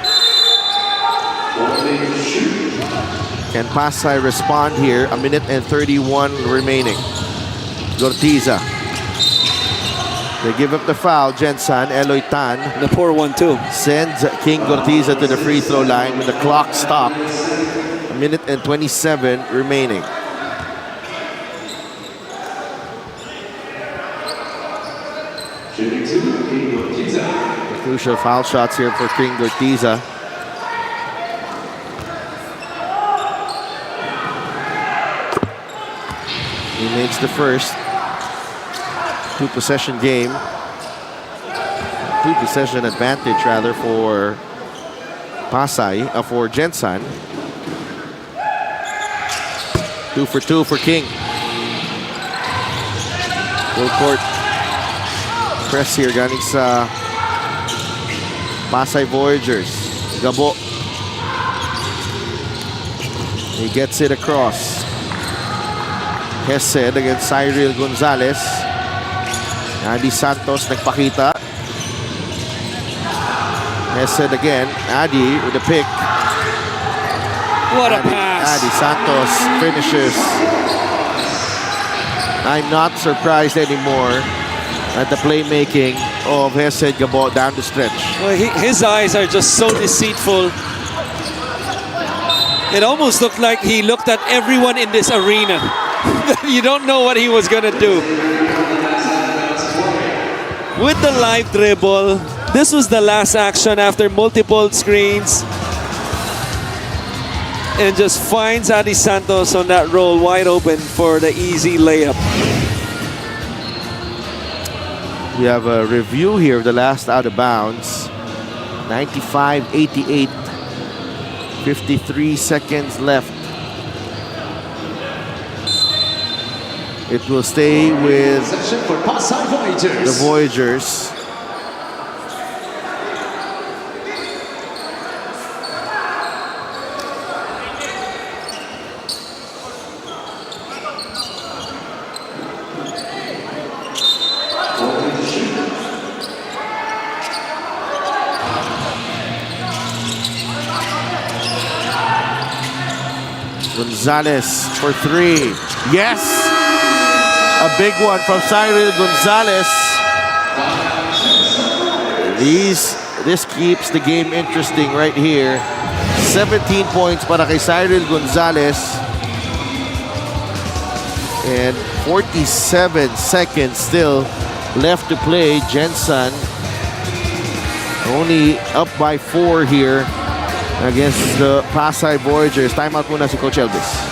Speaker 2: Can Pasay respond here? 1 minute and 31 remaining. Gortiza. They give up the foul. Gensan, Eloy Tan.
Speaker 3: The 4-1-2.
Speaker 2: Sends King Gortiza to the free throw line when the clock stopped. 1 minute and 27 remaining. Crucial foul shots here for King Gortiza. He makes the first. 2-possession game. 2-possession advantage rather for Pasay, for Gensan. 2 for 2 for King. Full court press here galing sa Pasay Voyagers. Gabo. He gets it across. Hesed against Cyril Gonzalez. Adi Santos nagpakita. Hesed again. Adi with the pick.
Speaker 3: What a pass.
Speaker 2: Adi Santos finishes. I'm not surprised anymore at the playmaking of Hesed Gabo down the stretch.
Speaker 3: Well, his eyes are just so deceitful. It almost looked like he looked at everyone in this arena. You don't know what he was going to do. With the live dribble, this was the last action after multiple screens. And just finds Adi Santos on that roll wide open for the easy layup.
Speaker 2: We have a review here of the last out of bounds. 95-88. 53 seconds left. It will stay with
Speaker 7: For Pasay Voyagers.
Speaker 2: the Voyagers. Gonzalez for 3. Yes! A big one from Cyril Gonzalez. This keeps the game interesting right here. 17 points para kay Cyril Gonzalez. And 47 seconds still left to play. Gensan only up by 4 here against the Pasay Voyagers. Timeout muna si Coach Elvis.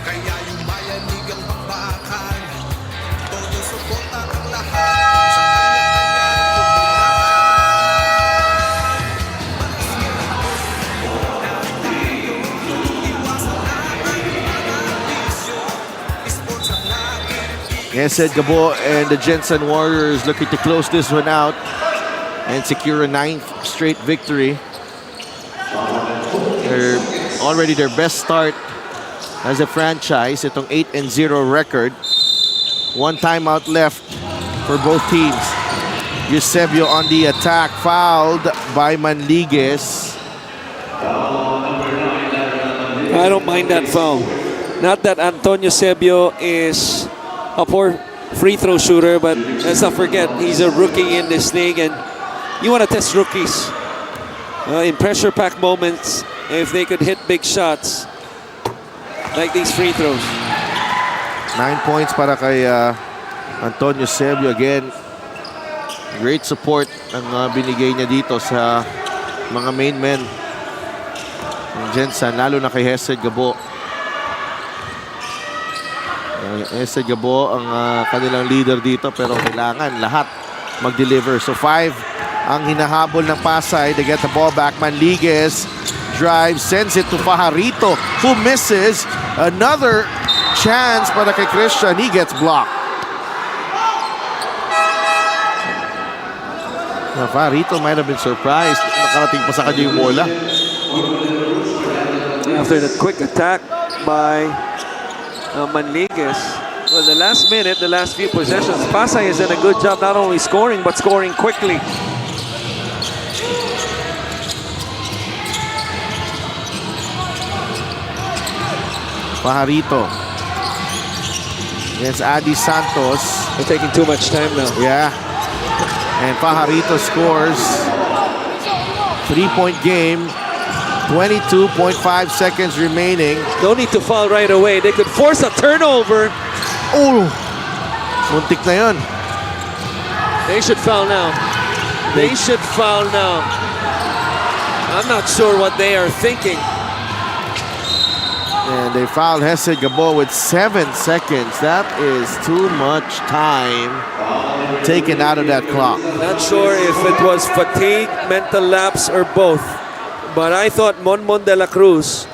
Speaker 10: Kaya yung mayanig ang bakbakan. Todo suporta ang lahat. Sa
Speaker 2: Hesed Gabo and the Gensan Warriors looking to close this one out and secure a 9th straight victory. They're already their best start as a franchise. Itong 8-0 record. 1 timeout left for both teams. Eusebio on the attack, fouled by Manligues.
Speaker 3: I don't mind that foul. Not that Antonio Sebio is a poor free throw shooter, but let's not forget he's a rookie in this league, and you want to test rookies in pressure-packed moments if they could hit big shots like these free throws.
Speaker 2: 9 points para kay Antonio Sebio. Again, great support ang binigay niya dito sa mga main men ng Gensan, lalo na kay Hesed Gabo. Hesed Gabo ang kanilang leader dito, pero kailangan lahat mag-deliver. So 5 ang hinahabol ng Pasay. They get the ball back. Manligues drives, sends it to Fajarito, who misses. Another chance para kay Christian. He gets blocked. Now, Fajarito might have been surprised. Nakarating pa sa kanya yung bola.
Speaker 3: After that quick attack by Manligues. Well, the last minute, the last few possessions, Pasay has done a good job not only scoring, but scoring quickly.
Speaker 2: Fajarito against Adi Santos.
Speaker 3: They're taking too much time now.
Speaker 2: Yeah. And Fajarito scores. 3-point game. 22.5 seconds remaining.
Speaker 3: Don't need to foul right away. They could force a turnover.
Speaker 2: Oh! Muntik na yun.
Speaker 3: They should foul now. They should foul now. I'm not sure what they are thinking.
Speaker 2: And they fouled Hesed Gabo with 7 seconds. That is too much time taken out of that clock.
Speaker 3: Not sure if it was fatigue, mental lapse, or both. But I thought Monmon de la Cruz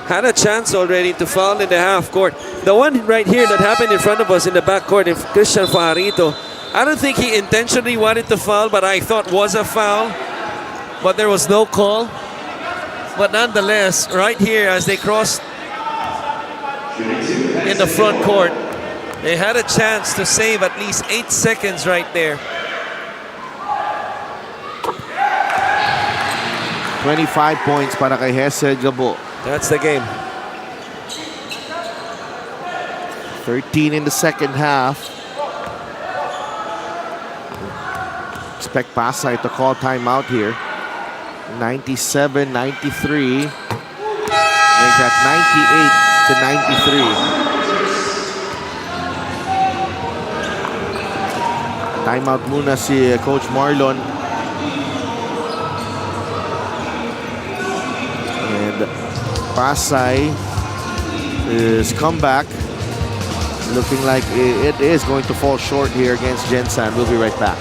Speaker 3: had a chance already to foul in the half court. The one right here that happened in front of us in the back court, if Christian Fajarito, I don't think he intentionally wanted to foul, but I thought was a foul. But there was no call. But nonetheless, right here as they crossed in the front court, they had a chance to save at least 8 seconds right there.
Speaker 2: 25 points para kay Hesed Gabo.
Speaker 3: That's the game.
Speaker 2: 13 in the second half. Expect Pasay to call timeout here. 97-93. Make that 98-93. Timeout muna si Coach Marlon. And Pasay is comeback. Looking like it is going to fall short here against Gensan. We'll be right back.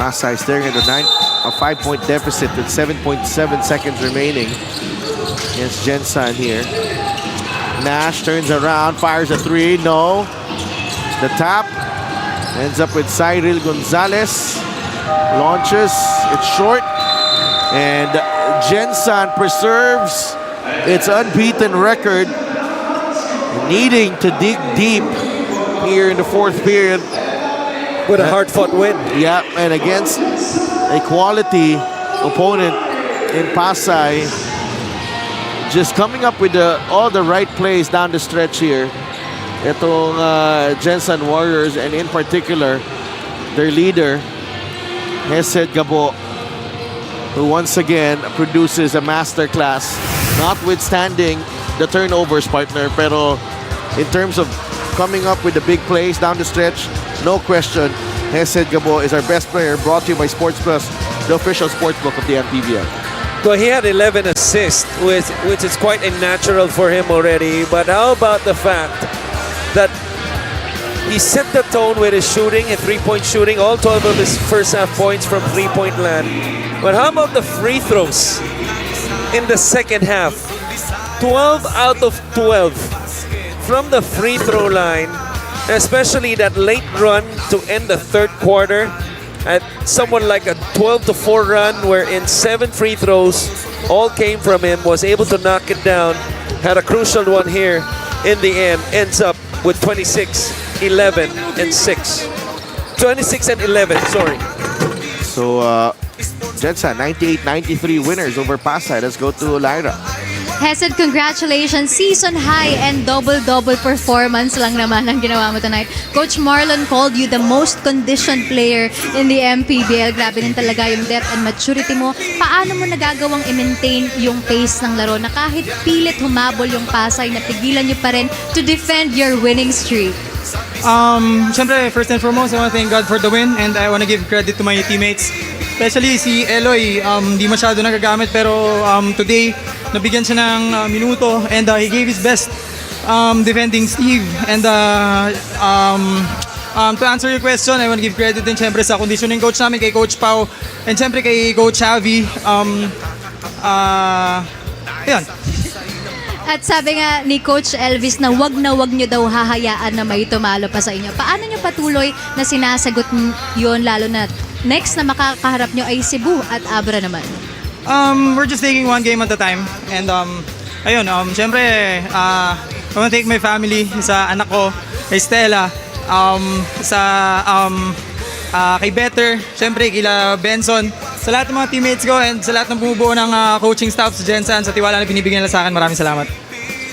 Speaker 2: Pasay staring at a 5-point deficit with 7.7 seconds remaining against Gensan here. Nash turns around, fires a 3. No. The tap ends up with Cyril Gonzalez. Launches. It's short. And Gensan preserves its unbeaten record, needing to dig deep here in the fourth period.
Speaker 3: With a hard-fought win.
Speaker 2: Yeah, and against a quality opponent in Pasay, just coming up with all the right plays down the stretch here. Itong Gensan Warriors, and in particular, their leader, Hesed Gabo, who once again produces a masterclass, notwithstanding the turnovers, partner. Pero in terms of coming up with the big plays down the stretch, no question, Hesed Gabo is our best player, brought to you by Sports Plus, the official sportsbook of the MPBL.
Speaker 3: Well, he had 11 assists, which is quite a natural for him already. But how about the fact that he set the tone with his shooting, a three-point shooting, all 12 of his first half points from three-point land. But how about the free throws in the second half? 12 out of 12 from the free throw line. Especially that late run to end the third quarter at someone like a 12-4 run wherein 7 free throws all came from him, was able to knock it down, had a crucial one here in the end, ends up with 26, 11, and 6. 26 and 11, sorry.
Speaker 2: So, Gensan, 98-93 winners over Pasay. Let's go to Lyra.
Speaker 4: Hesed, congratulations. Season high and double-double performance lang naman ang ginawa mo tonight. Coach Marlon called you the most conditioned player in the MPBL. Grabe din talaga yung depth and maturity mo. Paano mo nagagawang i-maintain yung pace ng laro na kahit pilit humabol yung Pasay, napigilan nyo pa rin to defend your winning streak?
Speaker 6: Siyempre, first and foremost, I want to thank God for the win, and I want to give credit to my teammates. Especially si Eloy, di masyado nagagamit, pero today, nabigyan siya ng minuto, and he gave his best defending Steve. And to answer your question, I want to give credit din siyempre sa conditioning coach namin, kay Coach Pao, and siyempre kay Coach Javi. Ayan.
Speaker 4: At sabi nga ni Coach Elvis na wag nyo daw hahayaan na may tumalo pa sa inyo. Paano nyo patuloy na sinasagot yun, lalo na next na makakaharap nyo ay Cebu at Abra naman?
Speaker 6: We're just taking one game at a time. And ayun, syempre, I want to thank my family, sa anak ko, kay Stella, kay Better, syempre kila Benson, sa lahat ng mga teammates ko and sa lahat ng bumubuo ng coaching staff sa Gensan, sa tiwala na binibigyan nila sa akin, maraming salamat.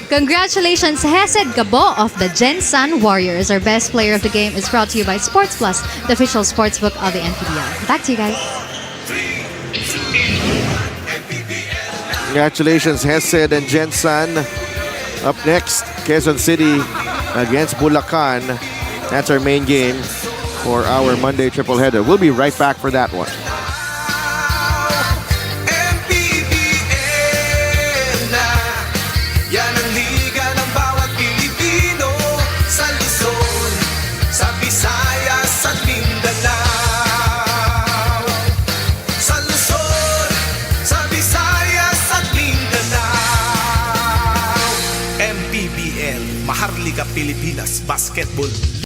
Speaker 4: Congratulations, Hesed Gabo of the Gensan Warriors. Our best player of the game is brought to you by Sports Plus, the official sportsbook of the MPBL. Back to you guys.
Speaker 2: Congratulations, Hesed and Gensan. Up next, Quezon City against Bulacan. That's our main game for our Monday triple header. We'll be right back for that one.
Speaker 10: MPBL na yan ang liga ng bawat Pilipino sa Luzon, sa Visayas at Mindanao. Sa Luzon, sa Visayas at Mindanao. MPBL, Maharlika Pilipinas Basketball.